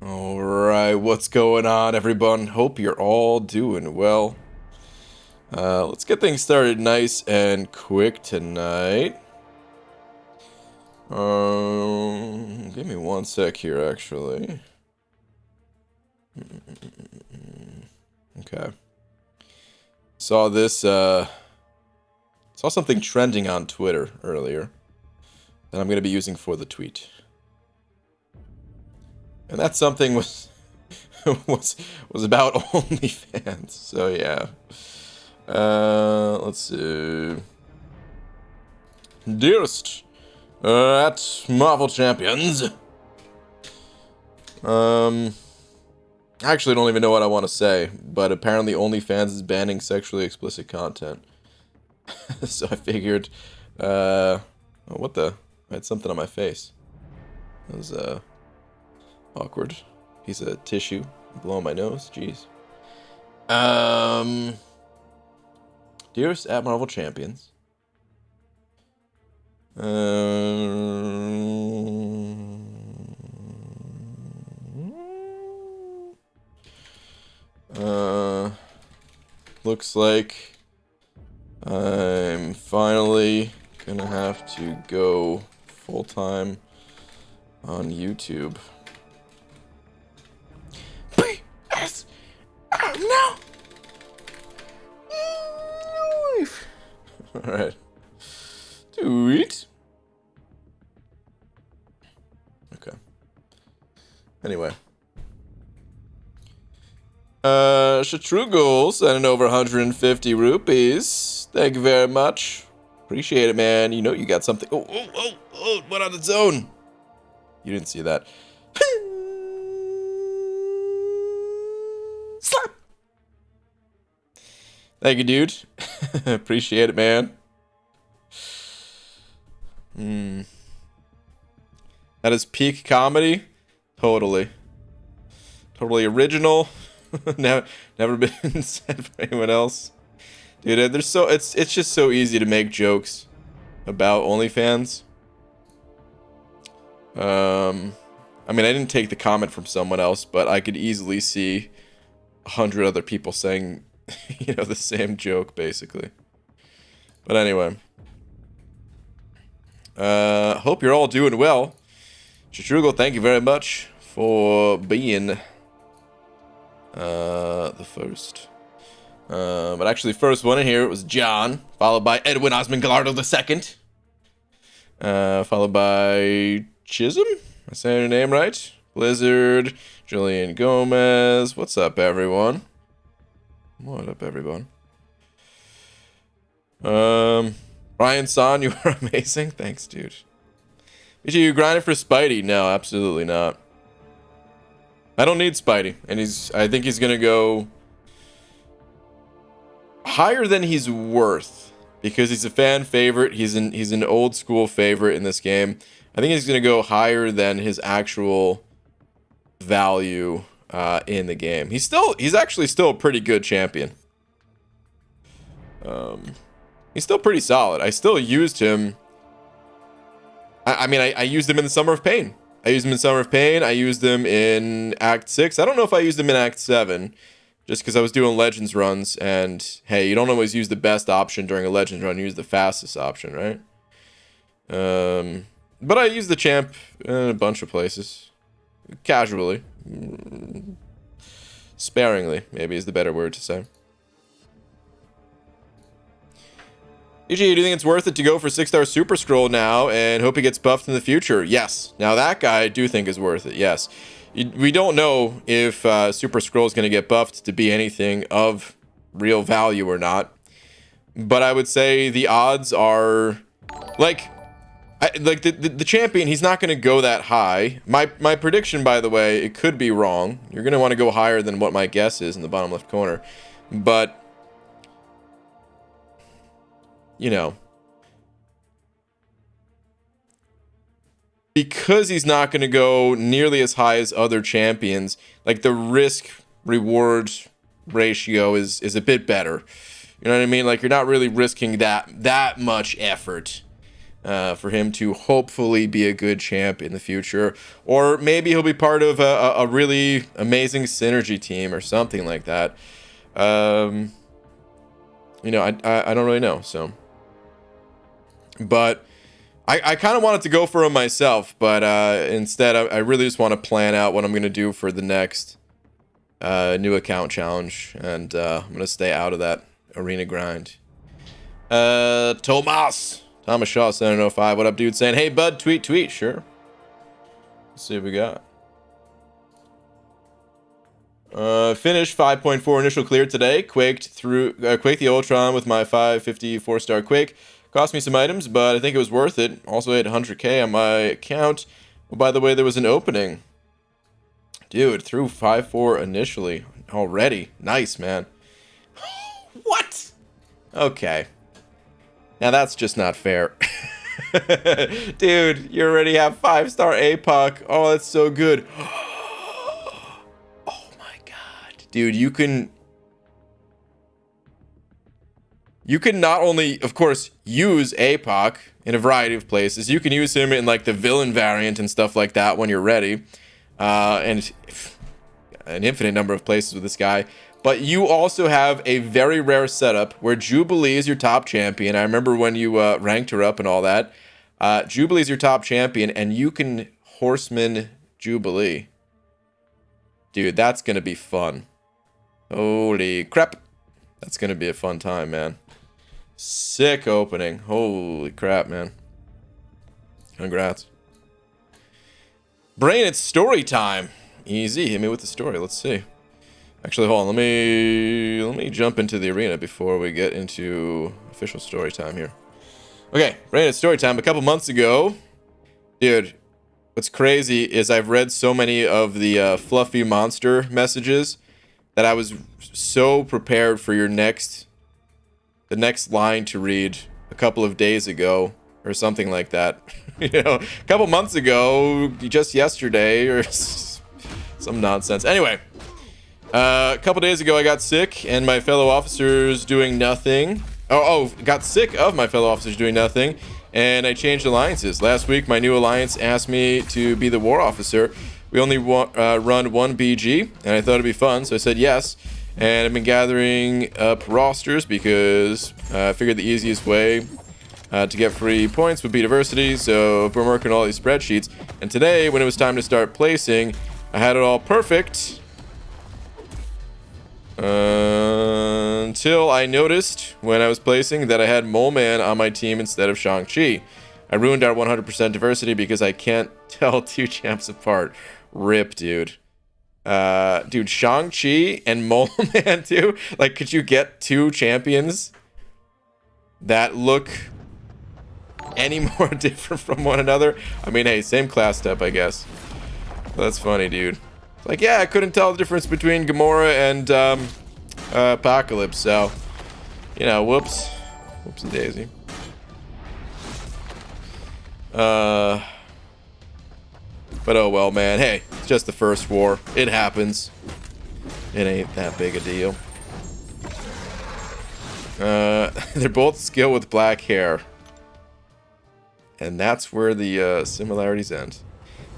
Alright, what's going on, everyone? Hope you're all doing well. Let's get things started nice and quick tonight. Give me one sec here, actually. Okay. Saw this, saw something trending on Twitter earlier that I'm going to be using for the tweet. And that something was about OnlyFans. So yeah. Let's see. Dearest at Marvel Champions. I actually don't even know what I want to say, but apparently OnlyFans is banning sexually explicit content. So I figured, oh, what the? I had something on my face. That was awkward. Piece of tissue blowing my nose. Jeez. Dearest at Marvel Champions. Looks like I'm finally gonna have to go full-time on YouTube. P.S. No! Alright. Tweet. Okay. Anyway. Shatrugul sending over 150 rupees. Thank you very much. Appreciate it, man. You know you got something. Oh, went on its own. You didn't see that. Slap. Thank you, dude. Appreciate it, man. That is peak comedy. Totally original. Never been said for anyone else. Dude, there's it's just so easy to make jokes about OnlyFans. I mean, I didn't take the comment from someone else, but I could easily see 100 other people saying, you know, the same joke, basically. But anyway. Hope you're all doing well. Chitrugel, thank you very much for being the first. But actually, first one in here was John, followed by Edwin Osmond Gallardo II. Followed by Chisholm. Am I saying your name right? Blizzard, Julian Gomez. What's up, everyone? What up, everyone? Brian Son, you are amazing. Thanks, dude. Did you grinding for Spidey? No, absolutely not. I don't need Spidey, and I think he's gonna go higher than he's worth because he's a fan favorite. He's an old school favorite in this game. I think he's gonna go higher than his actual value in the game. He's actually still a pretty good champion. He's still pretty solid. I still used him. I mean, I used him in the Summer of Pain. I used him in Summer of Pain. I used him in Act 6. I don't know if I used him in Act 7. Just because I was doing Legends runs. And, hey, you don't always use the best option during a Legends run. You use the fastest option, right? But I used the champ in a bunch of places. Casually. Sparingly, maybe is the better word to say. EG, do you think it's worth it to go for 6-star Super Skrull now and hope he gets buffed in the future? Yes. Now that guy I do think is worth it, yes. We don't know if Super Skrull is going to get buffed to be anything of real value or not. But I would say the odds are... Like the champion, he's not going to go that high. My prediction, by the way, it could be wrong. You're going to want to go higher than what my guess is in the bottom left corner. But... you know, because he's not going to go nearly as high as other champions, like the risk reward ratio is a bit better. You know what I mean? Like you're not really risking that much effort for him to hopefully be a good champ in the future, or maybe he'll be part of a really amazing synergy team or something like that. You know, I don't really know. So, but I kind of wanted to go for him myself, but instead I really just want to plan out what I'm gonna do for the next new account challenge, and I'm gonna stay out of that arena grind. Thomas Shaw 705, what up, dude? Saying, hey bud, tweet. Sure, let's see what we got. Finished 5.4 initial clear today. Quaked the Ultron with my 550 4-star Quake. Cost me some items, but I think it was worth it. Also hit 100k on my account. Oh, by the way, there was an opening. Dude, threw 5.4 initially already. Nice, man. What? Okay. Now that's just not fair. Dude, you already have 5-star APOC. Oh, that's so good. Oh my god. Dude, you can not only, of course, use APOC in a variety of places. You can use him in like the villain variant and stuff like that when you're ready. And an infinite number of places with this guy. But you also have a very rare setup where Jubilee is your top champion. I remember when you ranked her up and all that. Jubilee is your top champion, and you can Horseman Jubilee. Dude, that's going to be fun. Holy crap. That's going to be a fun time, man. Sick opening. Holy crap, man. Congrats. Brain, it's story time. Easy. Hit me with the story. Let's see. Actually, hold on. Let me jump into the arena before we get into official story time here. Okay, Brain, it's story time. A couple months ago, dude, what's crazy is I've read so many of the fluffy monster messages that I was so prepared for the next line to read a couple of days ago or something like that. You know, a couple months ago, just yesterday or some nonsense. Anyway, a couple days ago I got sick and my fellow officers doing nothing. Got sick of my fellow officers doing nothing, and I changed alliances. Last week my new alliance asked me to be the war officer. We only run one BG, and I thought it'd be fun, so I said yes. And I've been gathering up rosters because I figured the easiest way to get free points would be diversity, so I've been working on all these spreadsheets. And today, when it was time to start placing, I had it all perfect. Until I noticed when I was placing that I had Mole Man on my team instead of Shang-Chi. I ruined our 100% diversity because I can't tell two champs apart. Rip, dude. Dude, Shang-Chi and Mole Man too? Like, could you get two champions that look any more different from one another? I mean, hey, same class step, I guess. That's funny, dude. Like, yeah, I couldn't tell the difference between Gamora and Apocalypse, so, you know, whoops. Whoopsie daisy. But oh well, man. Hey, it's just the first war. It happens. It ain't that big a deal. They're both skilled with black hair. And that's where the similarities end.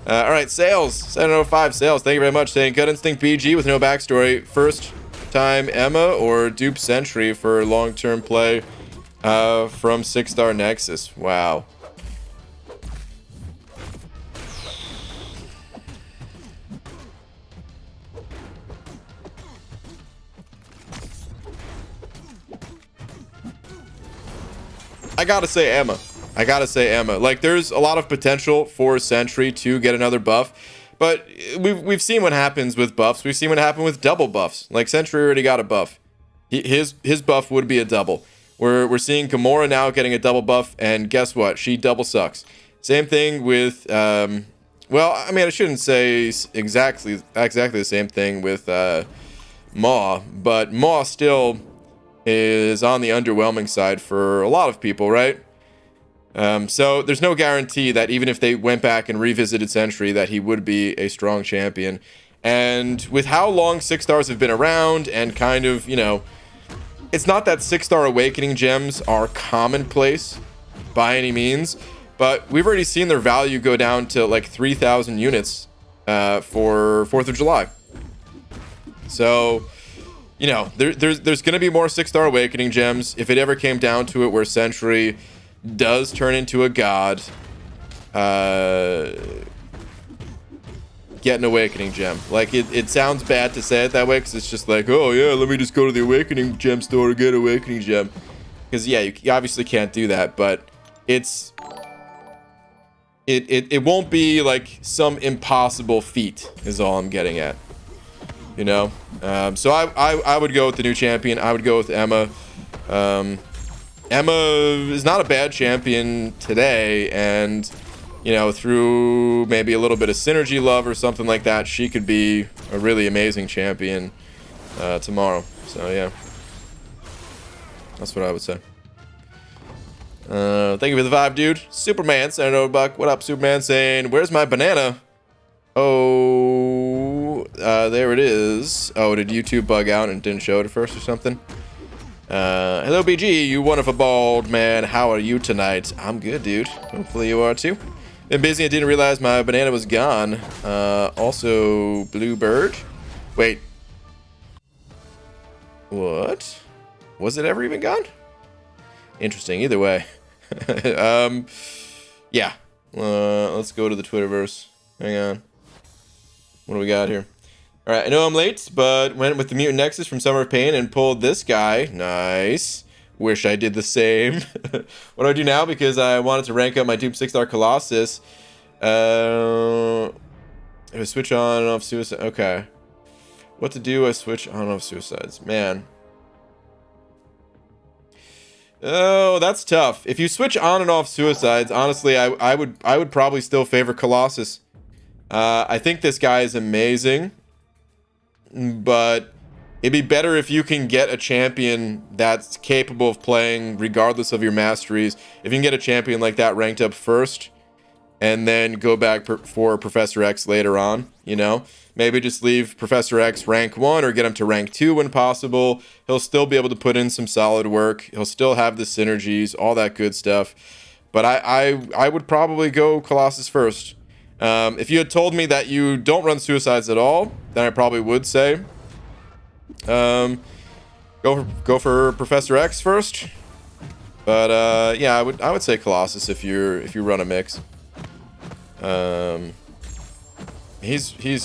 Alright, Sales. 705 Sales. Thank you very much. Saying Gut Instinct BG with no backstory. First time Emma or Dupe Sentry for long-term play from 6-star Nexus. Wow. I gotta say Emma. Like, there's a lot of potential for Sentry to get another buff, but we've seen what happens with buffs. We've seen what happened with double buffs. Like, Sentry already got a buff. His buff would be a double. We're seeing Gamora now getting a double buff, and guess what? She double sucks. Same thing with well, I mean, I shouldn't say exactly the same thing with Maw, but Maw still is on the underwhelming side for a lot of people, right? So there's no guarantee that even if they went back and revisited Sentry that he would be a strong champion. And with how long 6-stars have been around and kind of, you know, it's not that 6-star awakening gems are commonplace by any means, but we've already seen their value go down to like 3,000 units for 4th of July. So, you know, there's going to be more 6-star Awakening gems if it ever came down to it where Sentry does turn into a god. Get an Awakening gem. Like, it sounds bad to say it that way because it's just like, oh yeah, let me just go to the Awakening gem store to get an Awakening gem. Because yeah, you obviously can't do that, but it won't be like some impossible feat is all I'm getting at, you know. So I would go with the new champion. I would go with Emma. Emma is not a bad champion today, and you know, through maybe a little bit of synergy love or something like that, she could be a really amazing champion tomorrow. So yeah, that's what I would say. Thank you for the vibe, dude. Superman, Senator Buck. What up, Superman? Saying, where's my banana? Oh, there it is. Oh, did YouTube bug out and didn't show it at first or something? Hello, BG. You wonderful bald man. How are you tonight? I'm good, dude. Hopefully you are too. Been busy. I didn't realize my banana was gone. Also, Bluebird. Wait. What? Was it ever even gone? Interesting. Either way. Yeah. Let's go to the Twitterverse. Hang on. What do we got here? Alright, I know I'm late, but went with the Mutant Nexus from Summer of Pain and pulled this guy. Nice. Wish I did the same. What do I do now? Because I wanted to rank up my Doom 6-star Colossus. If I switch on and off suicide. Okay. What to do? I switch on and off suicides. Man. Oh, that's tough. If you switch on and off suicides, honestly, I would probably still favor Colossus. I think this guy is amazing, but it'd be better if you can get a champion that's capable of playing regardless of your masteries. If you can get a champion like that ranked up first, and then go back for Professor X later on, you know? Maybe just leave Professor X rank 1 or get him to rank 2 when possible. He'll still be able to put in some solid work. He'll still have the synergies, all that good stuff. But I would probably go Colossus first. If you had told me that you don't run suicides at all, then I probably would say go for Professor X first. But yeah, I would say Colossus if you run a mix. He's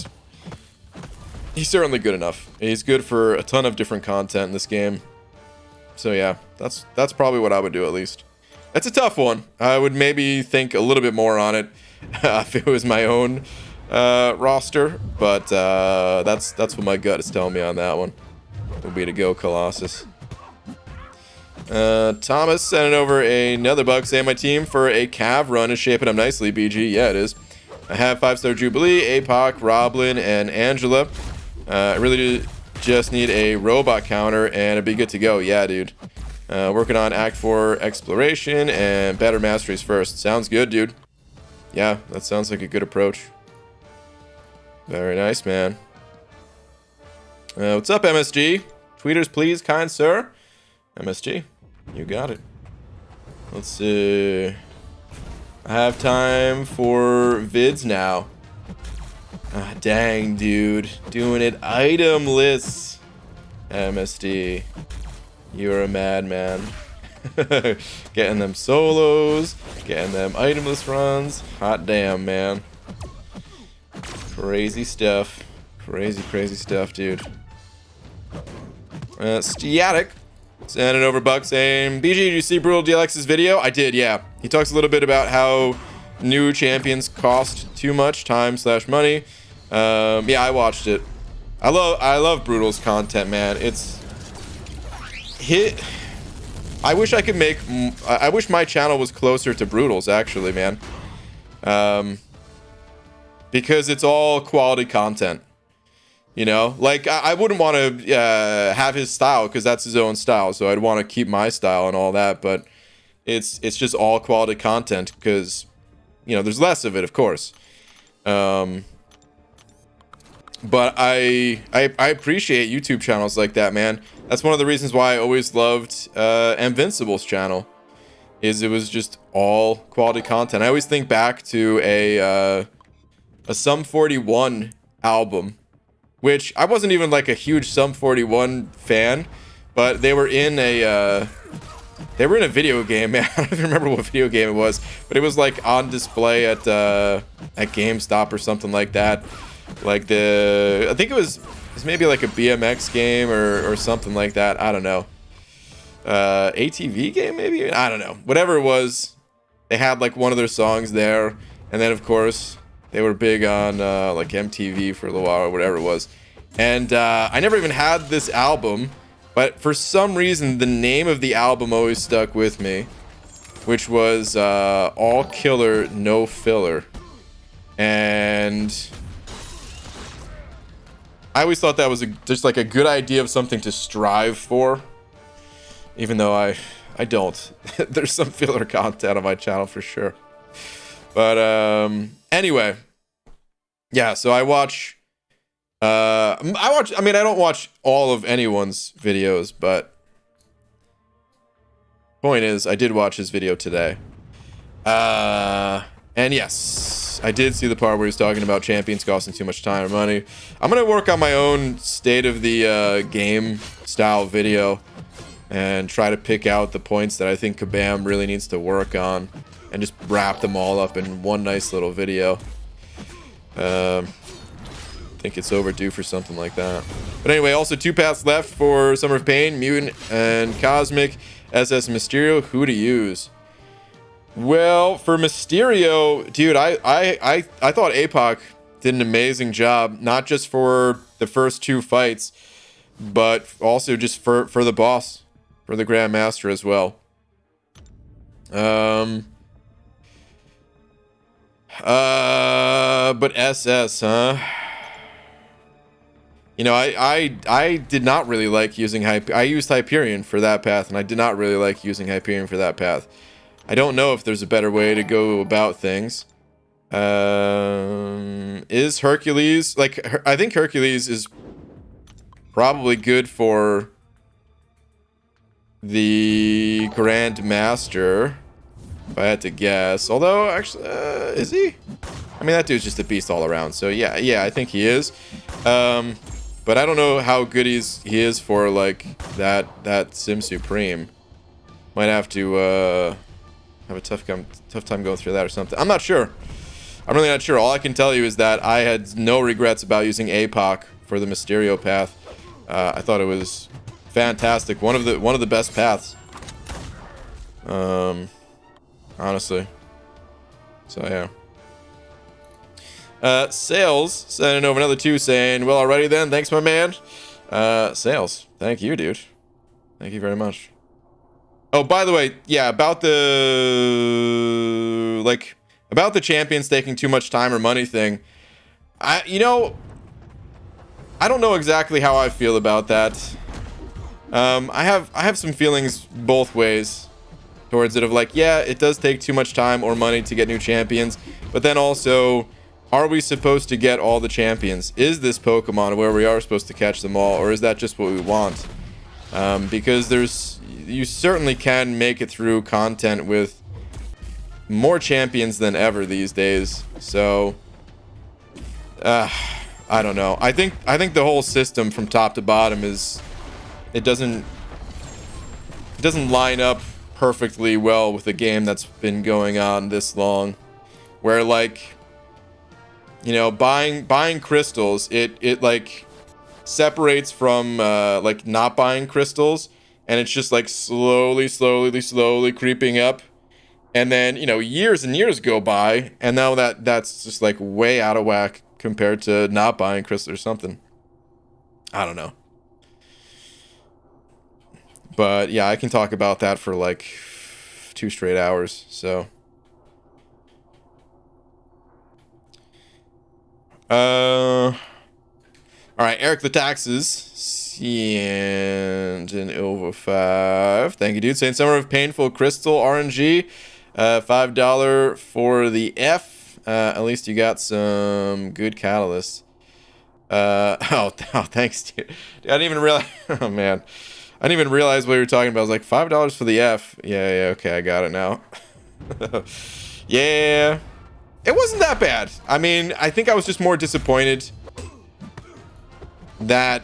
certainly good enough. He's good for a ton of different content in this game. So yeah, that's probably what I would do at least. It's a tough one. I would maybe think a little bit more on it if it was my own roster, but that's what my gut is telling me on that one. Would be to go Colossus. Thomas sending over another bug saying my team for a Cav run is shaping up nicely, BG. Yeah, it is. I have 5-star Jubilee, APOC, Roblin, and Angela. I really just need a robot counter and it'd be good to go. Yeah, dude. Working on Act 4 exploration and better masteries first. Sounds good, dude. Yeah, that sounds like a good approach. Very nice, man. What's up, MSG? Tweeters, please, kind sir. MSG, you got it. Let's see. I have time for vids now. Ah, dang, dude. Doing it itemless. MSD. You're a madman. Getting them solos. Getting them itemless runs. Hot damn, man. Crazy stuff. Crazy stuff, dude. Static. Sending over Buck saying, BG, did you see Brutal DLX's video? I did, yeah. He talks a little bit about how new champions cost too much time/money. Yeah, I watched it. I love Brutal's content, man. I wish I could make. I wish my channel was closer to Brutal's, actually, man. Because it's all quality content. You know, like I wouldn't want to have his style because that's his own style. So I'd want to keep my style and all that. But it's just all quality content because, you know, there's less of it, of course. But I appreciate YouTube channels like that, man. That's one of the reasons why I always loved Invincible's channel. is it was just all quality content. I always think back to a Sum 41 album, which I wasn't even like a huge Sum 41 fan, but they were in a video game, man. I don't even remember what video game it was, but it was like on display at GameStop or something like that. Like I think it was maybe like a BMX game or something like that. I don't know. ATV game maybe? I don't know. Whatever it was, they had like one of their songs there, and then of course they were big on like MTV for a little while or whatever it was. And I never even had this album, but for some reason the name of the album always stuck with me, which was All Killer No Filler. And I always thought that was just like a good idea of something to strive for, even though I don't. There's some filler content on my channel for sure. But anyway, yeah, so I mean, I don't watch all of anyone's videos, but point is, I did watch his video today. And yes, I did see the part where he's talking about champions costing too much time or money. I'm gonna work on my own state of the game style video and try to pick out the points that I think Kabam really needs to work on and just wrap them all up in one nice little video. I think it's overdue for something like that. But anyway, also 2 paths left for Summer of Pain, Mutant and Cosmic, SS Mysterio. Who to use? Well, for Mysterio, dude, I thought APOC did an amazing job, not just for the first 2 fights, but also just for the boss, for the Grandmaster as well. But SS, huh? You know, I did not really like using I used Hyperion for that path, and I did not really like using Hyperion for that path. I don't know if there's a better way to go about things. Is Hercules, like, I think Hercules is probably good for the Grandmaster, if I had to guess. Although, actually, is he? I mean, that dude's just a beast all around. So yeah, I think he is. But I don't know how good he is for like that Sim Supreme. Might have to have a tough time going through that or something. I'm not sure. I'm really not sure. All I can tell you is that I had no regrets about using APOC for the Mysterio path. I thought it was fantastic. One of the best paths. Honestly. So yeah. Sales sending over another 2 saying, well, alrighty then, thanks my man. Sales, thank you, dude. Thank you very much. Oh, by the way, yeah, about the champions taking too much time or money thing. I don't know exactly how I feel about that. I have some feelings both ways towards it, of like, yeah, it does take too much time or money to get new champions, but then also, are we supposed to get all the champions? Is this Pokemon where we are supposed to catch them all, or is that just what we want? Because you certainly can make it through content with more champions than ever these days. So, I don't know. I think the whole system from top to bottom it doesn't line up perfectly well with a game that's been going on this long, where like, you know, buying crystals, it like separates from like not buying crystals, and it's just like slowly creeping up, and then, you know, years and years go by, and now that's just like way out of whack compared to not buying crystals or something. I don't know. But yeah, I can talk about that for like 2 straight hours, so. All right, Eric the Taxes and an over 5. Thank you, dude. Saying Summer of Painful Crystal RNG, $5 for the F. At least you got some good catalysts. Oh, thanks, dude. I didn't even realize. Oh man, I didn't even realize what you were talking about. I was like, $5 for the F. Yeah, okay, I got it now. Yeah. It wasn't that bad. I mean, I think I was just more disappointed that...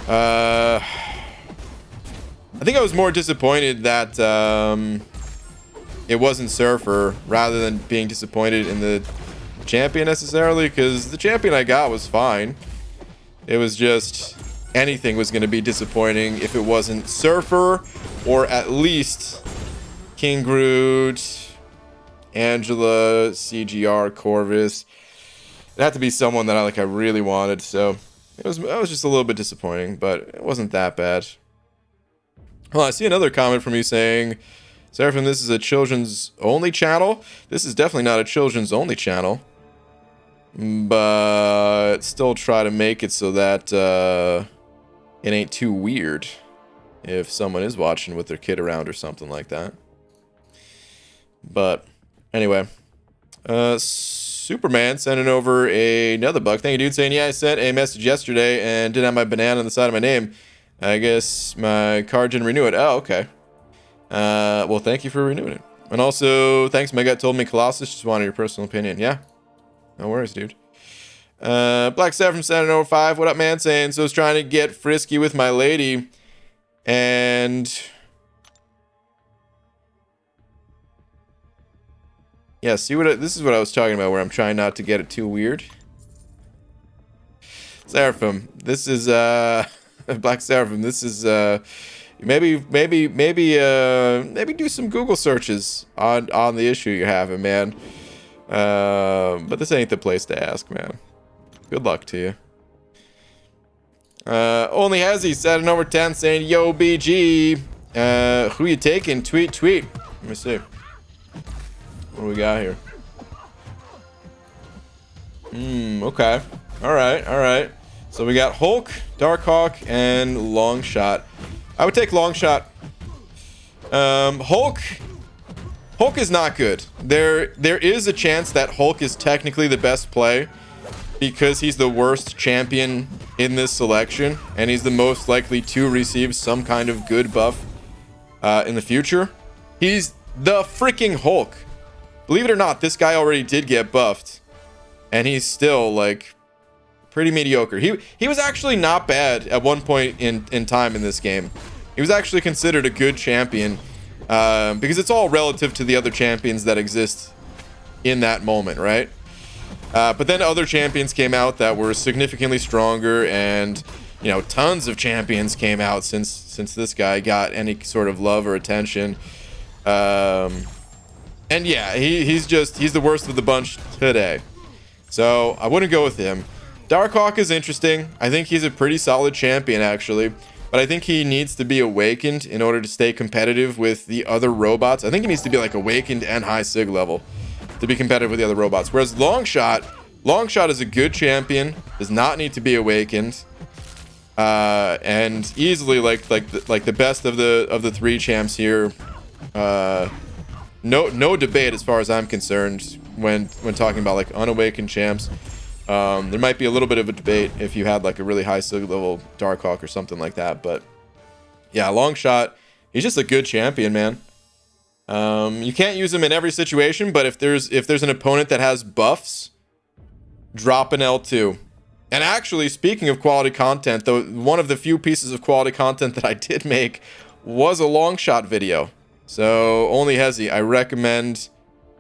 I think I was more disappointed that it wasn't Surfer rather than being disappointed in the champion necessarily, because the champion I got was fine. It was just anything was going to be disappointing if it wasn't Surfer or at least King Groot, Angela, CGR, Corvus. It had to be someone that I really wanted, so it was just a little bit disappointing, but it wasn't that bad. Well, I see another comment from you saying, Seraphim, this is a children's only channel. This is definitely not a children's only channel, but still try to make it so that it ain't too weird if someone is watching with their kid around or something like that. But anyway, Superman sending over another bug. Thank you, dude, saying, yeah, I sent a message yesterday and didn't have my banana on the side of my name. I guess my card didn't renew it. Oh, okay. Well, thank you for renewing it. And also, thanks, Mega told me Colossus. Just wanted your personal opinion. Yeah. No worries, dude. Black Seth from Saturn over 5. What up, man? Saying, so I was trying to get frisky with my lady. And... yeah, see what this is what I was talking about, where I'm trying not to get it too weird. Seraphim, this is Black Seraphim. This is maybe do some Google searches on the issue you're having, man. But this ain't the place to ask, man. Good luck to you. Only has he said an over 10 saying, yo, BG. Who you taking? Tweet. Let me see. What do we got here? Okay. Alright. So we got Hulk, Darkhawk, and Longshot. I would take Longshot. Hulk is not good. There is a chance that Hulk is technically the best play because he's the worst champion in this selection, and he's the most likely to receive some kind of good buff in the future. He's the freaking Hulk. Believe it or not, this guy already did get buffed, and he's still pretty mediocre. He was actually not bad at one point in time in this game. He was actually considered a good champion because it's all relative to the other champions that exist in that moment, right? But then other champions came out that were significantly stronger, and tons of champions came out since this guy got any sort of love or attention. And yeah, he's the worst of the bunch today. So I wouldn't go with him. Darkhawk is interesting. I think he's a pretty solid champion, actually. But I think he needs to be awakened in order to stay competitive with the other robots. I think he needs to be awakened and high sig level to be competitive with the other robots. Whereas Longshot is a good champion, does not need to be awakened. And easily the best of the three champs here. No debate as far as I'm concerned when talking about unawakened champs. There might be a little bit of a debate if you had a really high sig level Darkhawk or something like that, but yeah, Longshot, he's just a good champion, man. You can't use him in every situation, but if there's an opponent that has buffs, drop an L2. And actually, speaking of quality content, though, one of the few pieces of quality content that I did make was a Longshot video. So, only Hezi, I recommend...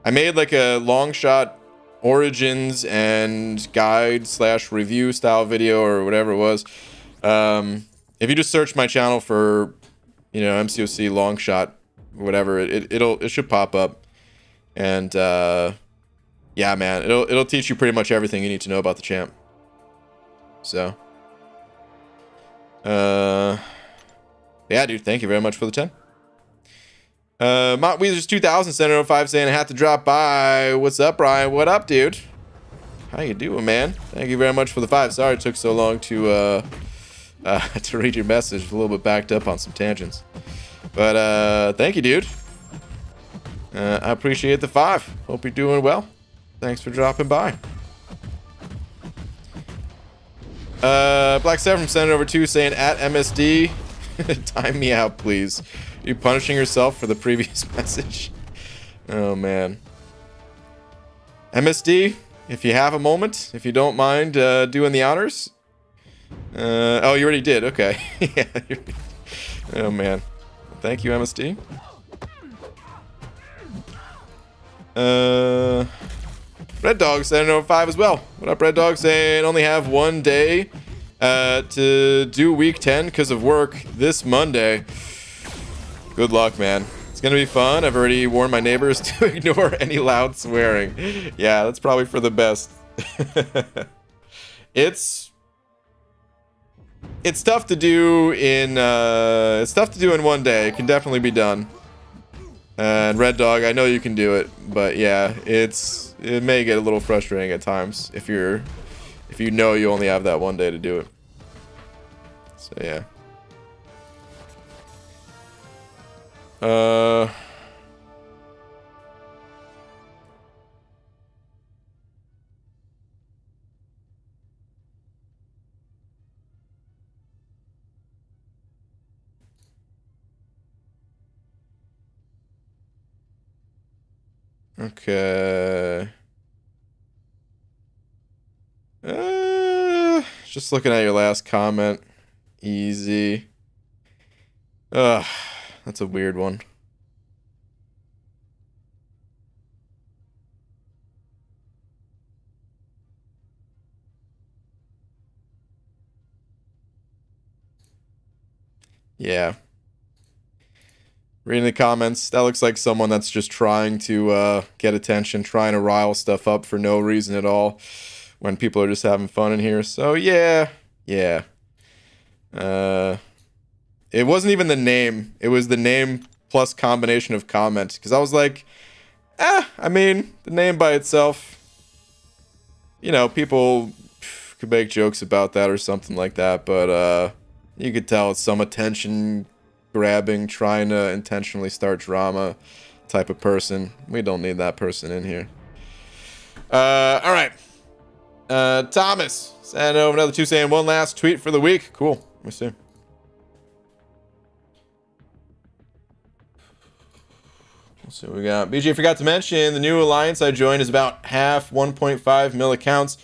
I made a Longshot origins and guide / review style video or whatever it was. If you just search my channel for, MCOC Longshot, whatever, it should pop up. And, yeah, man, it'll teach you pretty much everything you need to know about the champ. So, yeah, dude, thank you very much for the 10. Mont Weezer's 2000 Center 05 saying I had to drop by. What's up, Brian? What up, dude? How you doing, man? Thank you very much for the 5. Sorry it took so long to read your message. A little bit backed up on some tangents. But thank you, dude. I appreciate the 5. Hope you're doing well. Thanks for dropping by. Black 7 sent it over to saying at MSD. Time me out, please. Are you punishing yourself for the previous message? Oh, man. MSD, if you have a moment, if you don't mind doing the honors. Oh, you already did. Okay. Yeah. Oh, man. Thank you, MSD. Red Dog saying over 5 as well. What up, Red Dog? Saying only have 1 day to do week 10 because of work this Monday. Good luck, man. It's gonna be fun. I've already warned my neighbors to ignore any loud swearing. Yeah, that's probably for the best. It's tough to do in 1 day. It can definitely be done. And Red Dog, I know you can do it, but yeah, it may get a little frustrating at times if you know you only have that 1 day to do it. So yeah. Okay. Just looking at your last comment. Easy. Ugh, that's a weird one. Yeah. Reading the comments, that looks like someone that's just trying to get attention, trying to rile stuff up for no reason at all when people are just having fun in here. So yeah. It wasn't even the name. It was the name plus combination of comment. Because I was like, I mean, the name by itself, you know, people could make jokes about that or something like that. But you could tell it's some attention grabbing, trying to intentionally start drama type of person. We don't need that person in here. All right. Thomas sent over another 2 saying one last tweet for the week. Cool. Let me see. Let's see what we got. BJ forgot to mention the new alliance I joined is about half 1.5 mil accounts.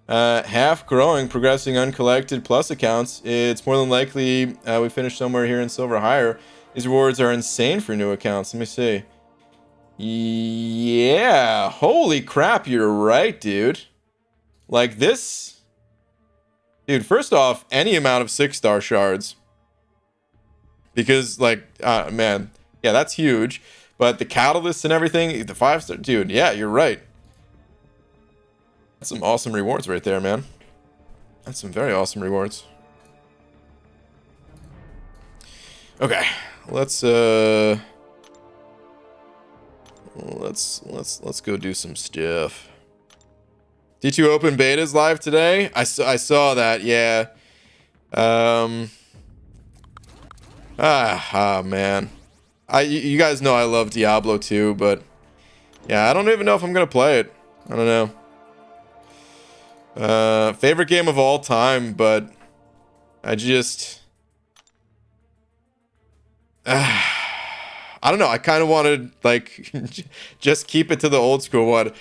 Half growing, progressing uncollected plus accounts. It's more than likely we finish somewhere here in silver higher. These rewards are insane for new accounts. Let me see. Yeah, holy crap, you're right, dude. Like this, dude, first off, any amount of 6-star shards, because like man, yeah, that's huge. But the catalysts and everything, the 5-star, dude, yeah, you're right. That's some awesome rewards right there, man. That's some very awesome rewards. Okay, let's go do some stuff. D2 Open Beta's live today. I saw that. Yeah. Man. You guys know I love Diablo 2, but yeah, I don't even know if I'm gonna play it. I don't know. Favorite game of all time, but I just I don't know. I kind of want to like just keep it to the old school one.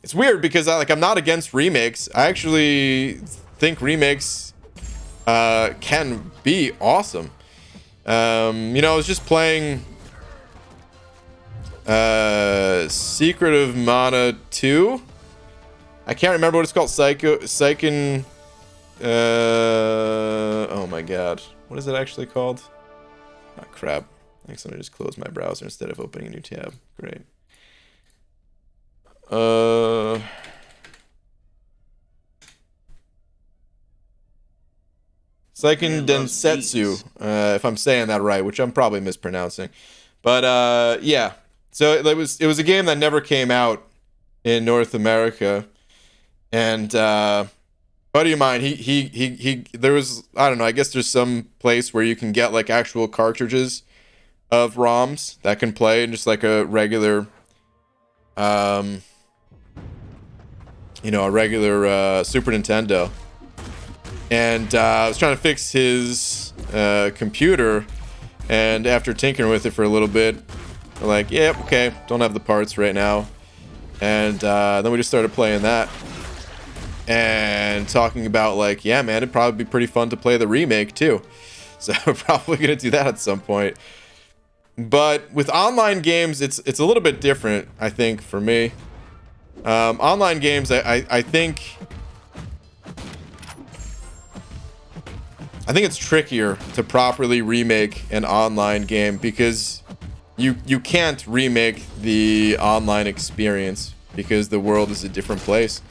It's weird because I'm not against remakes. I actually think remakes can be awesome. You know, I was just playing Secret of Mana 2. I can't remember what it's called. Psychen. Oh my god. What is it actually called? Oh crap. I accidentally just closed my browser instead of opening a new tab. Great. Seiken Densetsu, if I'm saying that right, which I'm probably mispronouncing. But yeah. So it was a game that never came out in North America. And buddy of mine, he there was, I don't know, I guess there's some place where you can get like actual cartridges of ROMs that can play in just like a regular you know, a regular Super Nintendo. and I was trying to fix his computer, and after tinkering with it for a little bit, we're like, yep, okay, don't have the parts right now. And then we just started playing that and talking about like, yeah, man, it'd probably be pretty fun to play the remake too. So we're probably gonna do that at some point. But with online games, it's a little bit different, I think, for me. Online games, I think it's trickier to properly remake an online game because you can't remake the online experience because the world is a different place.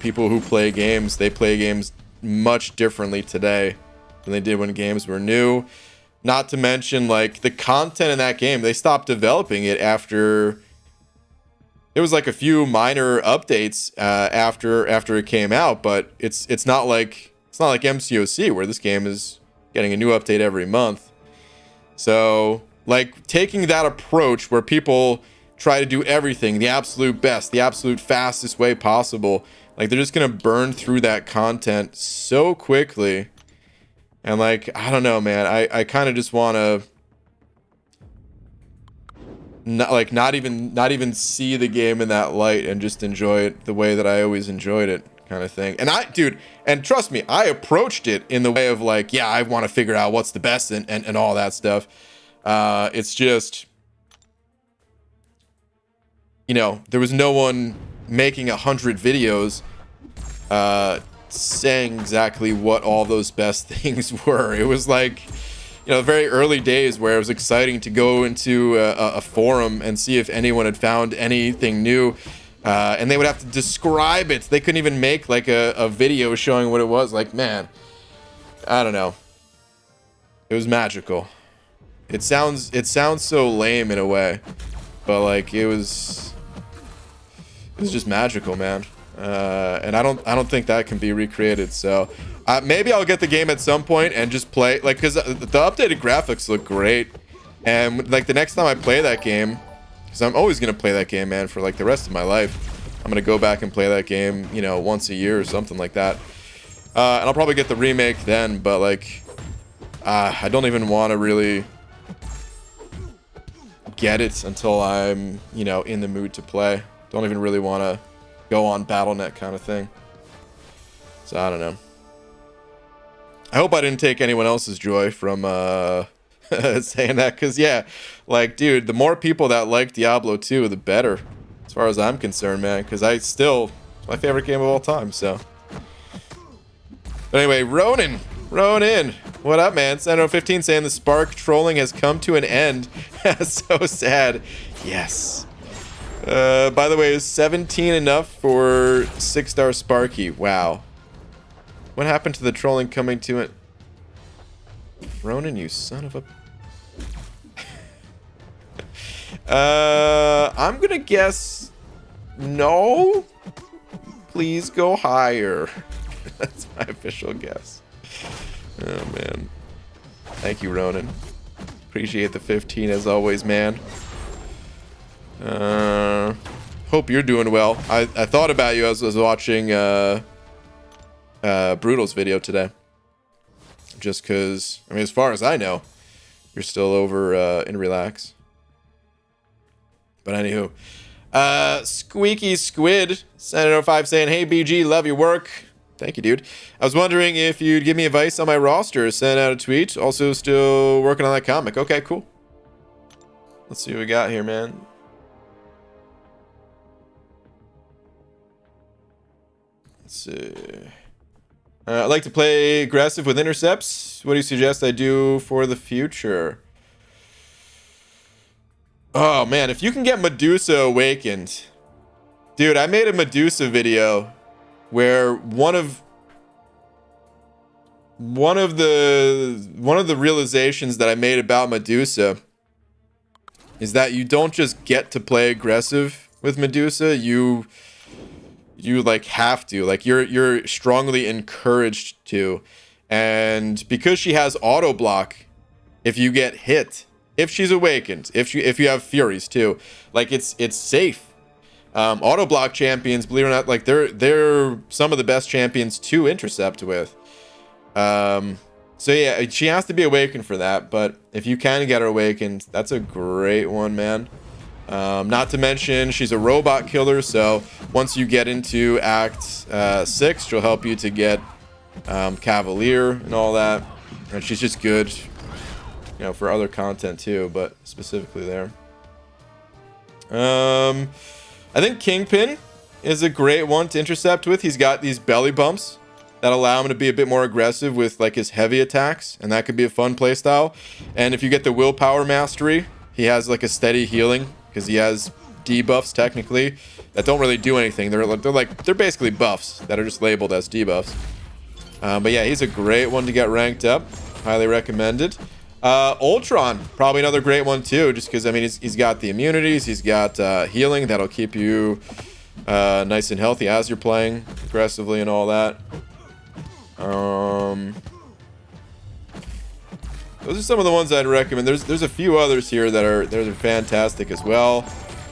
People who play games, they play games much differently today than they did when games were new. Not to mention, like, the content in that game, they stopped developing it after there was like a few minor updates after it came out, but it's not like MCOC where this game is getting a new update every month. So like taking that approach where people try to do everything the absolute best, the absolute fastest way possible, like they're just gonna burn through that content so quickly. And like, I don't know, man, I kind of just want to not even see the game in that light and just enjoy it the way that I always enjoyed it, kind of thing. And and trust me, I approached it in the way of like, yeah, I want to figure out what's the best and all that stuff. It's just, you know, there was no one making 100 videos saying exactly what all those best things were. It was like, you know, very early days where it was exciting to go into a forum and see if anyone had found anything new, and they would have to describe it. They couldn't even make like a video showing what it was. Like, man, I don't know. It was magical. It sounds so lame in a way, but like it was just magical, man. And I don't think that can be recreated. So maybe I'll get the game at some point and just play, like, because the updated graphics look great, and like the next time I play that game, because I'm always gonna play that game, man, for like the rest of my life. I'm gonna go back and play that game, you know, once a year or something like that. And I'll probably get the remake then, but like I don't even want to really get it until I'm, you know, in the mood to play. Don't even really want to go on BattleNet kind of thing. So I don't know. I hope I didn't take anyone else's joy from saying that, because yeah, like, dude, the more people that like Diablo 2, the better, as far as I'm concerned, man, because it's my favorite game of all time. So but anyway, Ronan, what up, man? Sentinel15 saying the Spark trolling has come to an end. So sad. Yes. By the way, is 17 enough for 6-star Sparky? Wow. What happened to the trolling coming to it? Ronan, you son of a... I'm gonna guess no. Please go higher. That's my official guess. Oh, man. Thank you, Ronan. Appreciate the 15 as always, man. Hope you're doing well. I thought about you as I was watching Brutal's video today. Just because, I mean, as far as I know, you're still over in Relax. But anywho, Squeaky Squid, Senator 5 saying, hey BG, love your work. Thank you, dude. I was wondering if you'd give me advice on my roster. Send out a tweet. Also still working on that comic. Okay, cool. Let's see what we got here, man. Let's see. I'd like to play aggressive with intercepts. What do you suggest I do for the future? Oh, man. If you can get Medusa awakened. Dude, I made a Medusa video where one of the realizations that I made about Medusa is that you don't just get to play aggressive with Medusa, you like have to, like you're strongly encouraged to. And because she has auto block, if you get hit, if she's awakened, if you have furies too, like it's safe. Auto block champions, believe it or not, like they're some of the best champions to intercept with. So yeah, she has to be awakened for that, but if you can get her awakened, that's a great one, man. Not to mention she's a robot killer, so once you get into Act 6, she'll help you to get Cavalier and all that, and she's just good, you know, for other content too, but specifically there. I think Kingpin is a great one to intercept with. He's got these belly bumps that allow him to be a bit more aggressive with like his heavy attacks, and that could be a fun playstyle. And if you get the willpower mastery, he has like a steady healing because he has debuffs technically that don't really do anything. They're basically buffs that are just labeled as debuffs. But yeah, he's a great one to get ranked up. Highly recommended. Ultron, probably another great one too, just because I mean he's got the immunities, he's got healing that'll keep you nice and healthy as you're playing aggressively and all that. Those are some of the ones I'd recommend. There's a few others here that are fantastic as well.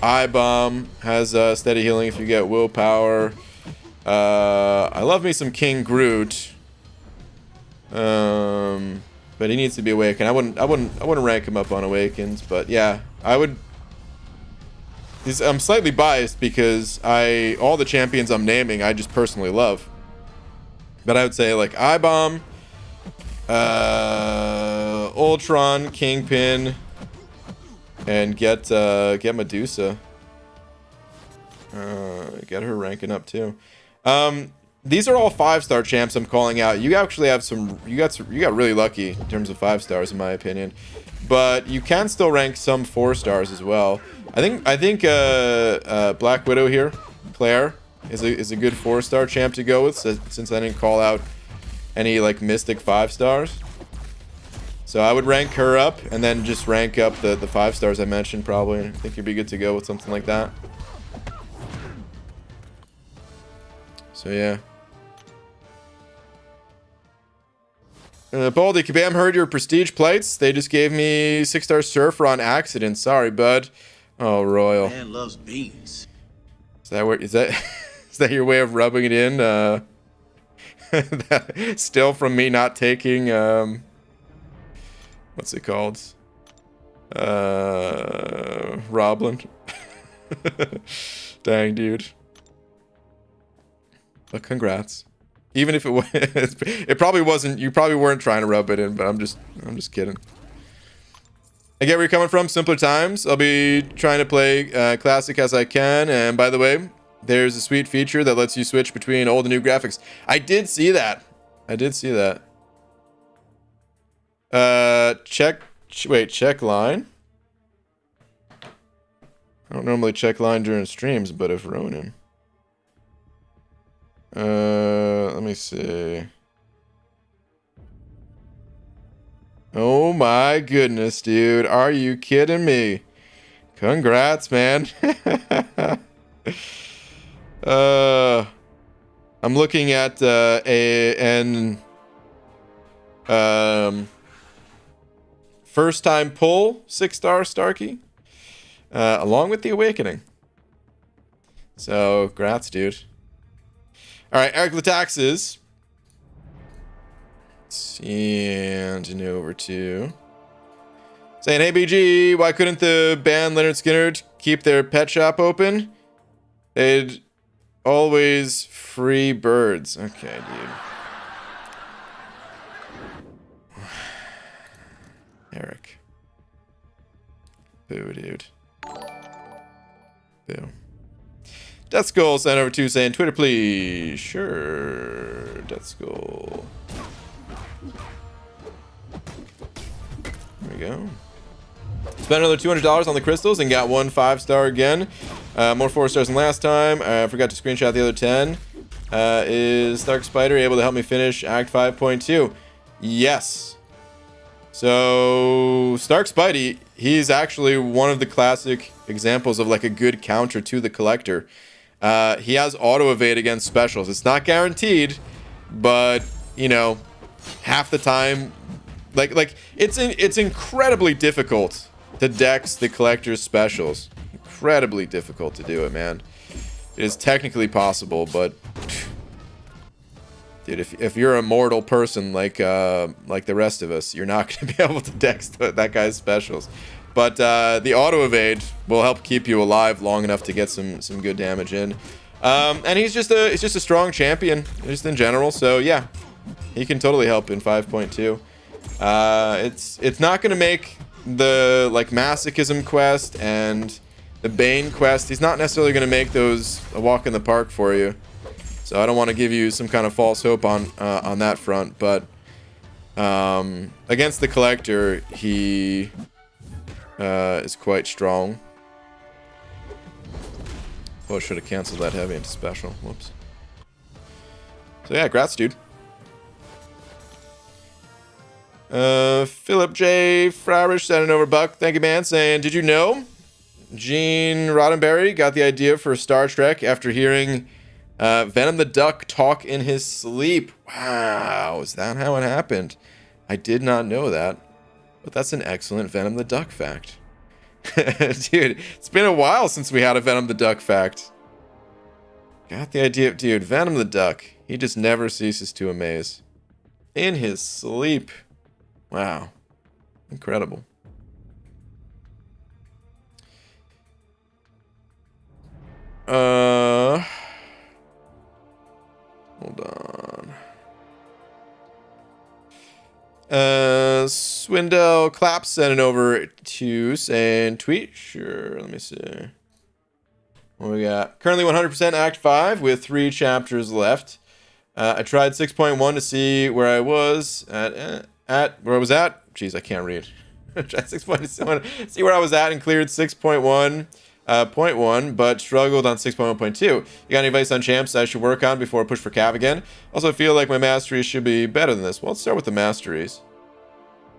I-Bomb has steady healing if you get willpower. I love me some King Groot. But he needs to be awakened. I wouldn't rank him up on awakens, but yeah, I would. I'm slightly biased because all the champions I'm naming I just personally love. But I would say like I-Bomb, Ultron, Kingpin, and get Medusa. Get her ranking up too. These are all 5-star champs I'm calling out. You actually have you got really lucky in terms of 5 stars in my opinion. But you can still rank some 4 stars as well. I think Black Widow here, Claire, is a good 4-star champ to go with, since I didn't call out any like mystic 5 stars. So I would rank her up and then just rank up the 5 stars I mentioned probably. I think you'd be good to go with something like that. So yeah. Baldy, Kabam, heard your prestige plates. They just gave me 6-star surfer on accident. Sorry, bud. Oh, Royal. Man loves beans. Is that your way of rubbing it in? Still from me not taking what's it called? Roblin. Dang, dude. But congrats. Even if it probably wasn't, you probably weren't trying to rub it in, but I'm just kidding. I get where you're coming from. Simpler times. I'll be trying to play classic as I can. And by the way, there's a sweet feature that lets you switch between old and new graphics. I did see that. Check line. I don't normally check line during streams, but if Ronin. Let me see. Oh my goodness, dude. Are you kidding me? Congrats, man. I'm looking at first time pull 6-star Starkey, along with the awakening. So, congrats, dude. All right, Eric Lataxes. And over to saying, hey BG, why couldn't the band Leonard Skinner keep their pet shop open? They'd always free birds. Okay, dude. Eric. Boo, dude. Boo. Death Skull sent over to saying, Twitter, please. Sure. Death Skull. There we go. Spent another $200 on the crystals and got 1 5-star again. More 4 stars than last time. I forgot to screenshot the other 10. Is Stark Spider able to help me finish Act 5.2? Yes. So, Stark Spidey, he's actually one of the classic examples of like a good counter to the Collector. He has auto evade against specials. It's not guaranteed, but you know, half the time, like it's incredibly difficult to dex the Collector's specials. Incredibly difficult to do it, man. it is technically possible, but dude, if you're a mortal person like the rest of us, you're not going to be able to dex that guy's specials. But the auto evade will help keep you alive long enough to get some good damage in. And he's just a strong champion just in general. So yeah, he can totally help in 5.2. It's not going to make the like masochism quest and the Bane quest. He's not necessarily going to make those a walk in the park for you. So I don't want to give you some kind of false hope on that front. But against the collector, he is quite strong. Oh, I should have canceled that heavy into special. Whoops. So yeah, grats, dude. Philip J. Frarish sending over Buck. Thank you, man. Saying, did you know Gene Roddenberry got the idea for Star Trek after hearing Venom the Duck talk in his sleep? Wow, is that how it happened? I did not know that. But that's an excellent Venom the Duck fact. Dude, it's been a while since we had a Venom the Duck fact. Got the idea, dude. Venom the Duck. He just never ceases to amaze. In his sleep. Wow. Incredible. Hold on. Swindell Claps sending over to saying tweet. Sure, let me see. What we got? Currently 100% Act 5 with 3 chapters left. I tried 6.1 to see where I was at where I was at. Jeez, I can't read. I tried 6.1 see where I was at and cleared 6.1.1, but struggled on 6.1.2. You got any advice on champs I should work on before I push for Cav again? Also, I feel like my masteries should be better than this. Well, let's start with the masteries.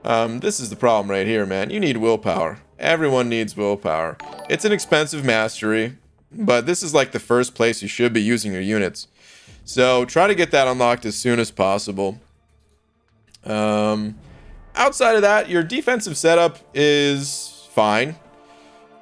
This is the problem right here, man. You need willpower. Everyone needs willpower. It's an expensive mastery, but this is like the first place you should be using your units. So try to get that unlocked as soon as possible. Outside of that, your defensive setup is fine.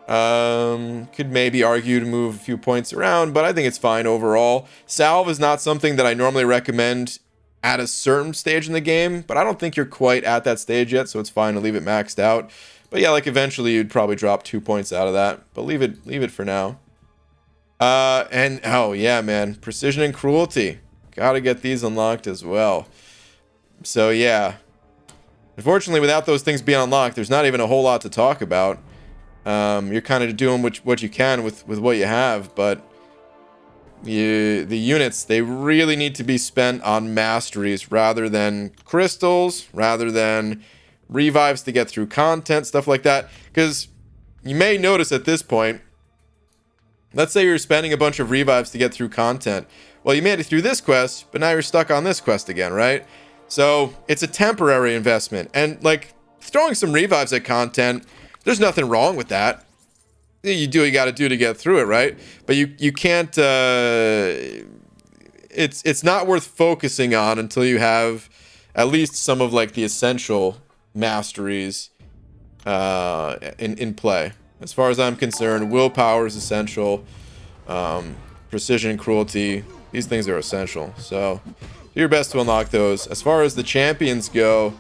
Could maybe argue to move a few points around, but I think it's fine overall. Salve is not something that I normally recommend at a certain stage in the game, but I don't think you're quite at that stage yet, so it's fine to leave it maxed out. But yeah, like eventually you'd probably drop 2 points out of that, but leave it for now. And oh yeah, man, precision and cruelty. Gotta get these unlocked as well. So yeah, unfortunately, without those things being unlocked, there's not even a whole lot to talk about. You're kind of doing what you can with what you have, but the units, they really need to be spent on masteries rather than crystals, rather than revives to get through content, stuff like that. Because you may notice at this point, let's say you're spending a bunch of revives to get through content. Well, you made it through this quest, but now you're stuck on this quest again, right? So it's a temporary investment. And like throwing some revives at content, there's nothing wrong with that. You do what you got to do to get through it, right? But you can't. It's not worth focusing on until you have at least some of like the essential masteries in play. As far as I'm concerned, willpower is essential. Precision and cruelty, these things are essential. So do your best to unlock those. As far as the champions go,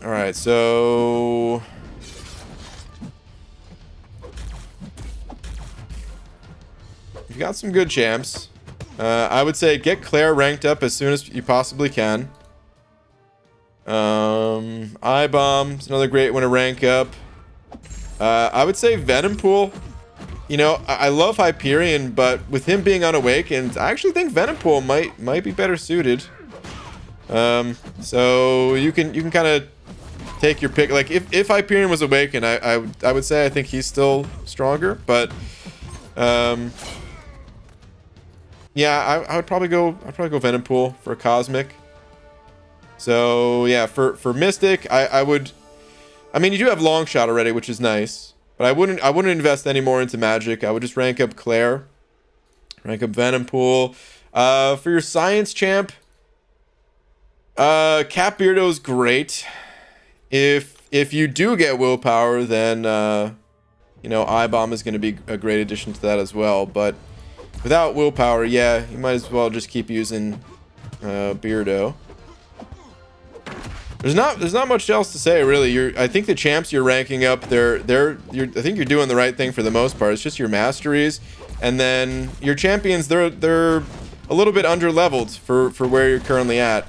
all right, so you've got some good champs. I would say get Claire ranked up as soon as you possibly can. I-Bomb is another great one to rank up. I would say Venom Pool. You know, I love Hyperion, but with him being unawakened, I actually think Venom Pool might be better suited. So you can kind of take your pick. Like if Hyperion was awakened, I would say I think he's still stronger, but yeah, I'd probably go Venom Pool for Cosmic. So yeah, for Mystic, I mean, you do have Longshot already, which is nice, but I wouldn't invest any more into Magic. I would just rank up Claire, rank up Venom Pool. For your Science champ, Cap Beardo's great. If if you do get willpower, then you know, I-bomb is going to be a great addition to that as well. But without willpower, yeah, you might as well just keep using Beardo. There's not much else to say, really. I think the champs you're ranking up, I think you're doing the right thing for the most part. It's just your masteries, and then your champions, they're a little bit under-leveled for where you're currently at.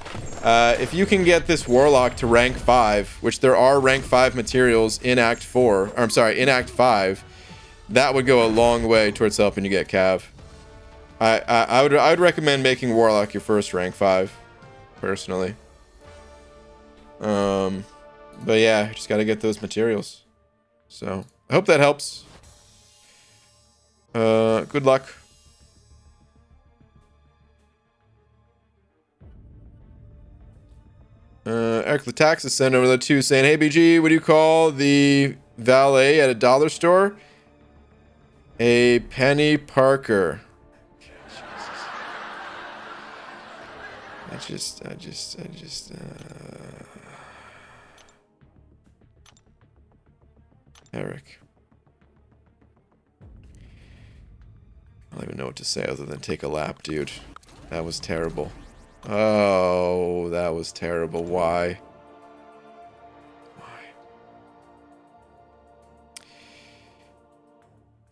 If you can get this warlock to rank 5, which there are rank 5 materials in Act 4, or I'm sorry, in Act 5, that would go a long way towards helping you get Cav. I would recommend making warlock your first rank 5, personally. But yeah, just gotta get those materials. So I hope that helps. Good luck. Eric Latax is sent over the 2 saying, hey BG, what do you call the valet at a dollar store? A penny Parker. I just Eric. I don't even know what to say other than take a lap, dude. That was terrible. Oh, that was terrible. Why?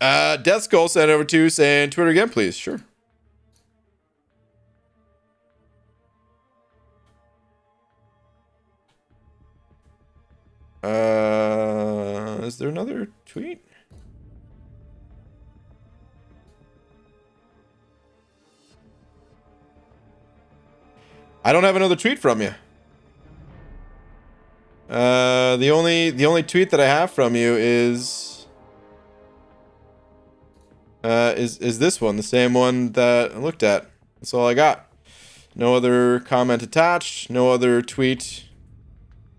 Death Skull sent over to saying Twitter again, please. Sure. Is there another tweet? I don't have another tweet from you. The only tweet that I have from you is this one, the same one that I looked at. That's all I got. No other comment attached. No other tweet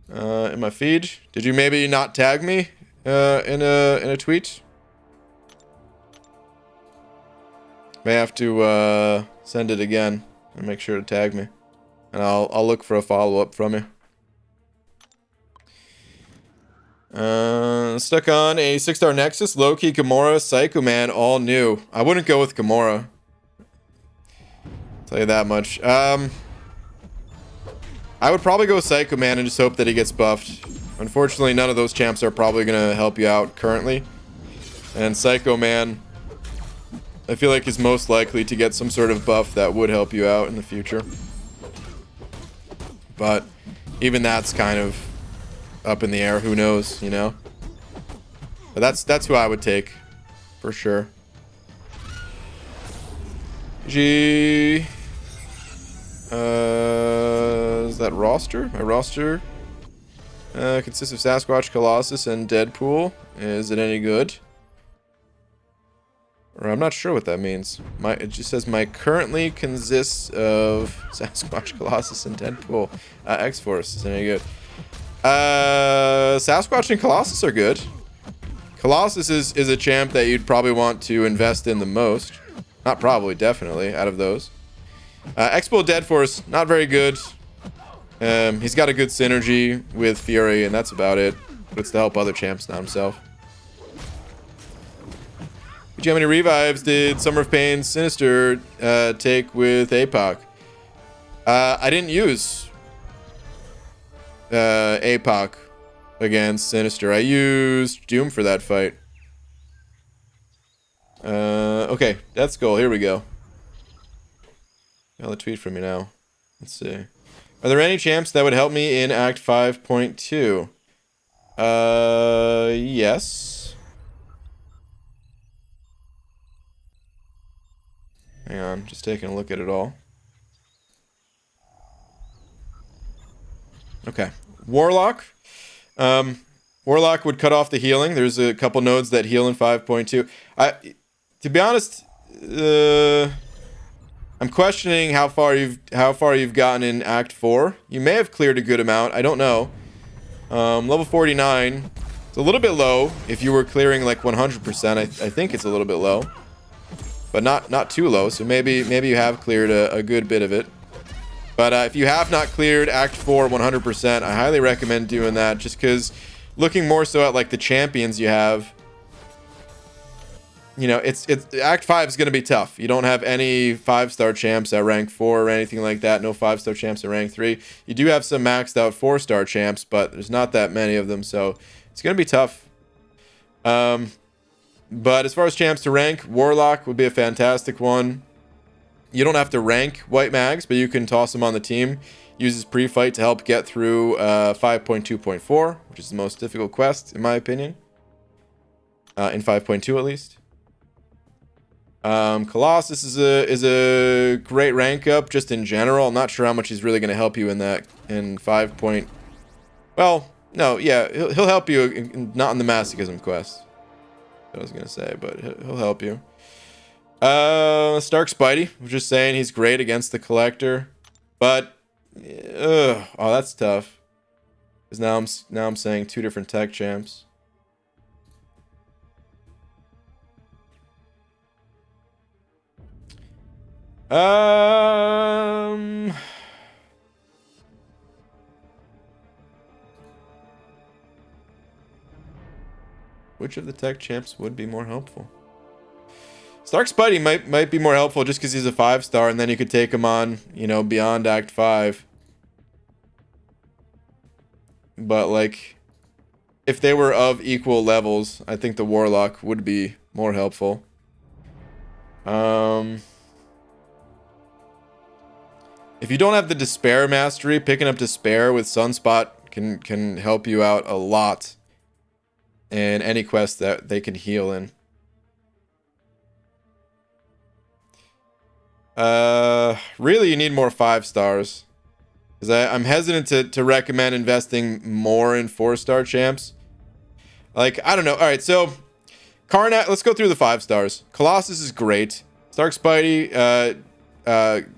in my feed. Did you maybe not tag me in a tweet? May have to send it again and make sure to tag me. And I'll look for a follow-up from you. Stuck on a 6-star Nexus, Loki, Gamora, Psycho Man, all new. I wouldn't go with Gamora. Tell you that much. I would probably go Psycho Man and just hope that he gets buffed. Unfortunately, none of those champs are probably going to help you out currently. And Psycho Man, I feel like is most likely to get some sort of buff that would help you out in the future. But even that's kind of up in the air. Who knows, you know? But that's who I would take for sure. Is that roster? My roster consists of Sasquatch, Colossus, and Deadpool. Is it any good? Or I'm not sure what that means. It just says my currently consists of Sasquatch, Colossus, and Deadpool. X-Force is any good? Sasquatch and Colossus are good. Colossus is a champ that you'd probably want to invest in the most. Not probably, definitely, out of those. Expo Deadforce, not very good. He's got a good synergy with Fury, and that's about it. But it's to help other champs, not himself. How many revives did Summer of Pain Sinister take with APOC? I didn't use APOC against Sinister. I used Doom for that fight. Okay, Death Skull, here we go. Got a tweet from you now. Let's see. Are there any champs that would help me in Act 5.2? Yes. Hang on, just taking a look at it all. Okay, Warlock. Warlock would cut off the healing. There's a couple nodes that heal in 5.2. To be honest, I'm questioning how far you've gotten in Act 4. You may have cleared a good amount. I don't know. Level 49. It's a little bit low. If you were clearing like 100%, I think it's a little bit low. But not too low, so maybe you have cleared a good bit of it. But if you have not cleared Act 4 100%, I highly recommend doing that, just because looking more so at like the champions you have, you know, it's Act 5 is going to be tough. You don't have any 5-star champs at rank 4 or anything like that. No 5-star champs at rank 3. You do have some maxed out 4-star champs, but there's not that many of them, so it's going to be tough. But as far as champs to rank, Warlock would be a fantastic one. You don't have to rank White Mags, but you can toss them on the team. Uses pre-fight to help get through 5.2.4, which is the most difficult quest, in my opinion. In 5.2 at least. Colossus is a great rank up just in general. I'm not sure how much he's really going to help you in that in 5. Well, no, yeah, he'll help you not in the masochism quest. I was going to say, but he'll help you. Stark Spidey, I'm just saying he's great against the collector, but oh, that's tough. Because now I'm saying 2 different tech champs. Which of the tech champs would be more helpful? Stark Spidey might be more helpful just because he's a 5-star, and then you could take him on, you know, beyond Act 5. But like, if they were of equal levels, I think the Warlock would be more helpful. If you don't have the Despair mastery, picking up Despair with Sunspot can help you out a lot in any quest that they can heal in. Really, you need more 5-stars. Because I'm hesitant to recommend investing more in 4-star champs. Like, I don't know. Alright, so Karnak, let's go through the 5-stars. Colossus is great. Stark Spidey,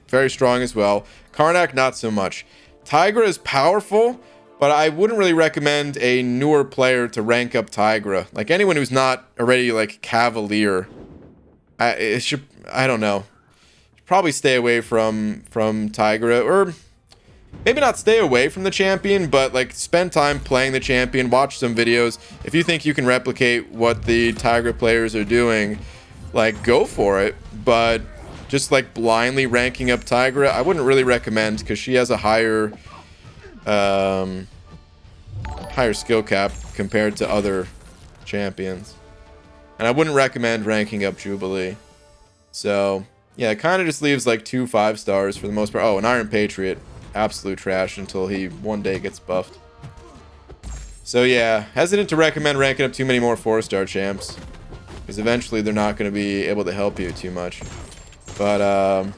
very strong as well. Karnak, not so much. Tigra is powerful, but I wouldn't really recommend a newer player to rank up Tigra. Like, anyone who's not already, like, Cavalier, I don't know. Probably stay away from Tigra, or maybe not stay away from the champion, but like spend time playing the champion, watch some videos. If you think you can replicate what the Tigra players are doing, like, go for it. But just like blindly ranking up Tigra, I wouldn't really recommend, because she has a higher skill cap compared to other champions. And I wouldn't recommend ranking up Jubilee. So yeah, it kind of just leaves like 2 5-stars for the most part. Oh, an Iron Patriot. Absolute trash until he one day gets buffed. So yeah, hesitant to recommend ranking up too many more 4-star champs, because eventually they're not going to be able to help you too much. But,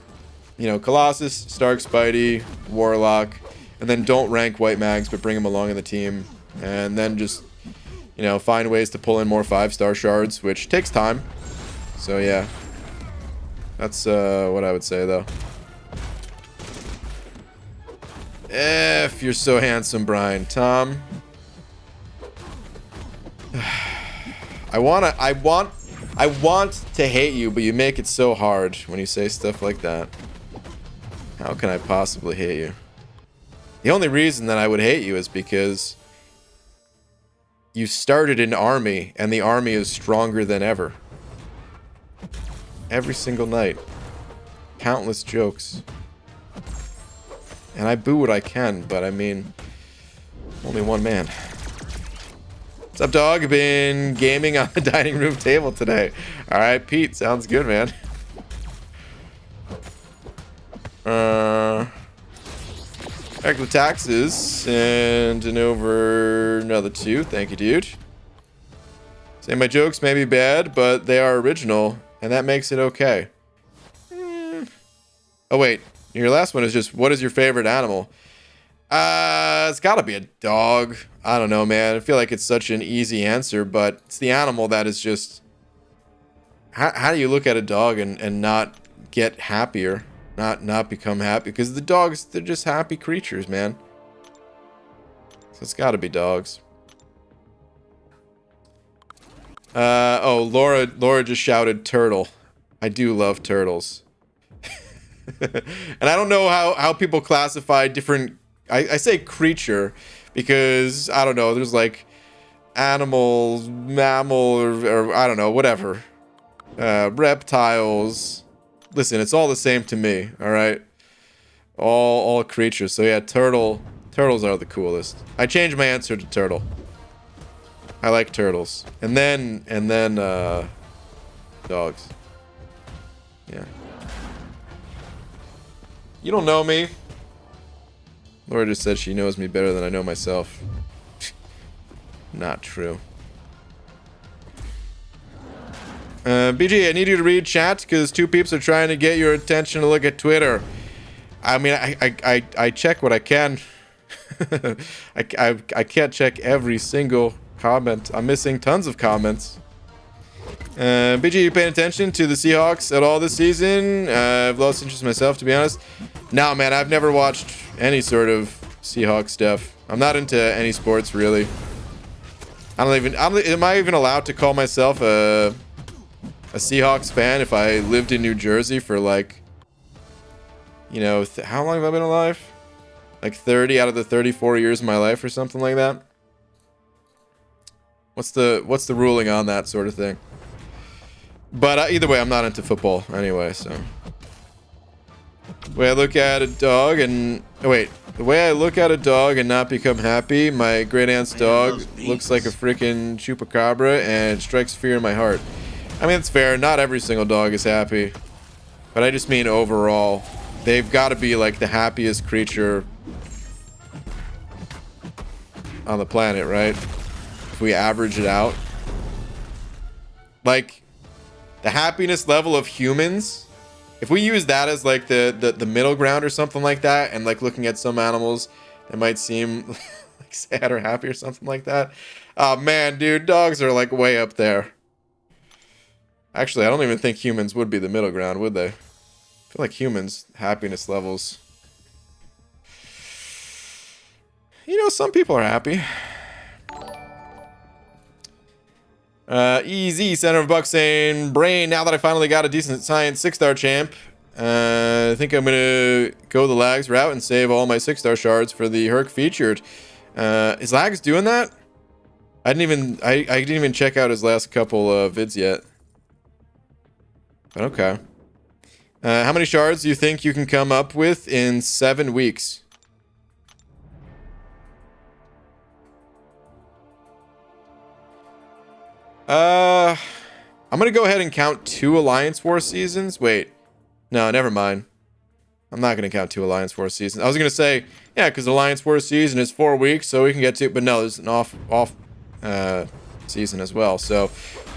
you know, Colossus, Stark Spidey, Warlock, and then don't rank White Mags, but bring them along in the team. And then just, you know, find ways to pull in more 5-star shards, which takes time. So yeah. That's what I would say, though. If you're so handsome, Brian. Tom. I want to hate you, but you make it so hard when you say stuff like that. How can I possibly hate you? The only reason that I would hate you is because you started an army, and the army is stronger than ever. Every single night. Countless jokes. And I boo what I can, but I mean, only one man. What's up, dog? Been gaming on the dining room table today. Alright, Pete. Sounds good, man. Back with taxes. And over another 2. Thank you, dude. Say my jokes may be bad, but they are original. And that makes it okay. Oh, wait. Your last one is just, what is your favorite animal? It's gotta be a dog. I don't know, man. I feel like it's such an easy answer, but it's the animal that is just... How do you look at a dog and not get happier? Not become happy? Because the dogs, they're just happy creatures, man. So it's gotta be dogs. Oh, Laura just shouted turtle. I do love turtles. And I don't know how people classify different... I say creature because, I don't know, there's like animal, mammal, or I don't know, whatever. Reptiles. Listen, it's all the same to me, alright? All creatures. So yeah, turtles are the coolest. I changed my answer to turtle. I like turtles. And then dogs. Yeah. You don't know me. Laura just said she knows me better than I know myself. Not true. BG, I need you to read chat because two peeps are trying to get your attention to look at Twitter. I mean, I check what I can. I can't check every single comment. I'm missing tons of comments. BG, you paying attention to the Seahawks at all this season? I've lost interest myself, to be honest. No, man, I've never watched any sort of Seahawks stuff. I'm not into any sports, really. Am I even allowed to call myself a Seahawks fan if I lived in New Jersey for like, you know, how long have I been alive? Like 30 out of the 34 years of my life or something like that? What's the ruling on that sort of thing? But either way, I'm not into football anyway, so. The way I look at a dog and... Oh, wait. The way I look at a dog and not become happy, my great aunt's dog looks like a freaking chupacabra and strikes fear in my heart. I mean, it's fair. Not every single dog is happy. But I just mean overall. They've got to be like the happiest creature on the planet, right? If we average it out. Like, the happiness level of humans, if we use that as like the middle ground or something like that, and like looking at some animals that might seem like sad or happy or something like that. Oh man, dude, dogs are like way up there. Actually, I don't even think humans would be the middle ground, would they? I feel like humans' happiness levels. You know, some people are happy. Easy, Center of Buck saying, Brain, now that I finally got a decent science 6-star champ, I think I'm gonna go the Lags route and save all my 6-star shards for the Herc featured. Is Lags doing that? I didn't even check out his last couple of vids yet. Okay. How many shards do you think you can come up with in 7 weeks? I'm gonna go ahead and count 2 Alliance War seasons. Wait. No, never mind. I'm not gonna count 2 Alliance War seasons. I was gonna say, yeah, because Alliance War season is 4 weeks, so we can get to, but no, there's an off season as well. So,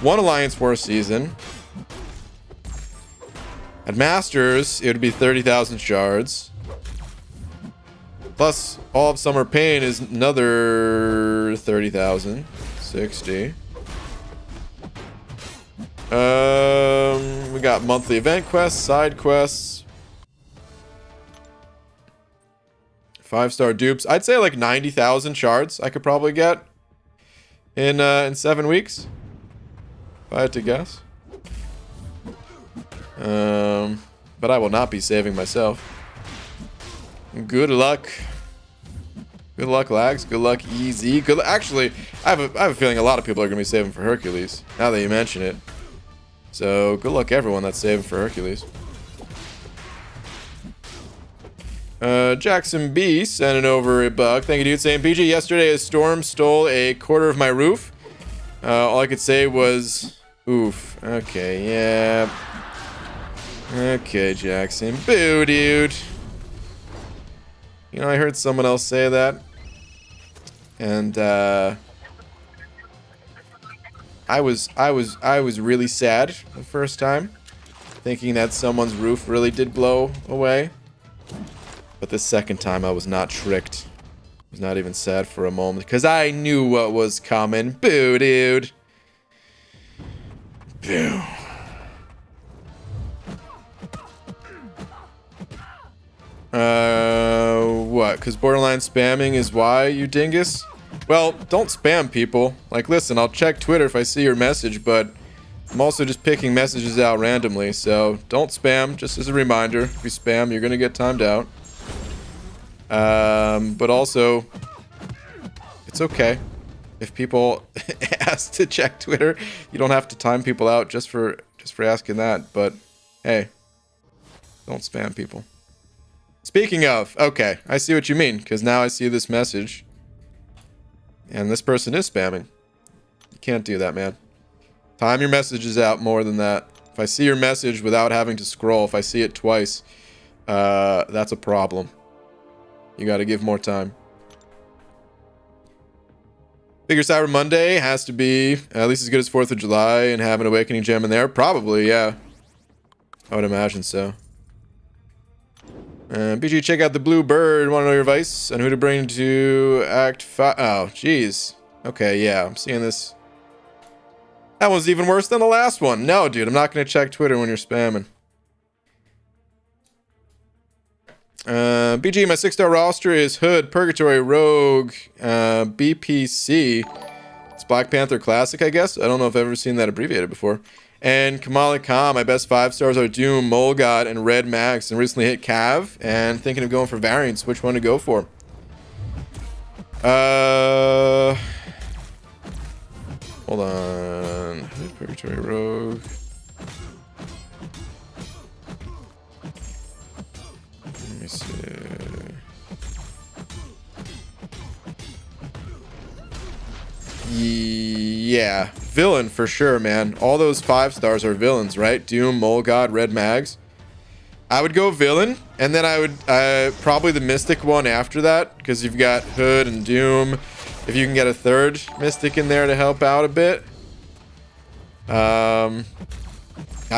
1 Alliance War season. At Masters, it would be 30,000 shards. Plus, all of Summer Pain is another 30,000. 60. We got monthly event quests, side quests. 5-star dupes. I'd say like 90,000 shards I could probably get in 7 weeks. If I had to guess. But I will not be saving myself. Good luck. Good luck, Lags. Good luck, Easy. Good luck. Actually, I have a feeling a lot of people are going to be saving for Hercules, now that you mention it. So, good luck everyone that's saving for Hercules. Jackson B sending over a buck. Thank you, dude. Saying, BG, yesterday a storm stole a quarter of my roof. All I could say was, oof. Okay, yeah. Okay, Jackson. Boo, dude. You know, I heard someone else say that. And, I was really sad the first time, thinking that someone's roof really did blow away. But the second time I was not tricked. I was not even sad for a moment, because I knew what was coming. Boo, dude. Boo. What? Because borderline spamming is why, you dingus? Well, don't spam people. Like, listen, I'll check Twitter if I see your message, but I'm also just picking messages out randomly, so don't spam, just as a reminder. If you spam, you're gonna get timed out. But also, it's okay. if people ask to check Twitter, you don't have to time people out just for asking that. But hey, don't spam people. Speaking of, okay, I see what you mean, because now I see this message. And this person is spamming. You can't do that, man. Time your messages out more than that. If I see your message without having to scroll, if I see it twice, that's a problem. You got to give more time. Figure Cyber Monday has to be at least as good as 4th of July and have an Awakening Gem in there. Probably, yeah. I would imagine so. BG, check out the Blue Bird. Want to know your advice on who to bring to Act 5? Oh, jeez. Okay, yeah, I'm seeing this. That one's even worse than the last one. No, dude, I'm not going to check Twitter when you're spamming. BG, my 6-star roster is Hood, Purgatory, Rogue, BPC. It's Black Panther Classic, I guess. I don't know if I've ever seen that abbreviated before. And Kamala Khan, my best 5 stars are Doom, Mole God, and Red Max. And recently hit Cav, and thinking of going for variants. Which one to go for? Hold on. Hood, Purgatory, Rogue. Let me see. Yeah, villain for sure, man. All those 5 stars are villains, right? Doom, Mole God, Red Mags. I would go villain, and then I would probably the Mystic one after that, because you've got Hood and Doom. If you can get a 3rd Mystic in there to help out a bit, that'd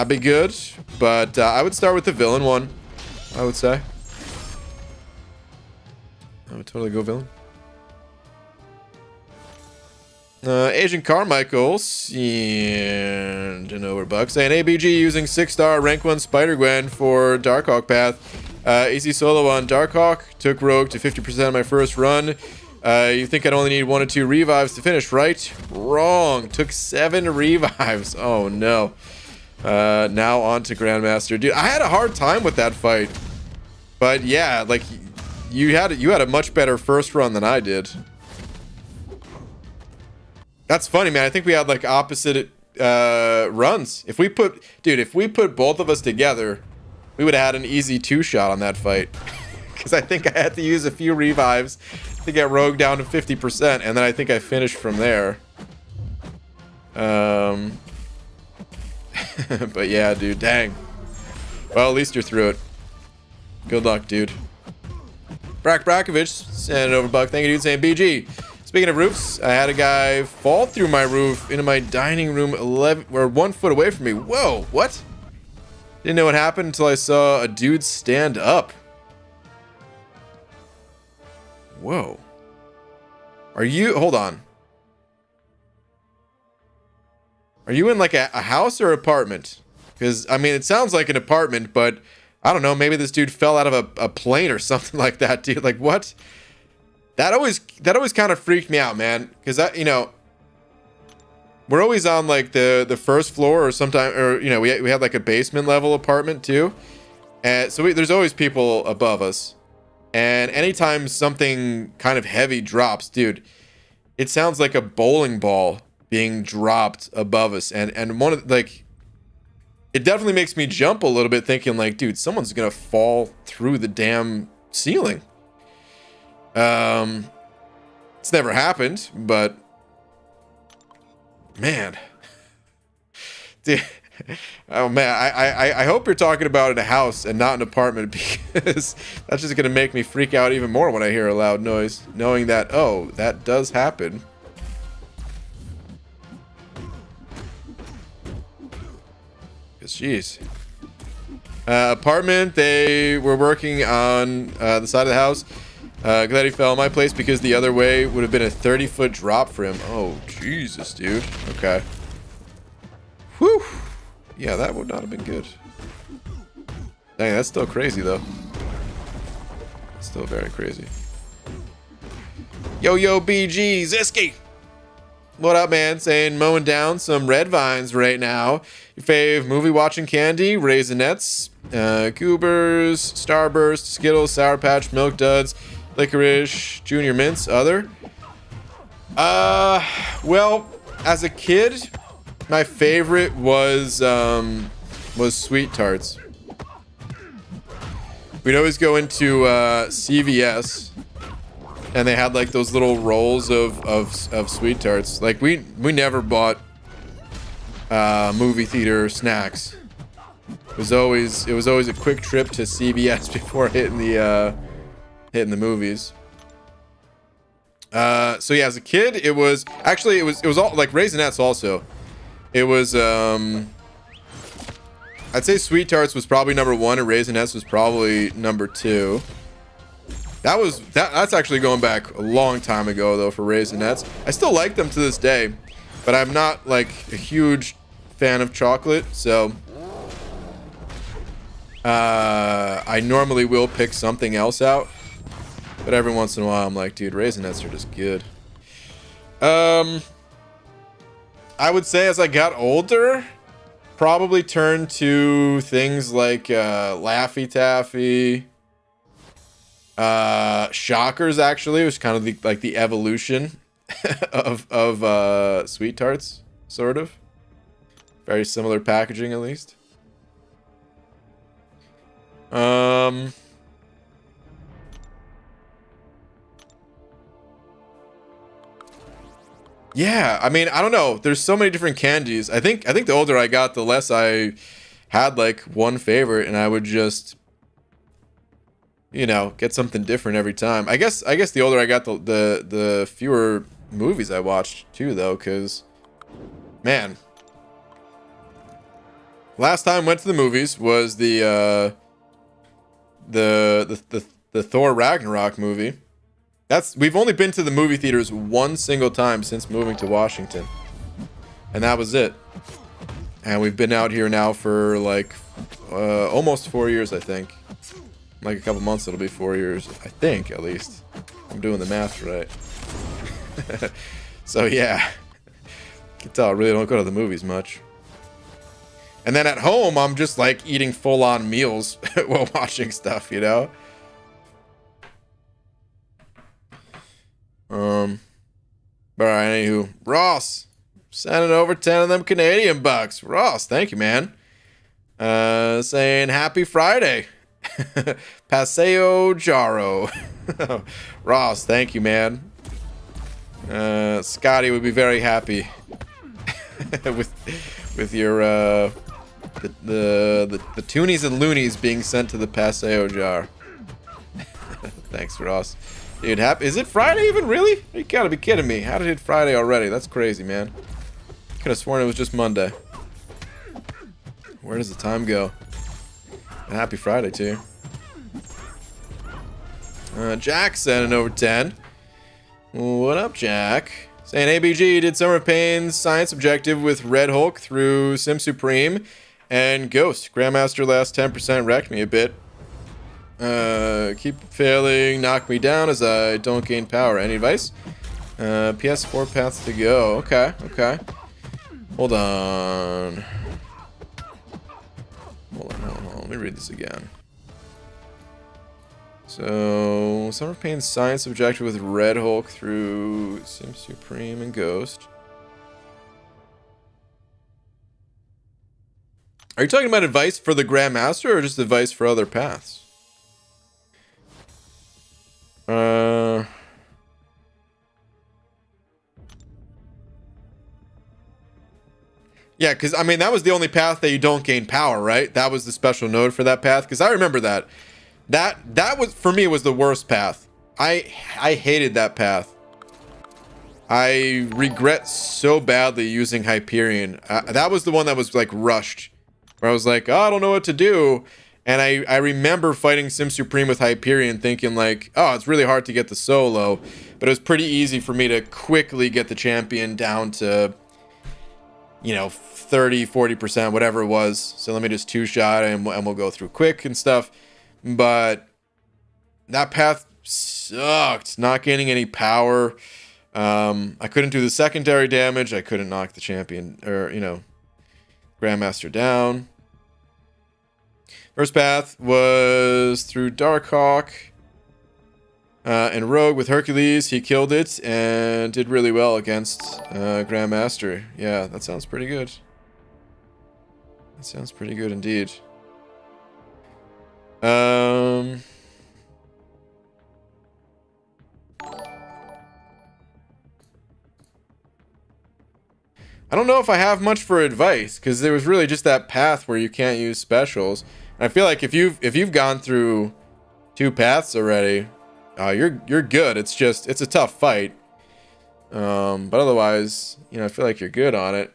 be good. But I would start with the villain one, I would say. I would totally go villain. Agent Carmichael's and an overbuck saying ABG using 6-star rank 1 Spider-Gwen for Darkhawk path. Easy solo on Darkhawk. Took Rogue to 50% of my first run. You think I'd only need 1 or 2 revives to finish, right? Wrong. Took 7 revives. Oh no. Now on to Grandmaster. Dude, I had a hard time with that fight. But yeah, like you had a much better first run than I did. That's funny, man. I think we had like opposite runs. If we put both of us together, we would have had an easy 2-shot on that fight. Because I think I had to use a few revives to get Rogue down to 50%, and then I think I finished from there. But yeah, dude, dang. Well, at least you're through it. Good luck, dude. Brakovic, send it over, Buck. Thank you, dude, saying BG. Speaking of roofs, I had a guy fall through my roof into my dining room 1 foot away from me. Whoa, what? Didn't know what happened until I saw a dude stand up. Whoa. Are you... Hold on. Are you in like a house or apartment? Because, I mean, it sounds like an apartment, but I don't know. Maybe this dude fell out of a plane or something like that, dude. Like, what? That always kind of freaked me out, man. Because that, you know, we're always on like the first floor or sometime, or you know, we had like a basement level apartment too, and so there's always people above us. And anytime something kind of heavy drops, dude, it sounds like a bowling ball being dropped above us, and one of like, it definitely makes me jump a little bit, thinking like, dude, someone's gonna fall through the damn ceiling. It's never happened, but man, dude, oh man, I hope you're talking about in a house and not an apartment, because that's just gonna make me freak out even more when I hear a loud noise, knowing that, oh, that does happen. Cause jeez. Apartment, they were working on the side of the house. Glad he fell in my place because the other way would have been a 30-foot drop for him. Oh, Jesus, dude. Okay. Whew. Yeah, that would not have been good. Dang, that's still crazy, though. Still very crazy. Yo, BG, Zisky. What up, man? Saying mowing down some red vines right now. Your fave movie watching candy, Raisinets, Goobers, Starburst, Skittles, Sour Patch, Milk Duds, Licorice, Junior Mints, other. Well, as a kid, my favorite was Sweet Tarts. We'd always go into CVS, and they had like those little rolls of Sweet Tarts. Like we never bought movie theater snacks. It was always a quick trip to CVS before hitting the movies. So yeah, as a kid, it was all like Raisinets also. It was I'd say Sweet Tarts was probably number 1 and Raisinets was probably number 2. That's actually going back a long time ago though for Raisinets. I still like them to this day, but I'm not like a huge fan of chocolate, so I normally will pick something else out. But every once in a while I'm like, dude, Raisinets are just good. I would say as I got older, probably turned to things like Laffy Taffy. Shockers actually was kind of the evolution of Sweet Tarts, sort of. Very similar packaging at least. Yeah, I mean, I don't know. There's so many different candies. I think the older I got, the less I had like one favorite, and I would just, you know, get something different every time. I guess the older I got, the fewer movies I watched too, though, because, man, last time I went to the movies was the Thor Ragnarok movie. We've only been to the movie theaters one single time since moving to Washington. And that was it. And we've been out here now for like almost 4 years, I think. Like a couple months it'll be 4 years, I think, at least. I'm doing the math right. So yeah. You can tell I really don't go to the movies much. And then at home, I'm just like eating full-on meals while watching stuff, you know? But alright, anywho. Ross, sending over 10 of them Canadian bucks. Ross, thank you, man. Saying happy Friday. Paseo Jaro. Ross, thank you, man. Scotty would be very happy with your the toonies and loonies being sent to the Paseo jar. Thanks, Ross. Dude, is it Friday even, really? You gotta be kidding me. How did it hit Friday already? That's crazy, man. Could have sworn it was just Monday. Where does the time go? And happy Friday, too. Jack sending over 10. What up, Jack? Saying ABG did Summer Pain's science objective with Red Hulk through Sim Supreme and Ghost. Grandmaster last 10% wrecked me a bit. Keep failing, knock me down as I don't gain power. Any advice? PS4 paths to go. Okay. Hold on. Let me read this again. So, Summer Pain's science objective with Red Hulk through Sim Supreme and Ghost. Are you talking about advice for the Grandmaster or just advice for other paths? Yeah, because, I mean, that was the only path that you don't gain power, right? That was the special node for that path, because I remember that. That was, for me, was the worst path. I hated that path. I regret so badly using Hyperion. That was the one that was, like, rushed. Where I was like, oh, I don't know what to do. And I remember fighting Sim Supreme with Hyperion thinking, like, oh, it's really hard to get the solo. But it was pretty easy for me to quickly get the champion down to, you know, 30, 40%, whatever it was. So let me just two-shot and we'll go through quick and stuff. But that path sucked. Not gaining any power. I couldn't do the secondary damage. I couldn't knock the champion, or, you know, Grandmaster down. First path was through Darkhawk. And Rogue with Hercules, he killed it and did really well against Grandmaster. Yeah, that sounds pretty good. That sounds pretty good indeed. I don't know if I have much for advice, because there was really just that path where you can't use specials. And I feel like if you've gone through 2 paths already, you're good. It's a tough fight. But otherwise, you know, I feel like you're good on it.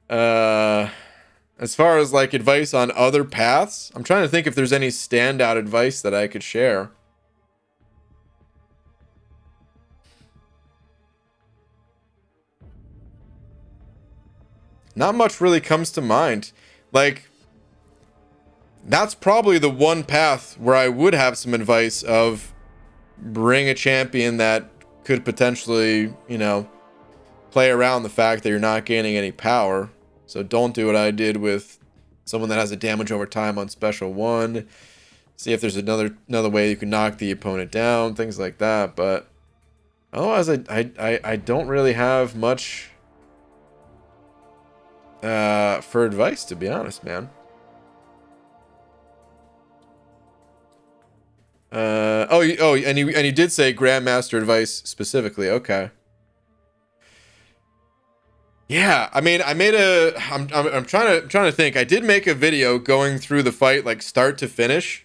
As far as like advice on other paths, I'm trying to think if there's any standout advice that I could share. Not much really comes to mind. Like, that's probably the one path where I would have some advice of bring a champion that could potentially, you know, play around the fact that you're not gaining any power. So don't do what I did with someone that has a damage over time on special 1. See if there's another way you can knock the opponent down, things like that. But otherwise, I don't really have much for advice, to be honest, man. And you did say Grandmaster advice specifically. Okay. Yeah, I mean, I'm trying to think. I did make a video going through the fight like start to finish.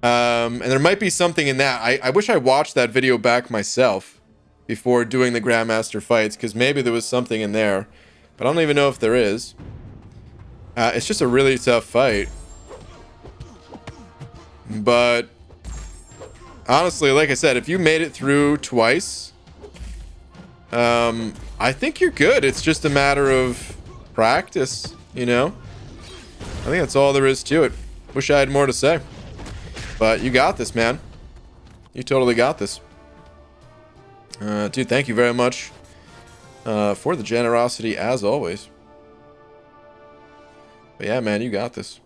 And there might be something in that. I wish I watched that video back myself before doing the Grandmaster fights, because maybe there was something in there, but I don't even know if there is. It's just a really tough fight. But honestly, like I said, if you made it through twice, I think you're good. It's just a matter of practice, you know? I think that's all there is to it. Wish I had more to say. But you got this, man. You totally got this. Dude, thank you very much for the generosity, as always. But yeah, man, you got this.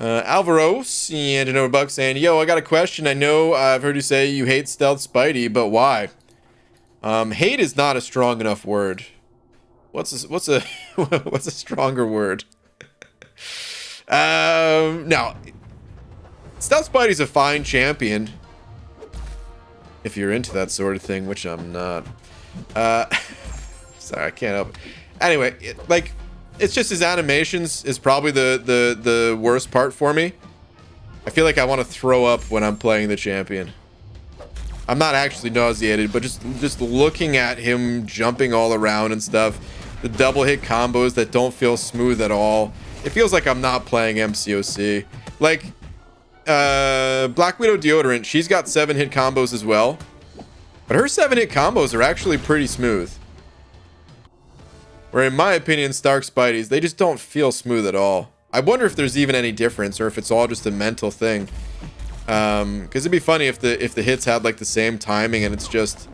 Alvaro, and another buck saying, yo, I got a question. I know I've heard you say you hate Stealth Spidey, but why? Hate is not a strong enough word. What's a stronger word? No. Stealth Spidey's a fine champion. If you're into that sort of thing, which I'm not. Sorry, I can't help it. Anyway, it's just his animations is probably the worst part for me. I feel like I want to throw up when I'm playing the champion. I'm not actually nauseated, but just looking at him jumping all around and stuff, the double hit combos that don't feel smooth at all. It feels like I'm not playing MCOC. Like, Black Widow Deodorant, she's got 7-hit combos as well, but her 7-hit combos are actually pretty smooth. Where in my opinion, Stark Spideys, they just don't feel smooth at all. I wonder if there's even any difference, or if it's all just a mental thing. Because it'd be funny if the hits had like the same timing and it's just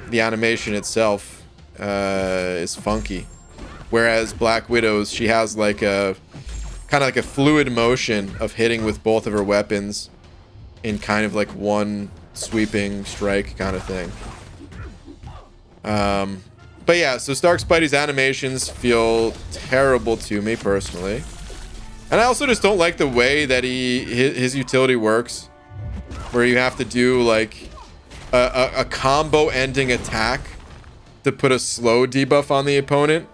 the animation itself is funky. Whereas Black Widow's, she has like a kind of like a fluid motion of hitting with both of her weapons in kind of like one sweeping strike kind of thing. But yeah, so Stark Spidey's animations feel terrible to me personally. And I also just don't like the way that his utility works, where you have to do like a combo ending attack to put a slow debuff on the opponent.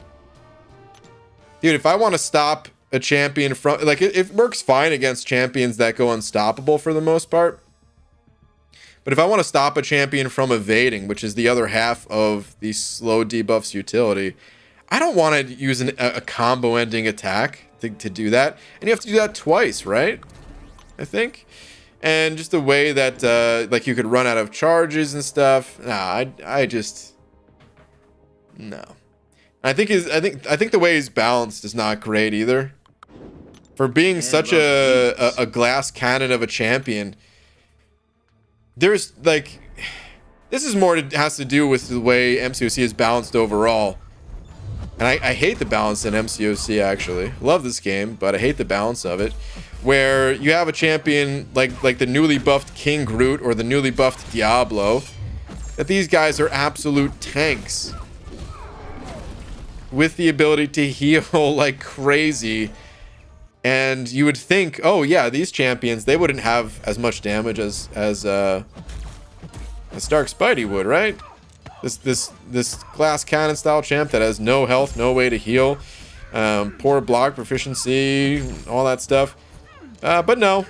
Dude, if I want to stop a champion from, like, it works fine against champions that go unstoppable for the most part. But if I want to stop a champion from evading, which is the other half of the slow debuff's utility, I don't want to use a combo ending attack to do that. And you have to do that twice, right? I think. And just the way that like you could run out of charges and stuff. Nah, I just no. I think the way he's balanced is not great either. For being such a glass cannon of a champion, there's like, this is more has to do with the way MCOC is balanced overall. And I hate the balance in MCOC, actually. Love this game, but I hate the balance of it. Where you have a champion like the newly buffed King Groot or the newly buffed Diablo, that these guys are absolute tanks with the ability to heal like crazy. And you would think, oh yeah, these champions, they wouldn't have as much damage as Dark Spidey would, right? This glass cannon style champ that has no health, no way to heal, poor block proficiency, all that stuff. But no.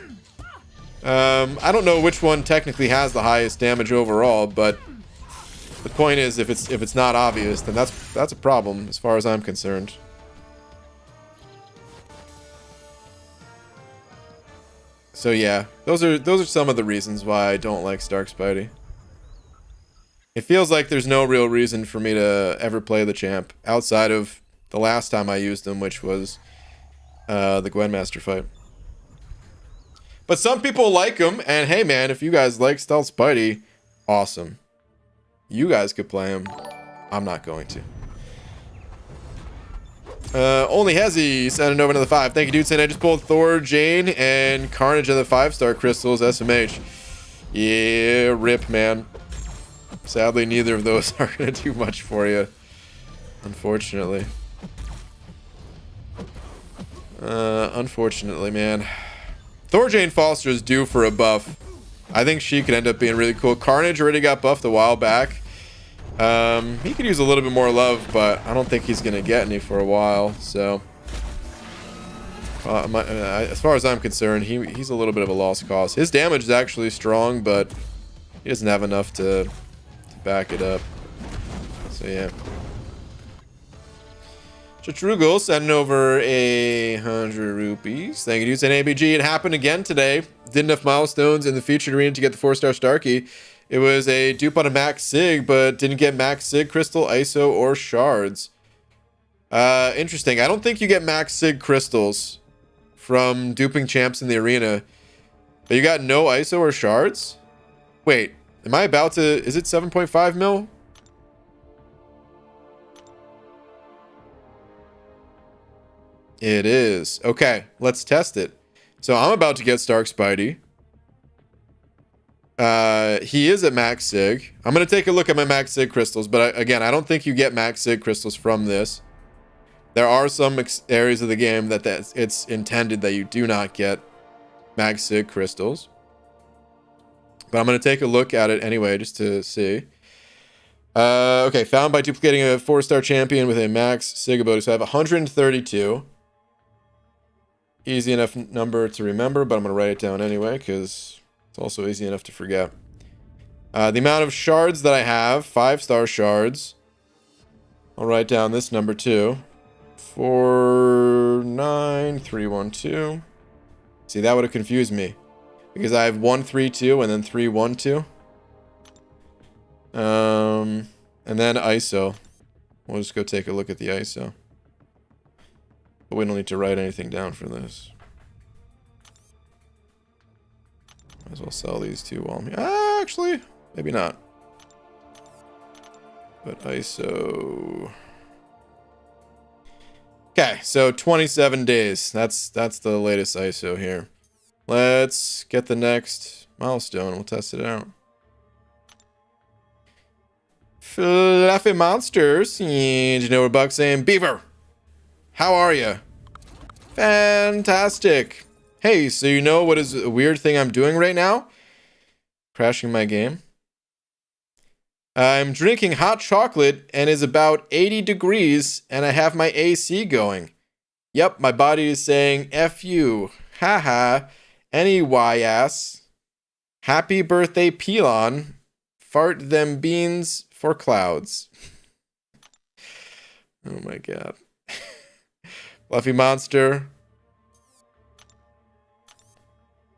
I don't know which one technically has the highest damage overall, but the point is, if it's not obvious, then that's a problem as far as I'm concerned. So yeah, those are some of the reasons why I don't like Stark Spidey. It feels like there's no real reason for me to ever play the champ outside of the last time I used him, which was the Grandmaster fight. But some people like him, and hey man, if you guys like Stealth Spidey, awesome. You guys could play him. I'm not going to. Only Hezzy sending over another 5. Thank you, dude. Saying I just pulled Thor, Jane, and Carnage of the 5-star crystals, SMH. Yeah, rip, man. Sadly, neither of those are going to do much for you. Unfortunately. Unfortunately, man. Thor Jane Foster is due for a buff. I think she could end up being really cool. Carnage already got buffed a while back. He could use a little bit more love, but I don't think he's going to get any for a while. So, as far as I'm concerned, he's a little bit of a lost cause. His damage is actually strong, but he doesn't have enough to back it up. So, yeah. Chatrugal sending over 100 rupees. Thank you, dude. Saying ABG, it happened again today. Didn't have milestones in the featured arena to get the 4-star Starkey. It was a dupe on a max sig, but didn't get max sig, crystal, ISO, or shards. Interesting. I don't think you get max sig crystals from duping champs in the arena. But you got no ISO or shards? Wait, am I about to... Is it 7.5 mil? It is. Okay, let's test it. So I'm about to get Stark Spidey. He is at max sig. I'm going to take a look at my max sig crystals, but again, I don't think you get max sig crystals from this. There are some areas of the game that it's intended that you do not get max sig crystals. But I'm going to take a look at it anyway, just to see. Okay, found by duplicating a 4-star champion with a max sig ability. So I have 132. Easy enough number to remember, but I'm going to write it down anyway, because it's also easy enough to forget. The amount of shards that I have, 5-star shards. I'll write down this number too. 49312. See, that would have confused me, because I have 132 and then 312. And then ISO. We'll just go take a look at the ISO. But we don't need to write anything down for this. Might as well sell these two while I'm here. Actually, maybe not. But ISO. Okay, so 27 days. That's the latest ISO here. Let's get the next milestone. We'll test it out. Fluffy Monsters. You know, Buck saying, Beaver, how are you? Fantastic. Hey, so you know what is a weird thing I'm doing right now? Crashing my game. I'm drinking hot chocolate and it's about 80 degrees and I have my AC going. Yep, my body is saying F you. Haha. Any Y-ass. Happy birthday, Pelon. Fart them beans for clouds. Oh my god. Fluffy Monster.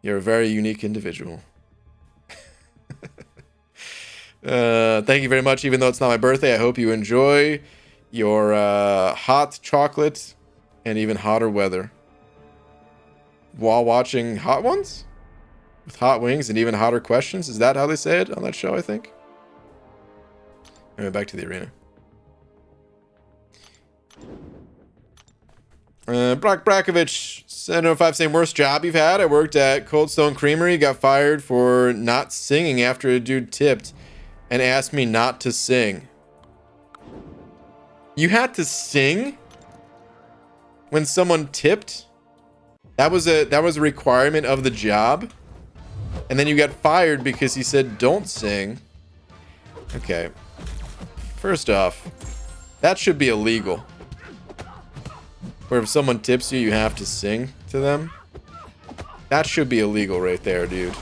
You're a very unique individual. Thank you very much, even though it's not my birthday. I hope you enjoy your hot chocolate and even hotter weather while watching Hot Ones with hot wings and even hotter questions. Is that how they say it on that show, I think? Anyway, back to the arena. Brock Brakovich, 705 saying, worst job you've had? I worked at Cold Stone Creamery, got fired for not singing after a dude tipped and asked me not to sing. You had to sing when someone tipped? That was a requirement of the job? And then you got fired because he said don't sing? Okay. First off, that should be illegal. Where if someone tips you, you have to sing to them. That should be illegal right there, dude.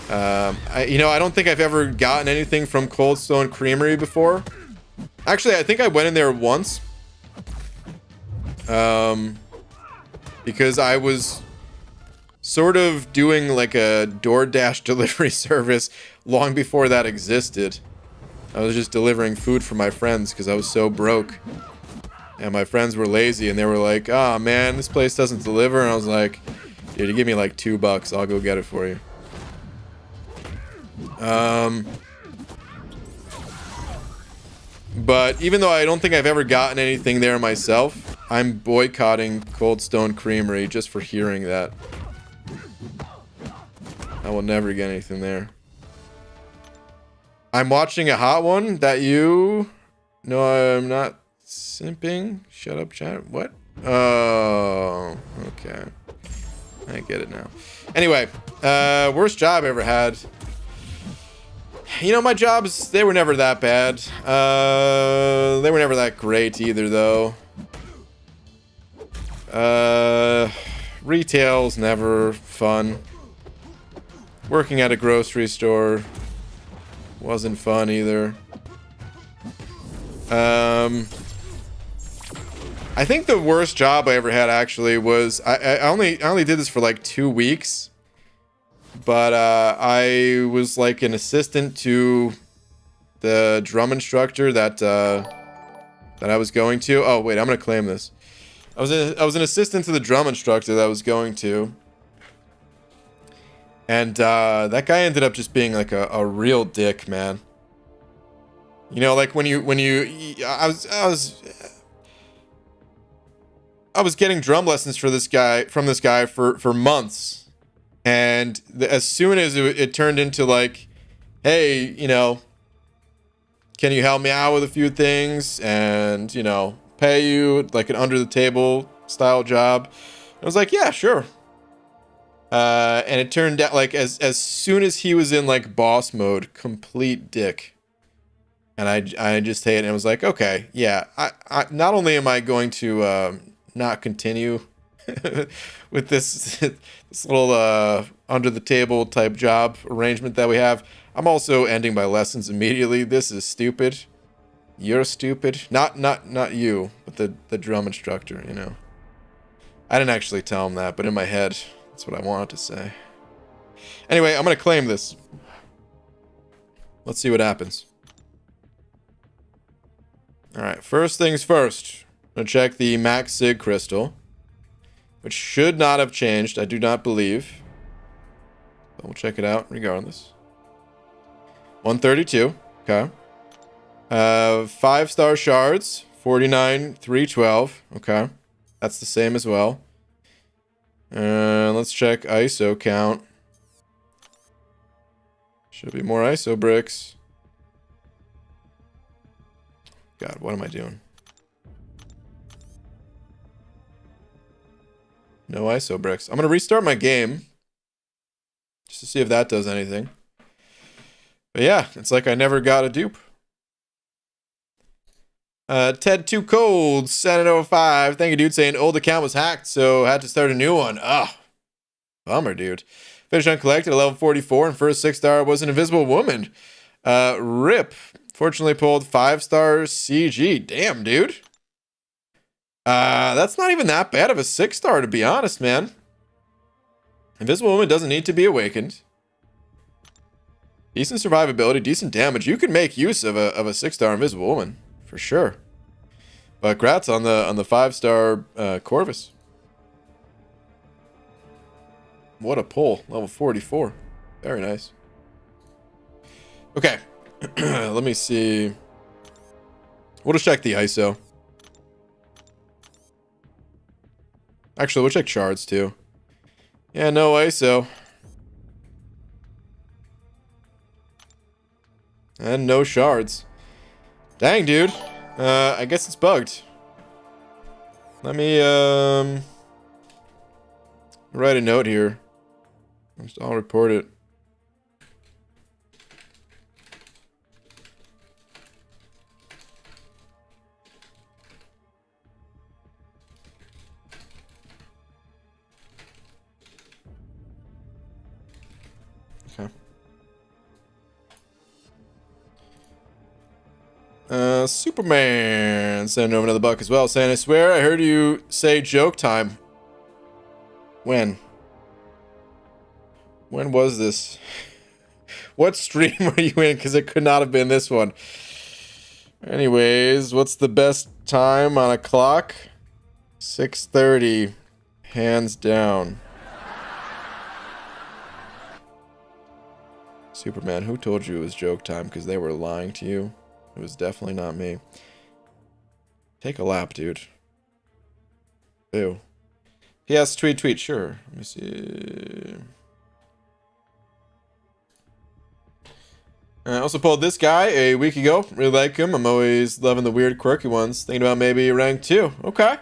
I don't think I've ever gotten anything from Cold Stone Creamery before. Actually, I think I went in there once. Because I was sort of doing like a DoorDash delivery service long before that existed. I was just delivering food for my friends because I was so broke. And my friends were lazy and they were like, oh man, this place doesn't deliver. And I was like, dude, you give me like $2, I'll go get it for you. But even though I don't think I've ever gotten anything there myself, I'm boycotting Cold Stone Creamery just for hearing that. I will never get anything there. I'm watching a hot one that you... No, I'm not simping. Shut up, chat. What? Oh, okay. I get it now. Anyway, worst job I ever had. You know, my jobs, they were never that bad. They were never that great either, though. Retail's never fun. Working at a grocery store wasn't fun either. I think the worst job I ever had actually was I only did this for like 2 weeks. But I was like an assistant to the drum instructor that I was going to. Oh wait, I'm gonna claim this. I was an assistant to the drum instructor that I was going to, and that guy ended up just being like a real dick, man. You know, like when you I was getting drum lessons for this guy for months. And as soon as it turned into like, hey, you know, can you help me out with a few things and, you know, pay you like an under the table style job? I was like, yeah, sure. And it turned out like as soon as he was in like boss mode, complete dick. And I just hated it. And I was like, okay, yeah, I not only am I going to not continue with this little under the table type job arrangement that we have, I'm also ending my lessons immediately. This is stupid. You're stupid. Not you, but the drum instructor, you know. I didn't actually tell him that, but in my head, that's what I wanted to say. Anyway, I'm gonna claim this. Let's see what happens. Alright, first things first. I'm gonna check the max sig crystal, which should not have changed, I do not believe. But we'll check it out regardless. 132, okay. 5-star shards, 49,312, okay. That's the same as well. Let's check ISO count. Should be more ISO bricks. God, what am I doing? No ISO bricks. I'm going to restart my game just to see if that does anything. But yeah, it's like I never got a dupe. Ted Too Cold, 705. Thank you, dude, saying old account was hacked, so had to start a new one. Ugh. Bummer, dude. Finished uncollected at level 44, and first 6-star was an invisible woman. RIP. Fortunately pulled 5-star CG. Damn, dude. That's not even that bad of a 6-star, to be honest, man. Invisible Woman doesn't need to be awakened. Decent survivability, decent damage. You can make use of a 6-star Invisible Woman, for sure. But congrats on the 5-star Corvus. What a pull. Level 44. Very nice. Okay. Let me see. We'll just check the ISO. Actually, we'll check shards too. Yeah, no ISO. And no shards. Dang, dude. I guess it's bugged. Let me write a note here. I'll report it. Okay. Superman sending over another buck as well, saying, I swear I heard you say joke time. When? When was this? What stream were you in? Because it could not have been this one. Anyways, what's the best time on a clock? 6:30. Hands down. Superman, who told you it was joke time? Because they were lying to you. It was definitely not me. Take a lap, dude. Ew. Yes, tweet. Sure. Let me see. I also pulled this guy a week ago. Really like him. I'm always loving the weird, quirky ones. Thinking about maybe rank 2. Okay.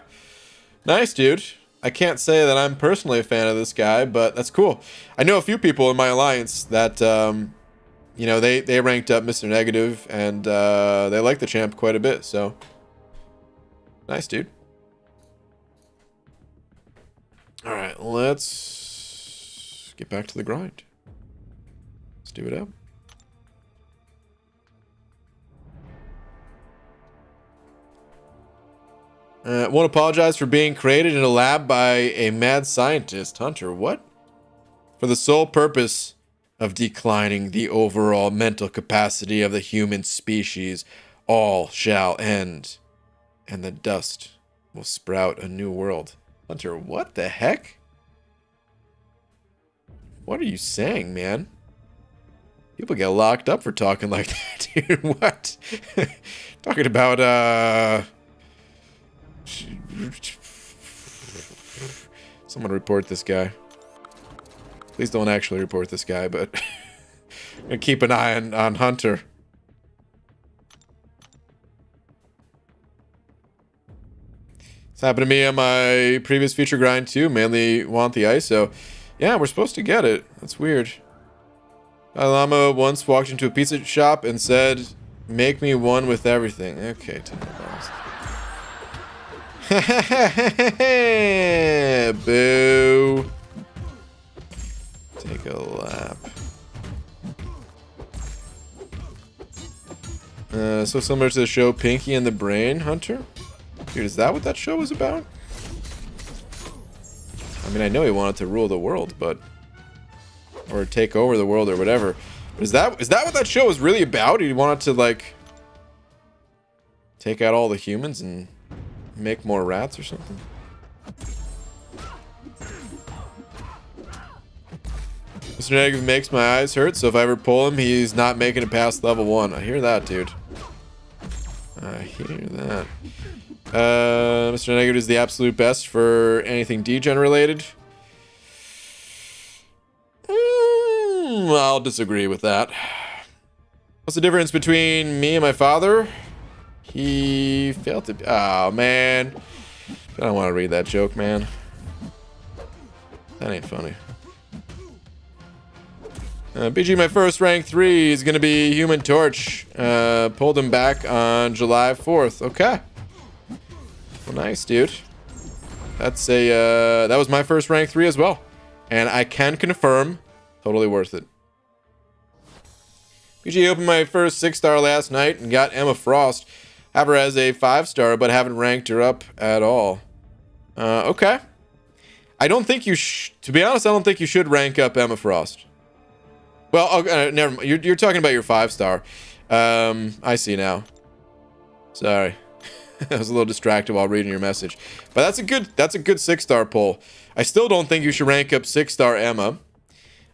Nice, dude. I can't say that I'm personally a fan of this guy, but that's cool. I know a few people in my alliance that, you know, they ranked up Mr. Negative, and they like the champ quite a bit, so. Nice, dude. Alright, let's get back to the grind. Let's do it up. Won't apologize for being created in a lab by a mad scientist. Hunter, what? For the sole purpose of declining the overall mental capacity of the human species, all shall end, and the dust will sprout a new world. Hunter, what the heck? What are you saying, man? People get locked up for talking like that, dude. What? Talking about, someone report this guy. Please don't actually report this guy, but I'm gonna keep an eye on Hunter. It's happened to me on my previous feature grind too. Mainly want the ISO. Yeah, we're supposed to get it. That's weird. Llama once walked into a pizza shop and said, "Make me one with everything." Okay, boo. Take a lap. So similar to the show Pinky and the Brain, Hunter? Dude, is that what that show was about? I mean, I know he wanted to rule the world, but... or take over the world or whatever. But is that what that show was really about? He wanted to, like... take out all the humans and... make more rats or something? Mr. Negative makes my eyes hurt, so if I ever pull him, he's not making it past level 1. I hear that, dude. I hear that. Mr. Negative is the absolute best for anything degen related. I'll disagree with that. What's the difference between me and my father? He failed to... oh, man. I don't want to read that joke, man. That ain't funny. BG, my first rank 3 is going to be Human Torch. Pulled him back on July 4th. Okay. Well, nice, dude. That's a... that was my first rank 3 as well. And I can confirm, totally worth it. BG opened my first 6-star last night and got Emma Frost. Have her as a 5-star, but haven't ranked her up at all. Okay. I don't think you to be honest, I don't think you should rank up Emma Frost. Well, never mind. You're talking about your 5-star. I see now. Sorry. I was a little distracted while reading your message. But that's a good 6-star pull. I still don't think you should rank up 6-star Emma.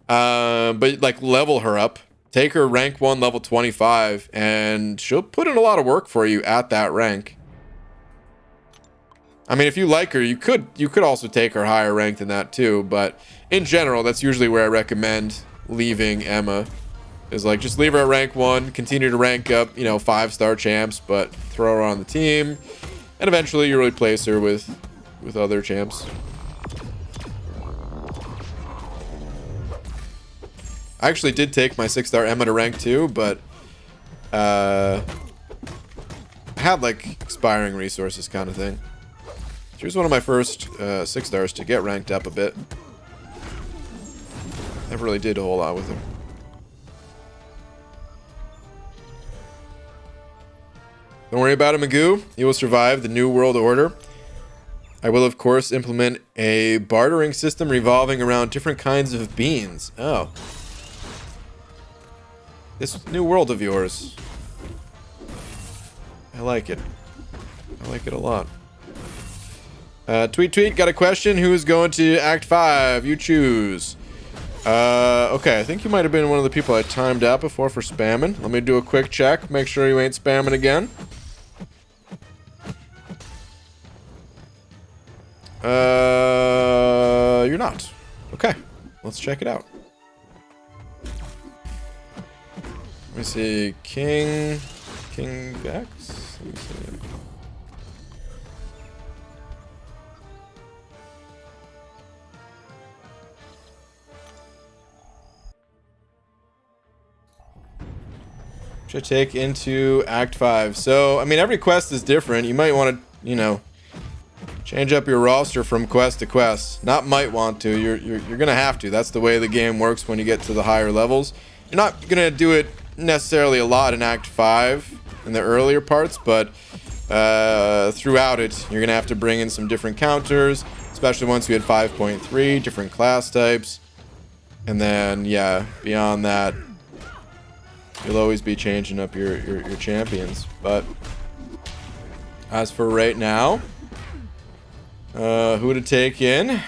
But like level her up. Take her rank 1 level 25 and she'll put in a lot of work for you at that rank. I mean, if you like her, you could also take her higher ranked than that too. But in general, that's usually where I recommend leaving Emma. Is like, just leave her at rank 1, continue to rank up, you know, 5-star champs, but throw her on the team, and eventually you really place her with other champs. I actually did take my 6-star Emma to rank 2, but I had like expiring resources kind of thing. She was one of my first 6-stars to get ranked up a bit. Never really did a whole lot with her. Don't worry about it, Magoo. You will survive the New World Order. I will, of course, implement a bartering system revolving around different kinds of beans. Oh. This new world of yours. I like it. I like it a lot. Tweet, got a question. Who's going to Act 5? You choose. Okay, I think you might have been one of the people I timed out before for spamming. Let me do a quick check. Make sure you ain't spamming again. You're not. Okay, let's check it out. Let me see. King Vex? Let me see. Should take into Act 5. So, I mean, every quest is different. You might want to, you know, change up your roster from quest to quest. Not might want to. You're gonna have to. That's the way the game works when you get to the higher levels. You're not gonna do it necessarily a lot in Act 5 in the earlier parts, but throughout it, you're gonna have to bring in some different counters, especially once you hit 5.3, different class types, and then yeah, beyond that, you'll always be changing up your champions. But as for right now, who to take in?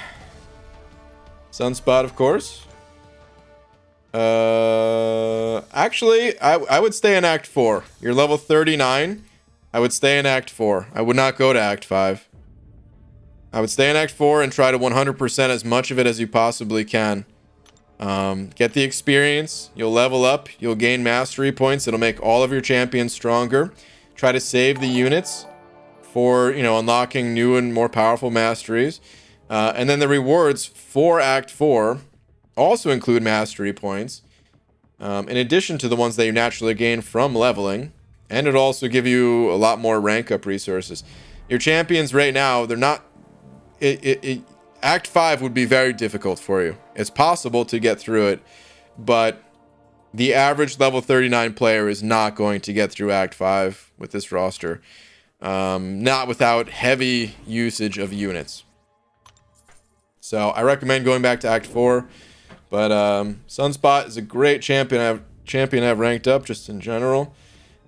Sunspot, of course. Actually, I would stay in Act 4. You're level 39. I would stay in Act 4. I would not go to Act 5. I would stay in Act 4 and try to 100% as much of it as you possibly can. Get the experience. You'll level up. You'll gain mastery points. It'll make all of your champions stronger. Try to save the units for, you know, unlocking new and more powerful masteries. And then the rewards for Act 4 also include mastery points, in addition to the ones that you naturally gain from leveling. And it'll also give you a lot more rank up resources. Your champions right now, they're not... Act 5 would be very difficult for you. It's possible to get through it, but the average level 39 player is not going to get through Act 5 with this roster. Not without heavy usage of units. So I recommend going back to Act 4. But Sunspot is a great champion I've ranked up just in general.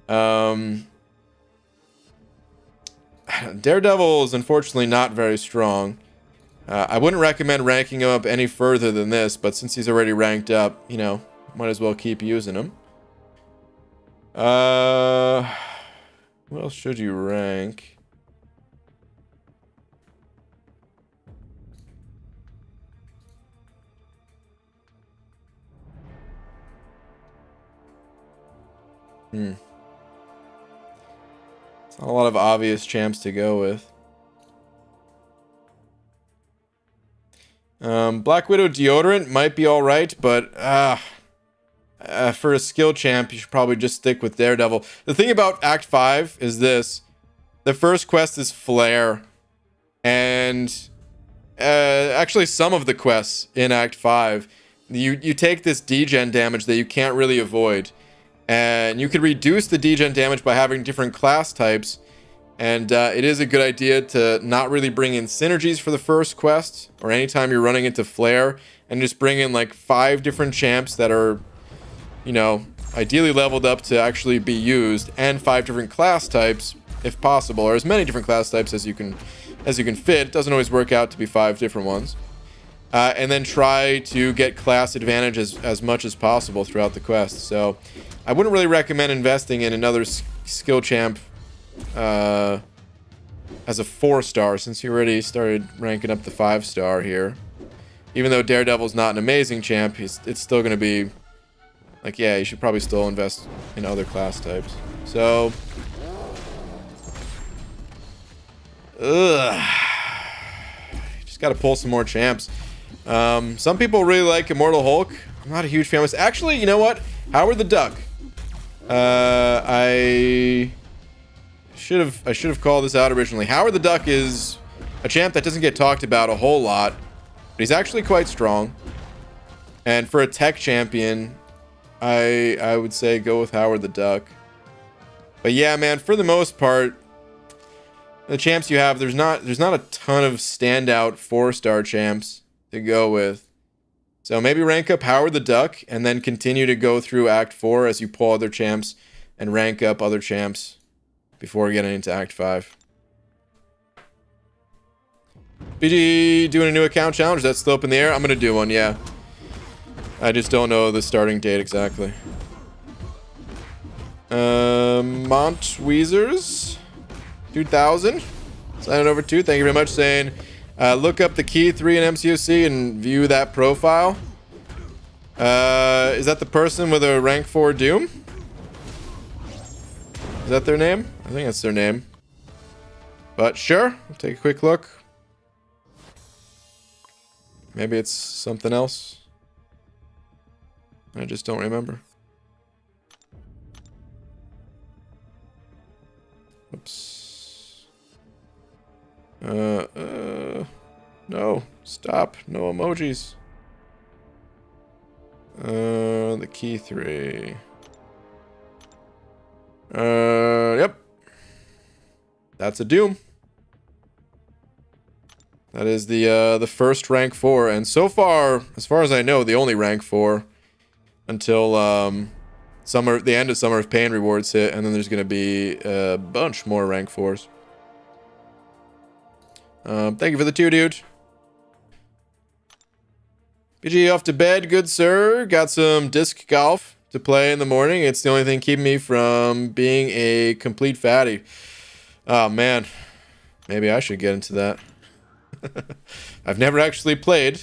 Daredevil is unfortunately not very strong. I wouldn't recommend ranking him up any further than this, but since he's already ranked up, you know, might as well keep using him. What else should you rank? It's not a lot of obvious champs to go with. Black Widow deodorant might be alright, but for a skill champ, you should probably just stick with Daredevil. The thing about Act 5 is this. The first quest is Flare. And actually some of the quests in Act 5, you take this degen damage that you can't really avoid. And you could reduce the degen damage by having different class types. And it is a good idea to not really bring in synergies for the first quest, or anytime you're running into Flare, and just bring in like 5 different champs that are, you know, ideally leveled up to actually be used, and 5 different class types, if possible, or as many different class types as you can fit. It doesn't always work out to be 5 different ones. And then try to get class advantage as much as possible throughout the quest. So I wouldn't really recommend investing in another skill champ as a 4-star, since you already started ranking up the 5-star here. Even though Daredevil's not an amazing champ, it's still going to be like, yeah, you should probably still invest in other class types. So, just got to pull some more champs. Some people really like Immortal Hulk. I'm not a huge fan of this. Actually, you know what? Howard the Duck. I should have called this out originally. Howard the Duck is a champ that doesn't get talked about a whole lot, but he's actually quite strong. And for a tech champion, I would say go with Howard the Duck. But yeah, man, for the most part, the champs you have, there's not a ton of standout 4-star champs to go with. So maybe rank up Howard the Duck and then continue to go through Act 4 as you pull other champs and rank up other champs before getting into Act 5. BG doing a new account challenge? That's still up in the air? I'm going to do one, yeah. I just don't know the starting date exactly. Montweezers 2000. Sign it over to. Thank you very much. Saying, look up the key 3 in MCOC and view that profile. Is that the person with a rank 4 Doom? Is that their name? I think that's their name. But sure, we'll take a quick look. Maybe it's something else. I just don't remember. Oops. No, stop. No emojis. The key 3. Yep. That's a Doom. That is the first rank 4, and so far, as far as I know, the only rank 4 until the end of Summer of Pain rewards hit, and then there's gonna be a bunch more rank 4s. Thank you for the 2, dude. BG off to bed, good sir. Got some disc golf to play in the morning. It's the only thing keeping me from being a complete fatty. Oh man, maybe I should get into that. I've never actually played.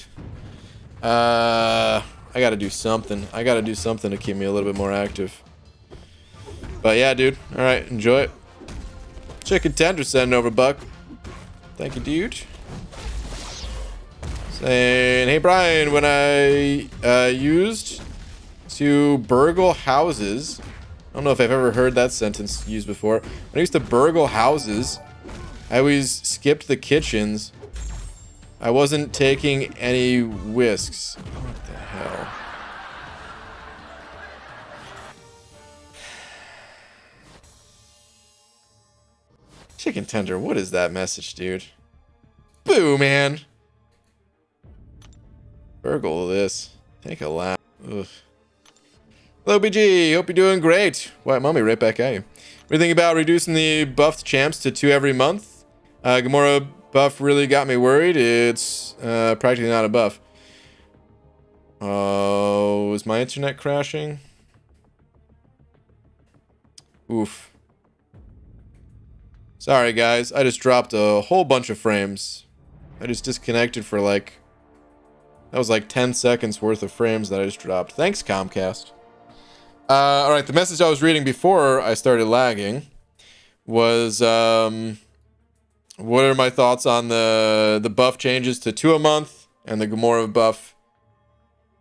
I gotta do something. I gotta do something to keep me a little bit more active. But yeah, dude. Alright, enjoy it. Chicken tender sending over buck. Thank you, dude. Saying, hey Brian, when I used to burgle houses, I don't know if I've ever heard that sentence used before. When I used to burgle houses, I always skipped the kitchens. I wasn't taking any whisks. What the hell? Chicken tender, what is that message, dude? Boo, man. Burgle this. Take a lap. Ugh. Hello, BG. Hope you're doing great. White Mummy, right back at you. What do you think about reducing the buffed champs to 2 every month? Gamora buff really got me worried. It's practically not a buff. Oh, is my internet crashing? Oof. Sorry, guys. I just dropped a whole bunch of frames. I just disconnected for like... That was like 10 seconds worth of frames that I just dropped. Thanks, Comcast. Alright, the message I was reading before I started lagging was, what are my thoughts on the buff changes to 2 a month and the Gamora buff?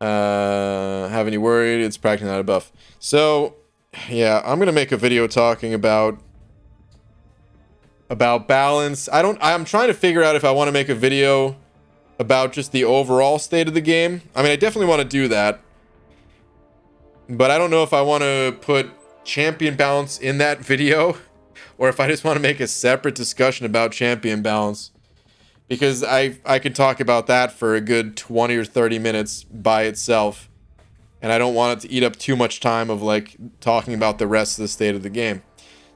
Have any worried? It's practically not a buff. So, yeah, I'm gonna make a video talking about balance. I'm trying to figure out if I want to make a video about just the overall state of the game. I mean, I definitely want to do that. But I don't know if I want to put champion balance in that video, or if I just want to make a separate discussion about champion balance. Because I could talk about that for a good 20 or 30 minutes by itself. And I don't want it to eat up too much time of like talking about the rest of the state of the game.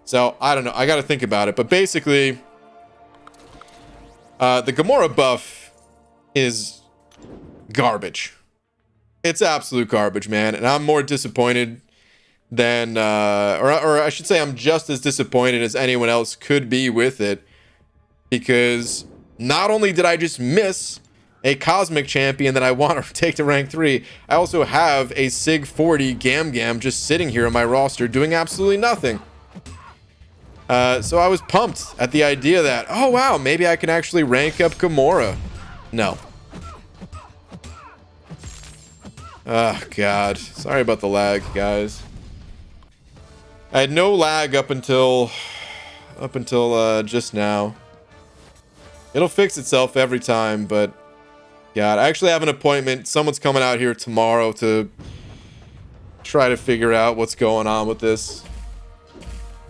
So, I don't know. I got to think about it. But basically, the Gamora buff is garbage. It's absolute garbage, man. And I'm more disappointed than, or I should say I'm just as disappointed as anyone else could be with it. because not only did I just miss a cosmic champion that I want to take to rank 3, I also have a Sig 40 Gam Gam just sitting here on my roster doing absolutely nothing. So I was pumped at the idea that, oh wow, maybe I can actually rank up Gamora. No. Oh god, sorry about the lag, guys. I had no lag up until just now. It'll fix itself every time, but god, I actually have an appointment. Someone's coming out here tomorrow to try to figure out what's going on with this.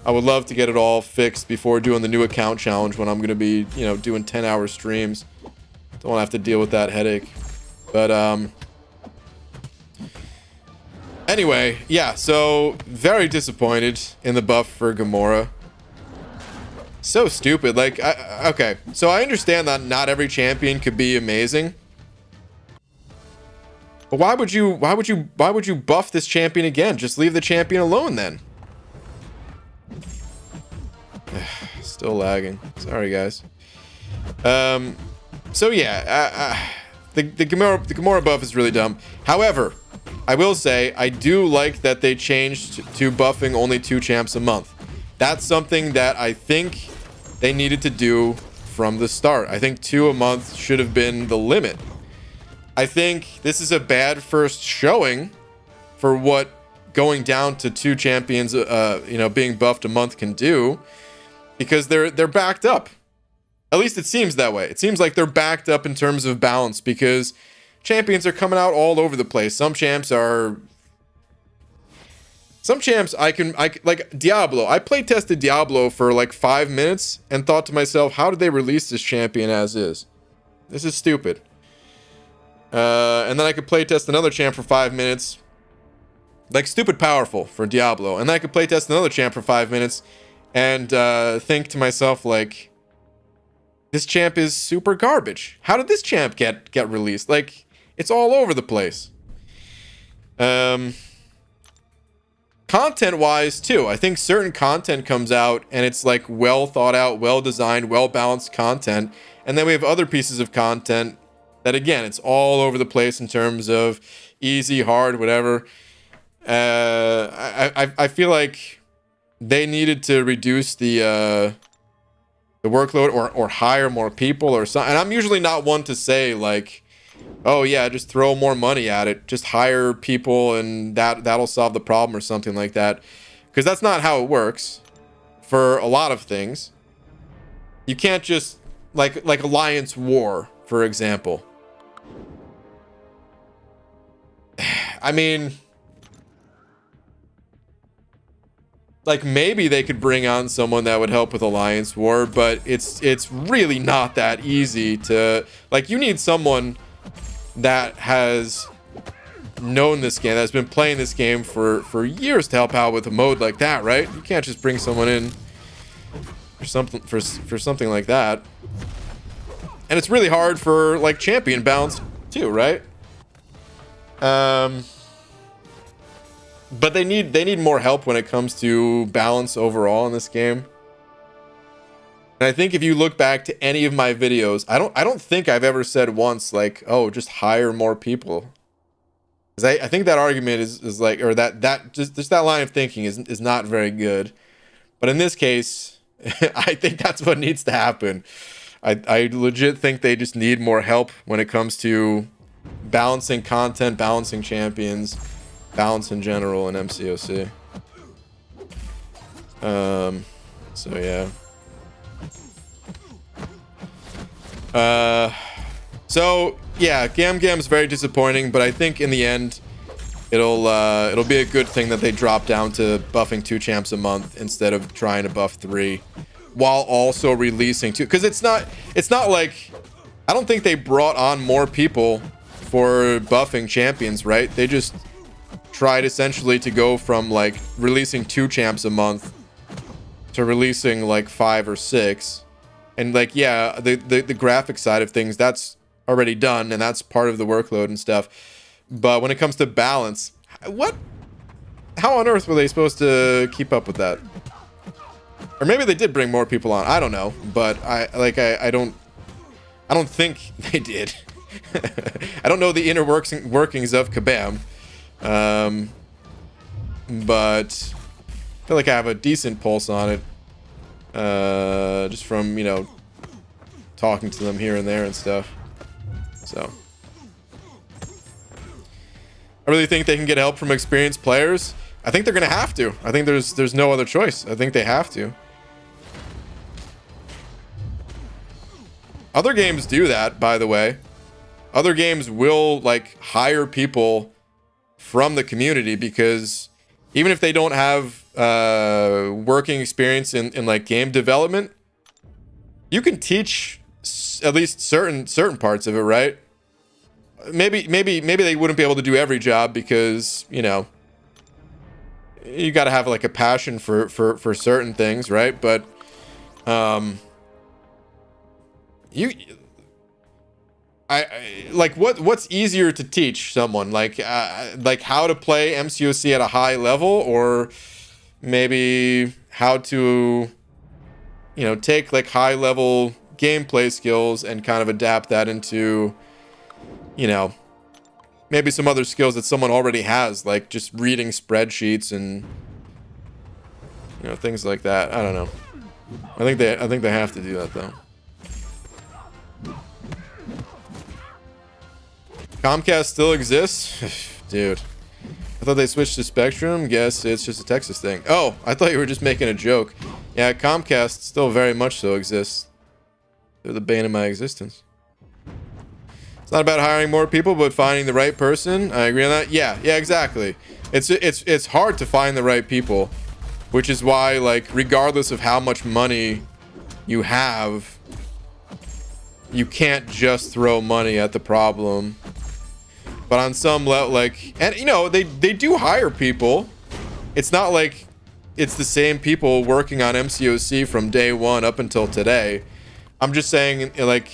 I would love to get it all fixed before doing the new account challenge when I'm going to be, you know, doing 10-hour streams. Don't want to have to deal with that headache. But, anyway, yeah, so very disappointed in the buff for Gamora. So stupid. Like, okay, so I understand that not every champion could be amazing. But why would you buff this champion again? Just leave the champion alone then. Still lagging. Sorry, guys. So yeah, the Gamora buff is really dumb. However, I will say I do like that they changed to buffing only 2 champs a month. That's something that I think they needed to do from the start. I think 2 a month should have been the limit. I think this is a bad first showing for what going down to 2 champions, you know, being buffed a month can do, because they're backed up. At least it seems that way. It seems like they're backed up in terms of balance, because champions are coming out all over the place. Some champs I can like Diablo. I play tested Diablo for like 5 minutes and thought to myself, how did they release this champion as is? This is stupid. And then I could play test another champ for 5 minutes, like stupid powerful for Diablo. And then I could play test another champ for 5 minutes and think to myself, like, this champ is super garbage. How did this champ get released? Like, it's all over the place. Content-wise, too, I think certain content comes out and it's like well thought out, well designed, well balanced content. And then we have other pieces of content that, again, it's all over the place in terms of easy, hard, whatever. I feel like they needed to reduce the workload or hire more people or something. And I'm usually not one to say, like, oh yeah, just throw more money at it, just hire people and that'll solve the problem or something like that, because that's not how it works for a lot of things. You can't just like Alliance War, for example. I mean, like, maybe they could bring on someone that would help with Alliance War, but it's really not that easy to, like, you need someone that has known this game, that's been playing this game for years to help out with a mode like that, right? You can't just bring someone in for something like that. And it's really hard for, like, champion balance too, right? But they need more help when it comes to balance overall in this game. And I think if you look back to any of my videos, I don't think I've ever said once, like, oh, just hire more people. Because I think that argument is like, or that just that line of thinking is not very good. But in this case, I think that's what needs to happen. I legit think they just need more help when it comes to balancing content, balancing champions, balance in general in MCOC. So yeah. So yeah, Gam Gam's very disappointing, but I think in the end it'll be a good thing that they drop down to buffing 2 champs a month instead of trying to buff 3, while also releasing 2, because it's not like, I don't think they brought on more people for buffing champions, right? They just tried essentially to go from, like, releasing 2 champs a month to releasing like 5 or 6. And, like, yeah, the graphic side of things, that's already done, and that's part of the workload and stuff. But when it comes to balance, how on earth were they supposed to keep up with that? Or maybe they did bring more people on. I don't know, but I don't think they did. I don't know the inner workings of Kabam. But I feel like I have a decent pulse on it. Just from, you know, talking to them here and there and stuff. So I really think they can get help from experienced players. I think they're gonna have to. I think there's no other choice. I think they have to. Other games do that, by the way. Other games will like hire people from the community, because even if they don't have working experience in like game development, you can teach at least certain parts of it, right? Maybe they wouldn't be able to do every job, because, you know, you got to have like a passion for certain things, right? But I like what's easier to teach someone, like how to play MCOC at a high level, or maybe how to, you know, take like high level gameplay skills and kind of adapt that into, you know, maybe some other skills that someone already has, like just reading spreadsheets and, you know, things like that. I don't know. I think they have to do that though. Comcast still exists? Dude, I thought they switched to Spectrum. Guess it's just a Texas thing. Oh, I thought you were just making a joke. Yeah, Comcast still very much so exists. They're the bane of my existence. It's not about hiring more people, but finding the right person. I agree on that. Yeah, exactly. It's hard to find the right people, which is why, like, regardless of how much money you have, you can't just throw money at the problem. But on some level, like, and you know, they do hire people. It's not like it's the same people working on MCOC from day one up until today. I'm just saying, like,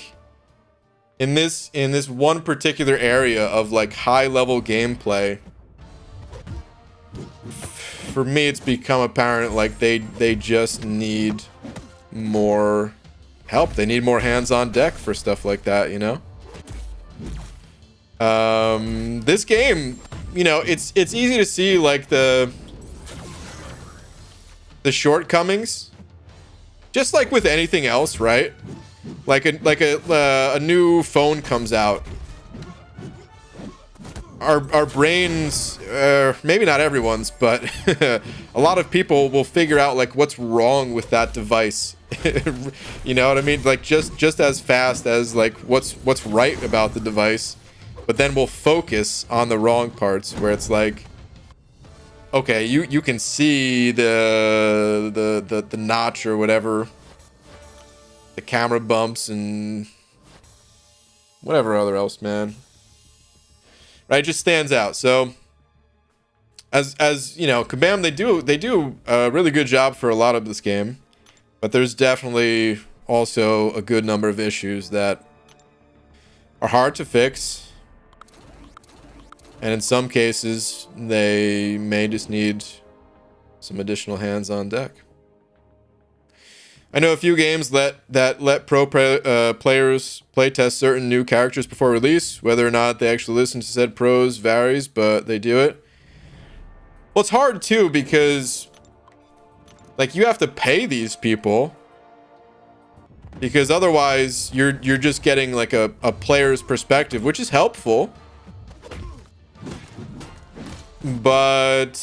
in this one particular area of like high level gameplay, for me it's become apparent like they just need more help. They need more hands on deck for stuff like that, you know. This game, you know, it's easy to see like the shortcomings, just like with anything else, right? Like a new phone comes out, our brains, maybe not everyone's, but a lot of people will figure out like what's wrong with that device. You know what I mean? Like just as fast as like what's right about the device. But then we'll focus on the wrong parts, where it's like, okay, you can see the notch or whatever, the camera bumps and whatever other else, man. Right, it just stands out. So as you know, Kabam, they do a really good job for a lot of this game, but there's definitely also a good number of issues that are hard to fix. And in some cases, they may just need some additional hands on deck. I know a few games that let pro players playtest certain new characters before release. Whether or not they actually listen to said pros varies, but they do it. Well, it's hard too, because like you have to pay these people, because otherwise you're just getting like a player's perspective, which is helpful. But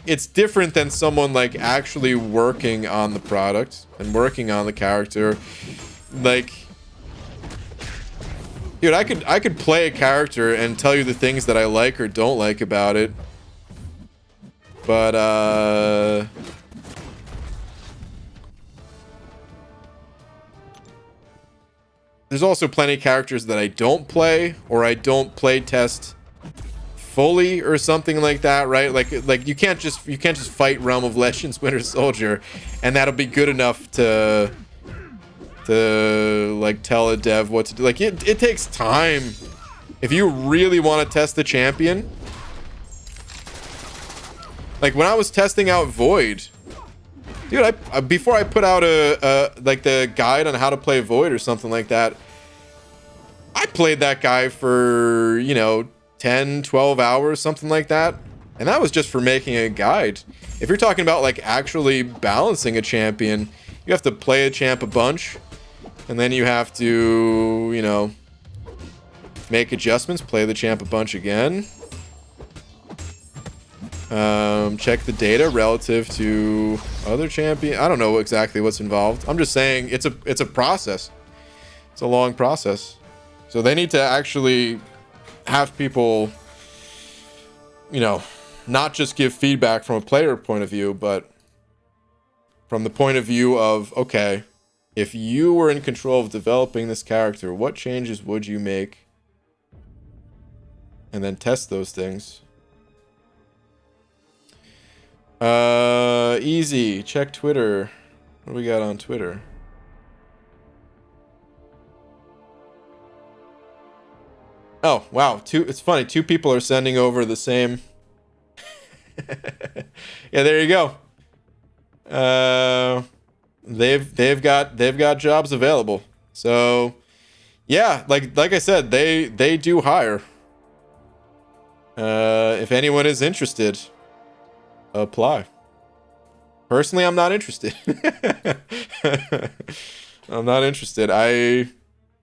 it's different than someone like actually working on the product and working on the character. Like, dude, I could play a character and tell you the things that I like or don't like about it. But there's also plenty of characters that I don't play, or I don't play test fully or something like that, right? Like you can't just fight Realm of Legends Winter Soldier and that'll be good enough to like tell a dev what to do. Like it takes time. If you really want to test the champion, like when I was testing out Void, Dude, before I put out like the guide on how to play Void or something like that, I played that guy for, you know, 10, 12 hours, something like that. And that was just for making a guide. If you're talking about like actually balancing a champion, you have to play a champ a bunch, and then you have to, you know, make adjustments, play the champ a bunch again. Check the data relative to other champion. I don't know exactly what's involved. I'm just saying it's a process. It's a long process. So they need to actually have people, you know, not just give feedback from a player point of view, but from the point of view of, okay, if you were in control of developing this character, what changes would you make? And then test those things. Easy. Check Twitter. What do we got on Twitter? Oh, wow. It's funny. Two people are sending over the same. Yeah, there you go. They've got jobs available. So, yeah, like I said, they do hire. If anyone is interested, apply. Personally, I'm not interested. I'm not interested. I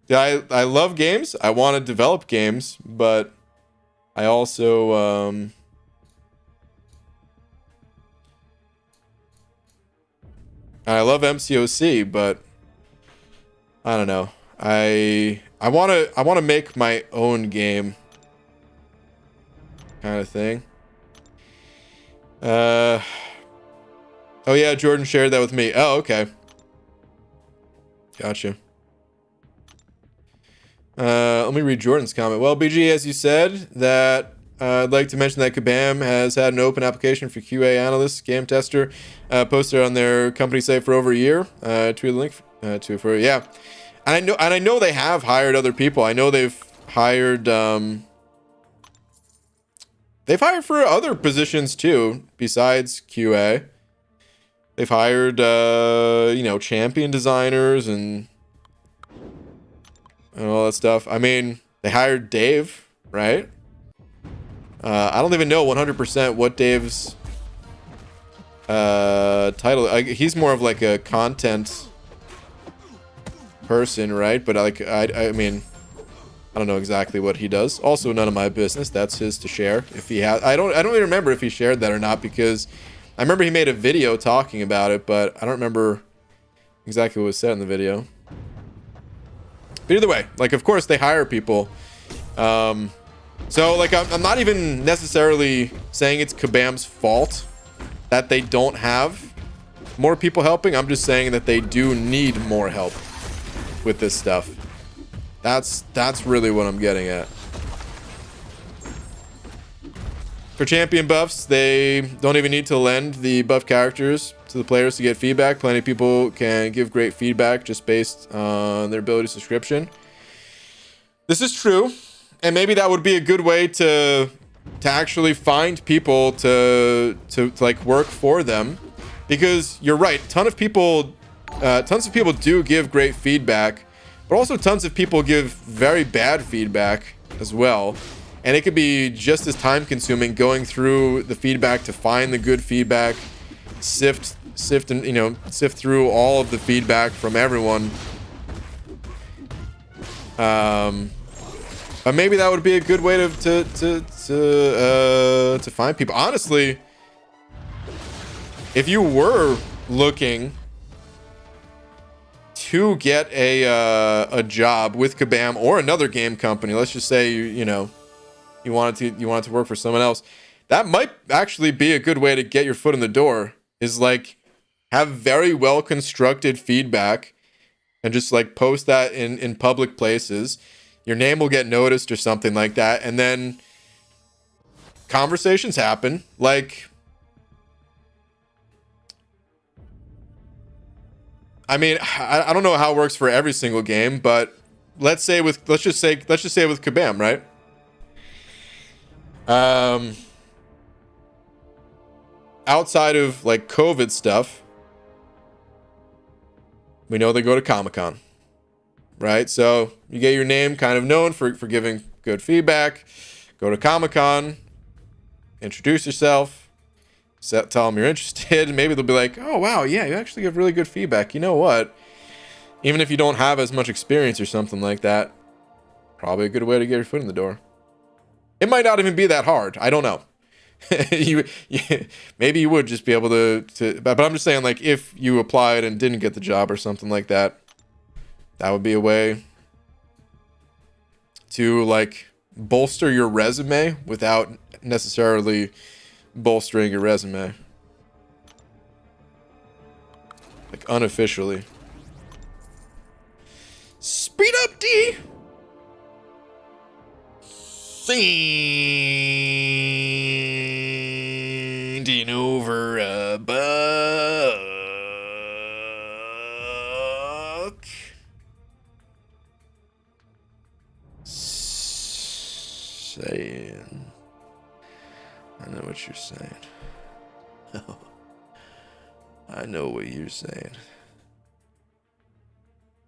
love games. I want to develop games, but I also I love MCOC, but I don't know. I want to make my own game, kind of thing. Oh yeah, Jordan shared that with me. Oh, okay. Gotcha. Let me read Jordan's comment. Well, BG, as you said, that I'd like to mention that Kabam has had an open application for QA analyst, game tester, posted on their company site for over a year. Tweet the link to it for, yeah. And I know they have hired other people. I know they've hired for other positions too, besides QA. They've hired you know, champion designers and all that stuff. I mean, they hired Dave, right? I don't even know 100% what Dave's title. He's more of like a content person, right? But like, I mean, I don't know exactly what he does. Also, none of my business. That's his to share. If he has, I don't even remember if he shared that or not, because I remember he made a video talking about it, but I don't remember exactly what was said in the video. But either way, like, of course they hire people. So like, I'm not even necessarily saying it's Kabam's fault that they don't have more people helping. I'm just saying that they do need more help with this stuff. That's really what I'm getting at. For champion buffs, they don't even need to lend the buff characters to the players to get feedback. Plenty of people can give great feedback just based on their ability subscription. This is true, and maybe that would be a good way to actually find people to like work for them, because you're right. Tons of people do give great feedback, but also tons of people give very bad feedback as well. And it could be just as time consuming going through the feedback to find the good feedback, sift and, you know, sift through all of the feedback from everyone. But maybe that would be a good way to find people. Honestly, if you were looking to get a job with Kabam or another game company, let's just say you wanted to work for someone else, that might actually be a good way to get your foot in the door, is like have very well constructed feedback and just like post that in public places. Your name will get noticed or something like that, and then conversations happen. Like, I mean, I don't know how it works for every single game, but let's just say with Kabam, right? Outside of like COVID stuff, we know they go to Comic-Con, right? So you get your name kind of known for giving good feedback. Go to Comic-Con, introduce yourself, tell them you're interested. Maybe they'll be like, oh, wow, yeah, you actually give really good feedback. You know what? Even if you don't have as much experience or something like that, probably a good way to get your foot in the door. It might not even be that hard. I don't know. Maybe you would just be able to, but I'm just saying, like, if you applied and didn't get the job or something like that, that would be a way to, like, bolster your resume without necessarily bolstering your resume. Like, unofficially. Speed up, D! Sending over a buck. Saying. I know what you're saying. I know what you're saying.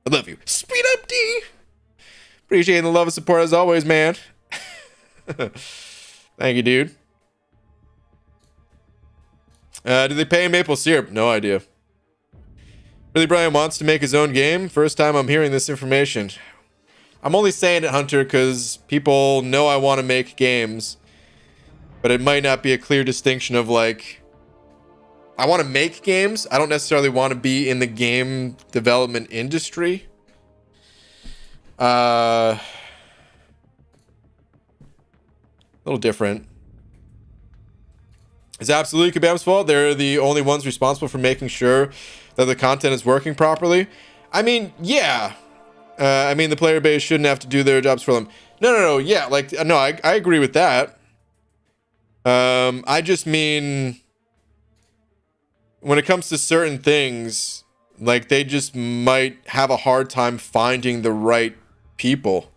I love you. Speed up, D! Appreciating the love and support as always, man. Thank you, dude. Do they pay maple syrup? No idea. Really, Brian wants to make his own game? First time I'm hearing this information. I'm only saying it, Hunter, because people know I want to make games. But it might not be a clear distinction of, like, I want to make games. I don't necessarily want to be in the game development industry. A little different. It's absolutely Kabam's fault. They're the only ones responsible for making sure that the content is working properly. I mean, yeah. I mean, the player base shouldn't have to do their jobs for them. No. Yeah, like, no, I agree with that. I just mean, when it comes to certain things, like, they just might have a hard time finding the right people.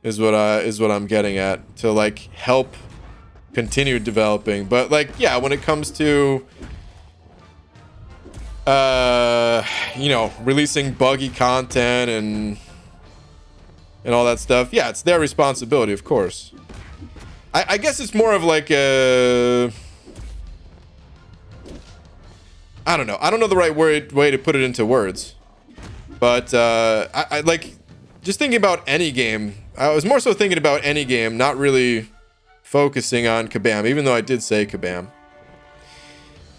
Is what I'm getting at, to, like, help continue developing. But, like, yeah, when it comes to you know, releasing buggy content and all that stuff, yeah, it's their responsibility, of course. I guess it's more of like a, I don't know the right way to put it into words, but I like, just thinking about any game. I was more so thinking about any game, not really focusing on Kabam, even though I did say Kabam.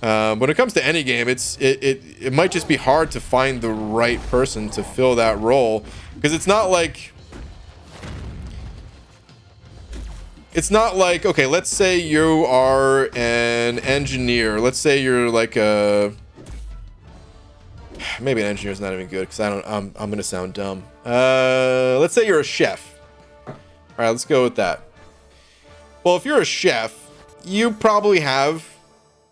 When it comes to any game, it might just be hard to find the right person to fill that role, because it's not like, okay, let's say you are an engineer. Let's say you're like a, maybe an engineer is not even good, because I'm gonna sound dumb. Let's say you're a chef. All right, let's go with that. Well, if you're a chef, you probably have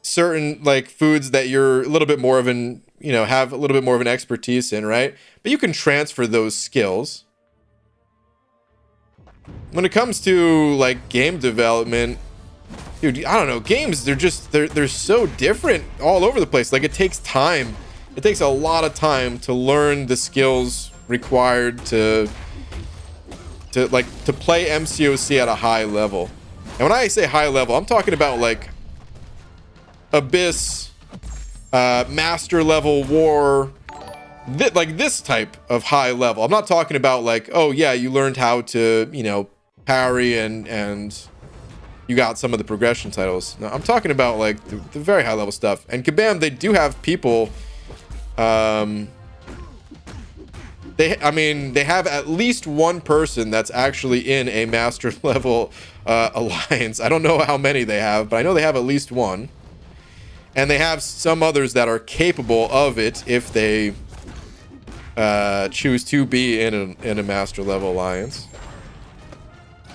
certain, like, foods that you're a little bit more of an, you know, have a little bit more of an expertise in, right? But you can transfer those skills. When it comes to, like, game development, dude, I don't know, games, they're so different all over the place. Like, it takes time. It takes a lot of time to learn the skills required to play MCOC at a high level. And when I say high level, I'm talking about, like, Abyss, Master level war, like this type of high level. I'm not talking about, like, oh yeah, you learned how to, you know, parry and you got some of the progression titles. No, I'm talking about, like, the very high level stuff. And Kabam, they do have people, they have at least one person that's actually in a master level alliance. I don't know how many they have, but I know they have at least one. And they have some others that are capable of it if they choose to be in a master level alliance.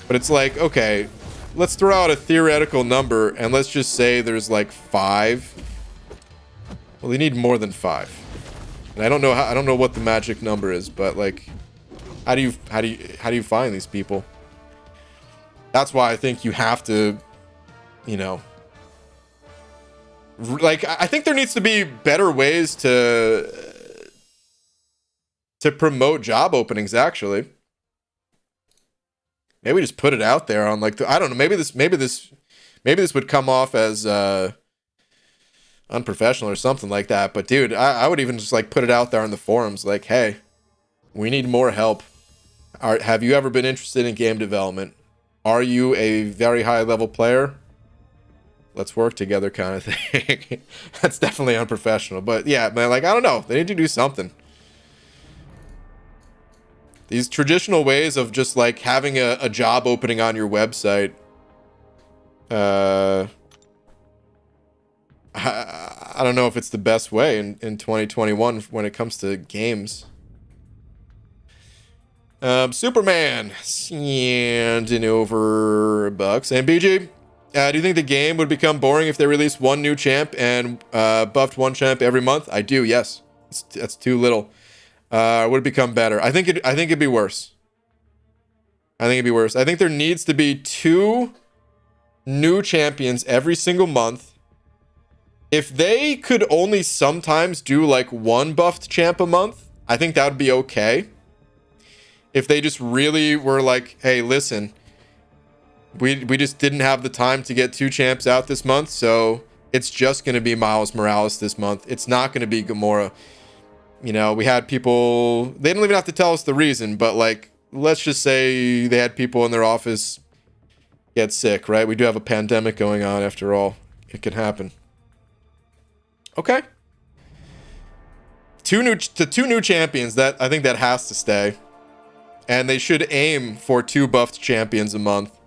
But it's like, okay, let's throw out a theoretical number and let's just say there's like 5. Well, they need more than 5. And I don't know what the magic number is, but, like, how do you find these people? That's why I think you have to, you know, like, I think there needs to be better ways to to promote job openings, actually. Maybe we just put it out there on like I don't know, maybe this would come off as unprofessional or something like that. But dude, I would even just like put it out there on the forums like, hey, we need more help. Have you ever been interested in game development? Are you a very high level player? Let's work together kind of thing. That's definitely unprofessional. But yeah, man, like, I don't know. They need to do something. These traditional ways of just like having a job opening on your website. I don't know if it's the best way in 2021 when it comes to games. Superman sending over bucks. And BG, do you think the game would become boring if they released one new champ and buffed one champ every month? I do, yes. That's too little. Would it become better? I think it'd be worse. I think there needs to be 2 new champions every single month. If they could only sometimes do like 1 buffed champ a month, I think that would be okay. If they just really were like, hey, listen, we just didn't have the time to get 2 champs out this month, so it's just going to be Miles Morales this month. It's not going to be Gamora. You know, we had people, they didn't even have to tell us the reason, but like, let's just say they had people in their office get sick, right? We do have a pandemic going on after all. It can happen. Okay. 2 new champions, that I think that has to stay. And they should aim for 2 buffed champions a month.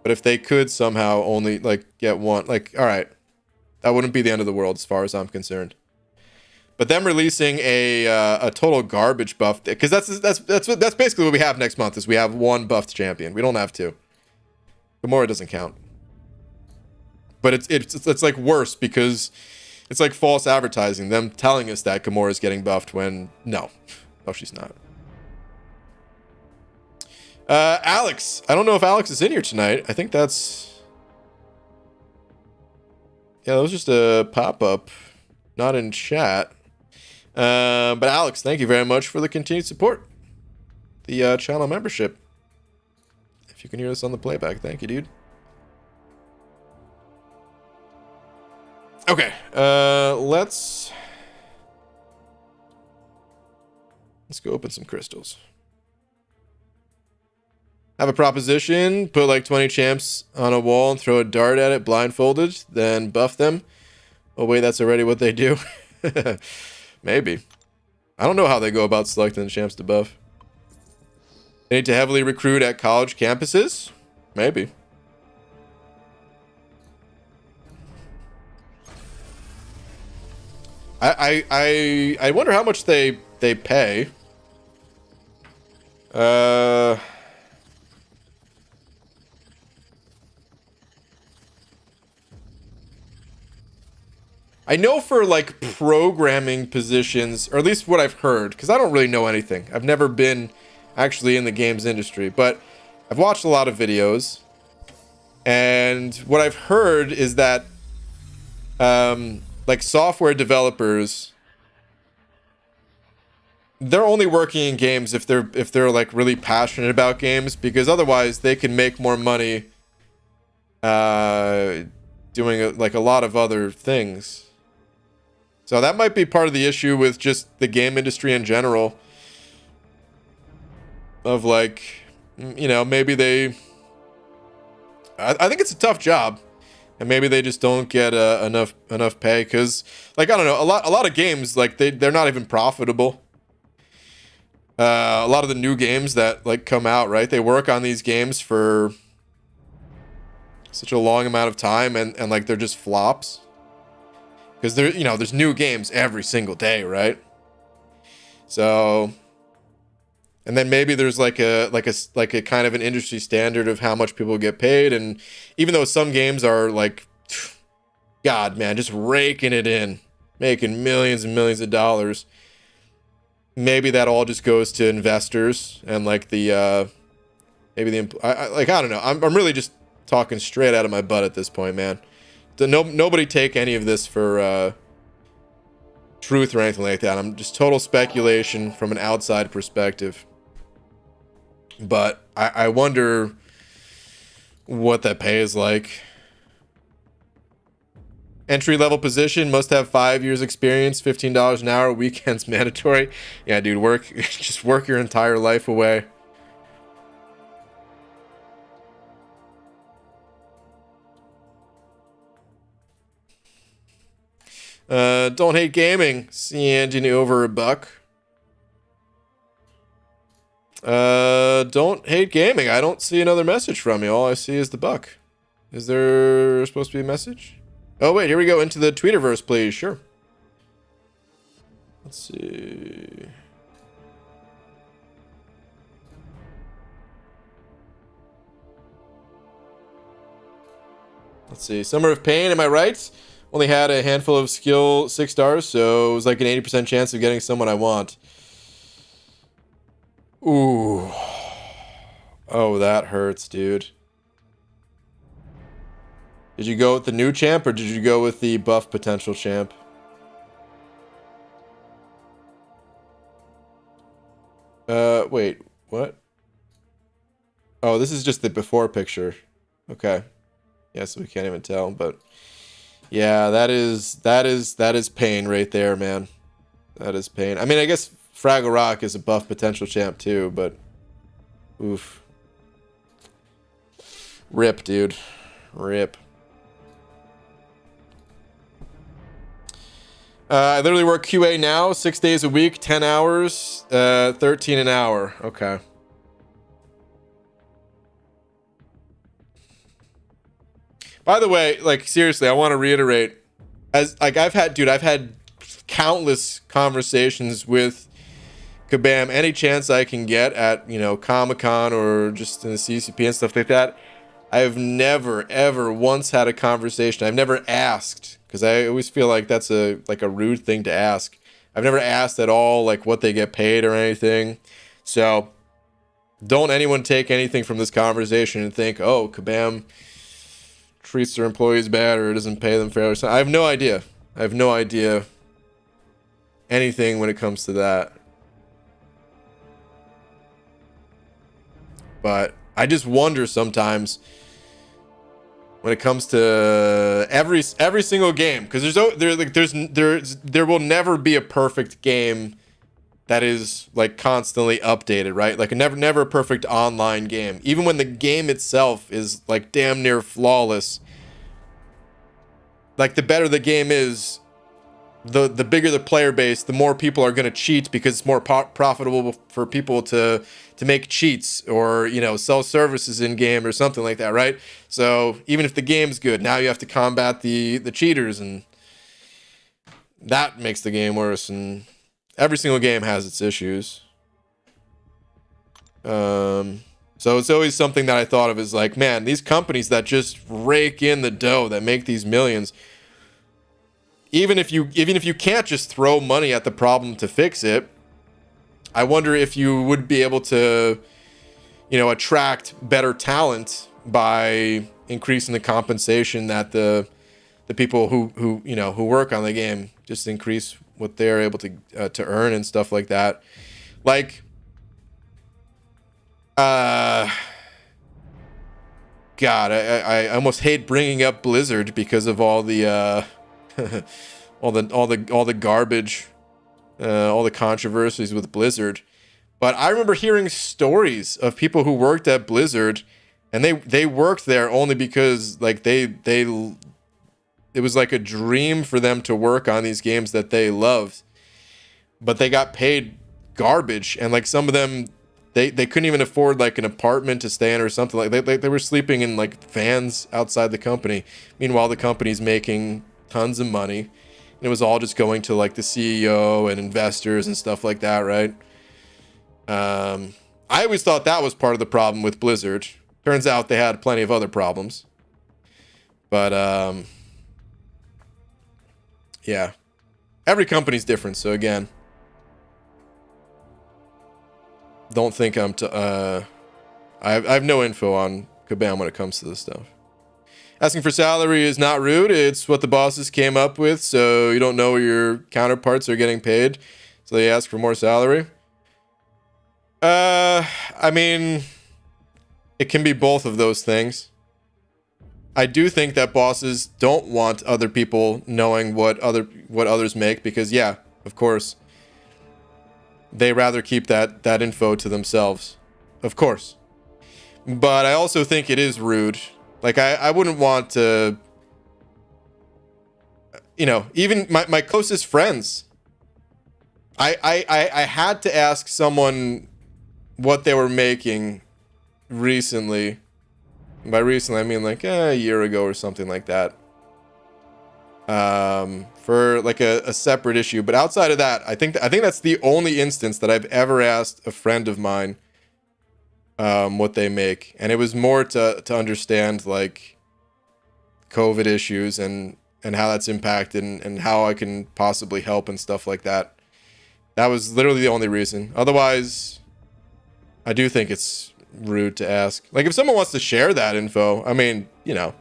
But if they could somehow only like get 1, like, all right, that wouldn't be the end of the world as far as I'm concerned. But them releasing a total garbage buff, because that's basically what we have next month is we have 1 buffed champion. We don't have 2. Gamora doesn't count. But it's like worse because it's like false advertising. Them telling us that Gamora is getting buffed when no, she's not. Alex, I don't know if Alex is in here tonight. I think that's, yeah, that was just a pop-up, not in chat. But Alex, thank you very much for the continued support, the channel membership. If you can hear this on the playback, thank you, dude. Okay, let's go open some crystals. Have a proposition, put like 20 champs on a wall and throw a dart at it blindfolded, then buff them. Oh wait, that's already what they do. Maybe. I don't know how they go about selecting the champs to buff. They need to heavily recruit at college campuses? Maybe. I wonder how much they pay. I know for like programming positions, or at least what I've heard, because I don't really know anything. I've never been actually in the games industry, but I've watched a lot of videos. And what I've heard is that like software developers, they're only working in games if they're like really passionate about games, because otherwise they can make more money doing like a lot of other things. So that might be part of the issue with just the game industry in general. Of like, you know, maybe they, I think it's a tough job, and maybe they just don't get enough pay, because like, I don't know, a lot of games, like they're not even profitable. A lot of the new games that like come out, right? They work on these games for such a long amount of time, and like they're just flops. Because there's new games every single day, right? So, and then maybe there's like a kind of an industry standard of how much people get paid, and even though some games are like, God, man, just raking it in, making millions and millions of dollars, maybe that all just goes to investors and like the maybe the I don't know. I'm really just talking straight out of my butt at this point, man. Nobody take any of this for truth or anything like that. I'm just total speculation from an outside perspective. But I wonder what that pay is like. Entry level position, must have 5 years experience, $15 an hour, weekends mandatory. Yeah, dude, just work your entire life away. Don't hate gaming. See engine over $1. Don't hate gaming. I don't see another message from you. All I see is the buck. Is there supposed to be a message? Oh, wait, here we go. Into the Tweeterverse, please. Sure. Let's see. Let's see. Summer of Pain, am I right? Only had a handful of skill 6 stars, so it was like an 80% chance of getting someone I want. Ooh. Oh, that hurts, dude. Did you go with the new champ or did you go with the buff potential champ? Wait, what? Oh, this is just the before picture. Okay. Yeah, so we can't even tell, but yeah, that is pain right there, man. That is pain. I mean, I guess Fraggle Rock is a buff potential champ too, but oof. Rip, dude. Rip. I literally work QA now, 6 days a week, 10 hours, 13 an hour. Okay. By the way, like, seriously, I want to reiterate, as like I've had countless conversations with Kabam any chance I can get at, you know, Comic-Con or just in the CCP and stuff like that. I've never ever once had a conversation. I've never asked, because I always feel like that's a rude thing to ask. I've never asked at all like what they get paid or anything. So don't anyone take anything from this conversation and think, oh, Kabam treats their employees bad or doesn't pay them fairly. I have no idea. I have no idea anything when it comes to that. But I just wonder sometimes when it comes to every single game, because there will never be a perfect game that is like constantly updated, right? Like never a perfect online game. Even when the game itself is like damn near flawless, like the better the game is, the bigger the player base, the more people are going to cheat because it's more profitable for people to make cheats or, you know, sell services in game or something like that, right? So even if the game's good, now you have to combat the cheaters, and that makes the game worse. And every single game has its issues. So it's always something that I thought of as like, man, these companies that just rake in the dough, that make these millions, even if you can't just throw money at the problem to fix it, I wonder if you would be able to, you know, attract better talent by increasing the compensation that the people who you know, who work on the game, just increase what they're able to earn and stuff like that. Like, God, I almost hate bringing up Blizzard because of all the all the garbage, all the controversies with Blizzard. But I remember hearing stories of people who worked at Blizzard, and they worked there only because like it was like a dream for them to work on these games that they loved, but they got paid garbage, and like some of them they couldn't even afford like an apartment to stay in or something. Like they were sleeping in like vans outside the company. Meanwhile, the company's making tons of money, and it was all just going to like the CEO and investors and stuff like that, right? I always thought that was part of the problem with Blizzard. Turns out they had plenty of other problems. But yeah, every company's different. So again, don't think I have no info on Kabam when it comes to this stuff. Asking for salary is not rude. It's what the bosses came up with, so you don't know where your counterparts are getting paid, so they ask for more salary. I mean, it can be both of those things. I do think that bosses don't want other people knowing what others make, because yeah, of course, they rather keep that info to themselves, of course. But I also think it is rude. Like I wouldn't want to, you know, even my closest friends. I had to ask someone what they were making recently. By recently, I mean like a year ago or something like that. For like a separate issue. But outside of that, I think that's the only instance that I've ever asked a friend of mine what they make. And it was more to understand like COVID issues and how that's impacted and how I can possibly help and stuff like that. That was literally the only reason. Otherwise, I do think it's rude to ask. Like if someone wants to share that info, I mean, you know,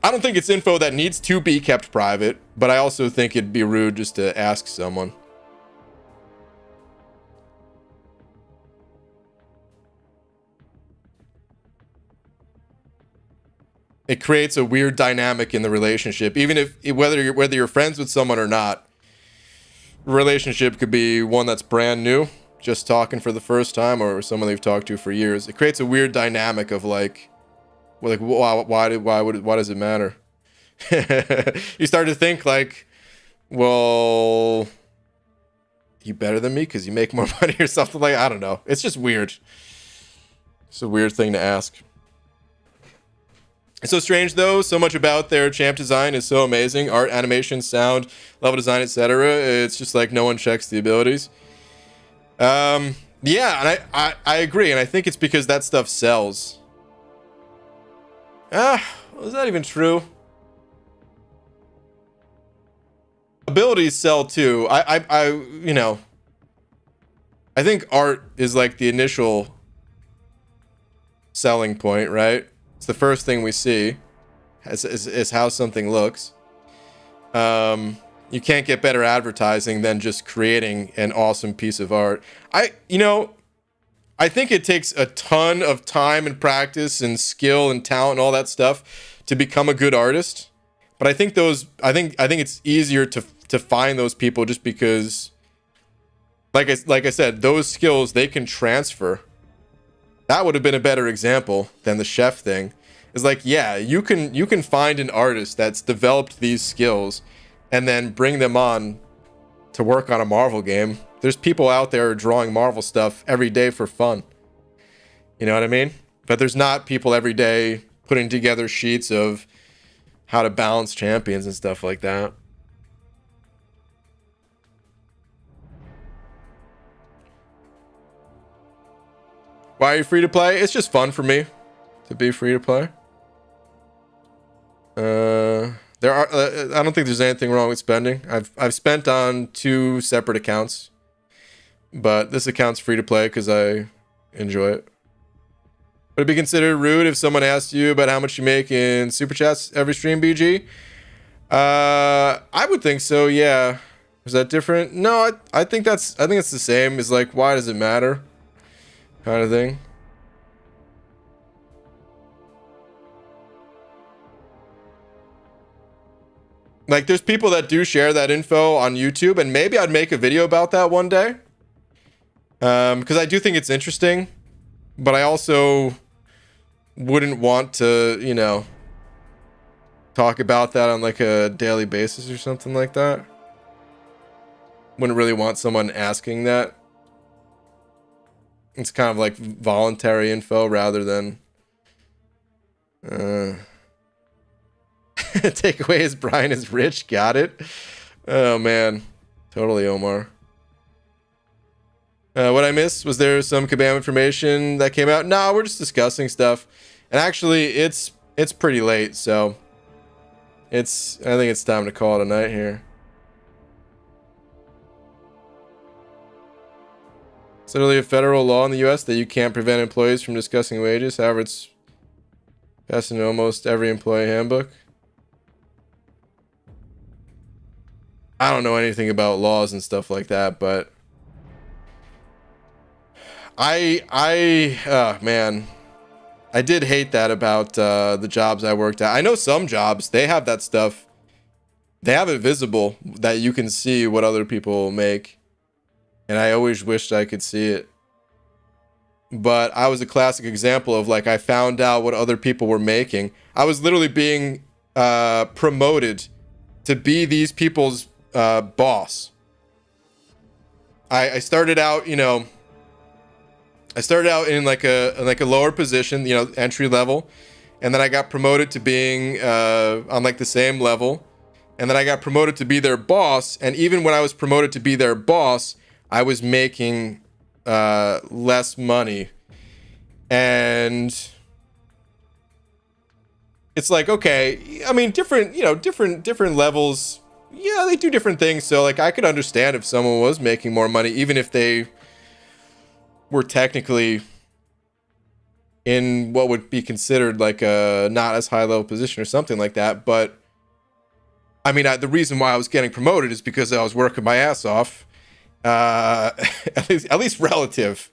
I don't think it's info that needs to be kept private, but I also think it'd be rude just to ask someone. It creates a weird dynamic in the relationship, even if whether you're friends with someone or not. Relationship could be one that's brand new, just talking for the first time, or someone they've talked to for years. It creates a weird dynamic of like why does it matter? You start to think like, well, you better than me because you make more money or something like. I don't know. It's just weird. It's a weird thing to ask. It's so strange though. So much about their champ design is so amazing. Art, animation, sound, level design, etc. It's just like no one checks the abilities. Yeah, and I agree, and I think it's because that stuff sells. Is that even true? Abilities sell too. I you know, I think art is like the initial selling point, right? It's the first thing we see is how something looks. You can't get better advertising than just creating an awesome piece of art. I think it takes a ton of time and practice and skill and talent and all that stuff to become a good artist. But I think it's easier to find those people just because, like I said, those skills they can transfer. That would have been a better example than the chef thing. It's like, yeah, you can find an artist that's developed these skills and then bring them on to work on a Marvel game. There's people out there drawing Marvel stuff every day for fun. You know what I mean? But there's not people every day putting together sheets of how to balance champions and stuff like that. Why are you free to play? It's just fun for me to be free to play. There are I don't think there's anything wrong with spending. I've spent on 2 separate accounts, but this account's free to play because I enjoy it. Would it be considered rude if someone asked you about how much you make in super chats every stream, BG? I would think so. Yeah. Is that different? No, I think it's the same. It's like, why does it matter? Kind of thing. Like, there's people that do share that info on YouTube, and maybe I'd make a video about that one day. Because I do think it's interesting, but I also wouldn't want to, you know, talk about that on like a daily basis or something like that. Wouldn't really want someone asking that. It's kind of like voluntary info rather than takeaway is Brian is rich. Got it. Oh man, totally, Omar. What I missed, was there some Kabam information that came out? No, we're just discussing stuff, and actually it's pretty late, so I think it's time to call it a night here. It's literally a federal law in the US that you can't prevent employees from discussing wages. However, it's That's in almost every employee handbook. I don't know anything about laws and stuff like that, but man, I did hate that about the jobs I worked at. I know some jobs, they have that stuff. They have it visible that you can see what other people make. And I always wished I could see it. But I was a classic example of, like, I found out what other people were making. I was literally being promoted to be these people's boss. I started out, you know, I started out in like a lower position, you know, entry level, and then I got promoted to being on like the same level, and then I got promoted to be their boss. And even when I was promoted to be their boss, I was making less money. And it's like, okay, I mean, different levels. Yeah, they do different things. So like, I could understand if someone was making more money, even if they were technically in what would be considered like a not as high level position or something like that. But I mean, the reason why I was getting promoted is because I was working my ass off, at least relative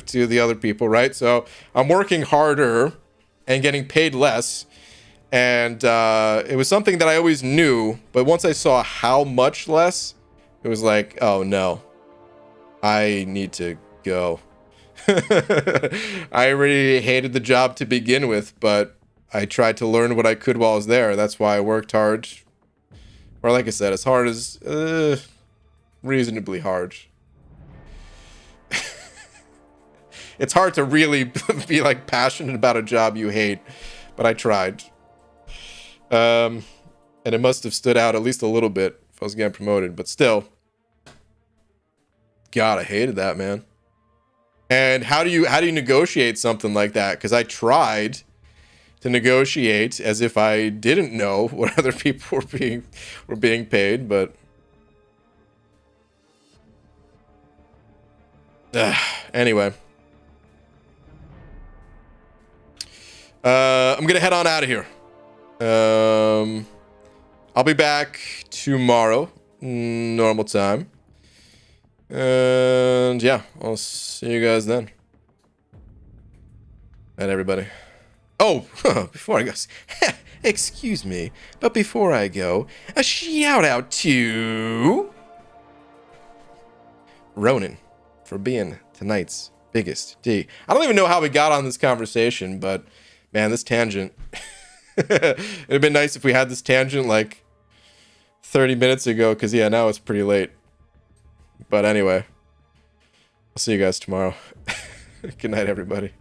to the other people, right? So I'm working harder and getting paid less. And it was something that I always knew, but once I saw how much less, it was like, oh no, I need to go. I already hated the job to begin with, but I tried to learn what I could while I was there. That's why I worked hard. Or like I said, as hard as reasonably hard. It's hard to really be like passionate about a job you hate, but I tried. And it must have stood out at least a little bit if I was getting promoted, but still. God, I hated that, man. And how do you negotiate something like that? Because I tried to negotiate as if I didn't know what other people were being paid, but anyway. I'm gonna head on out of here. I'll be back tomorrow, normal time. And yeah, I'll see you guys then. And everybody. Oh, before I go, excuse me, but before I go, a shout out to Ronan for being tonight's biggest D. I don't even know how we got on this conversation, but man, this tangent. It'd been nice if we had this tangent like 30 minutes ago, because yeah, now it's pretty late. But anyway, I'll see you guys tomorrow. Good night, everybody.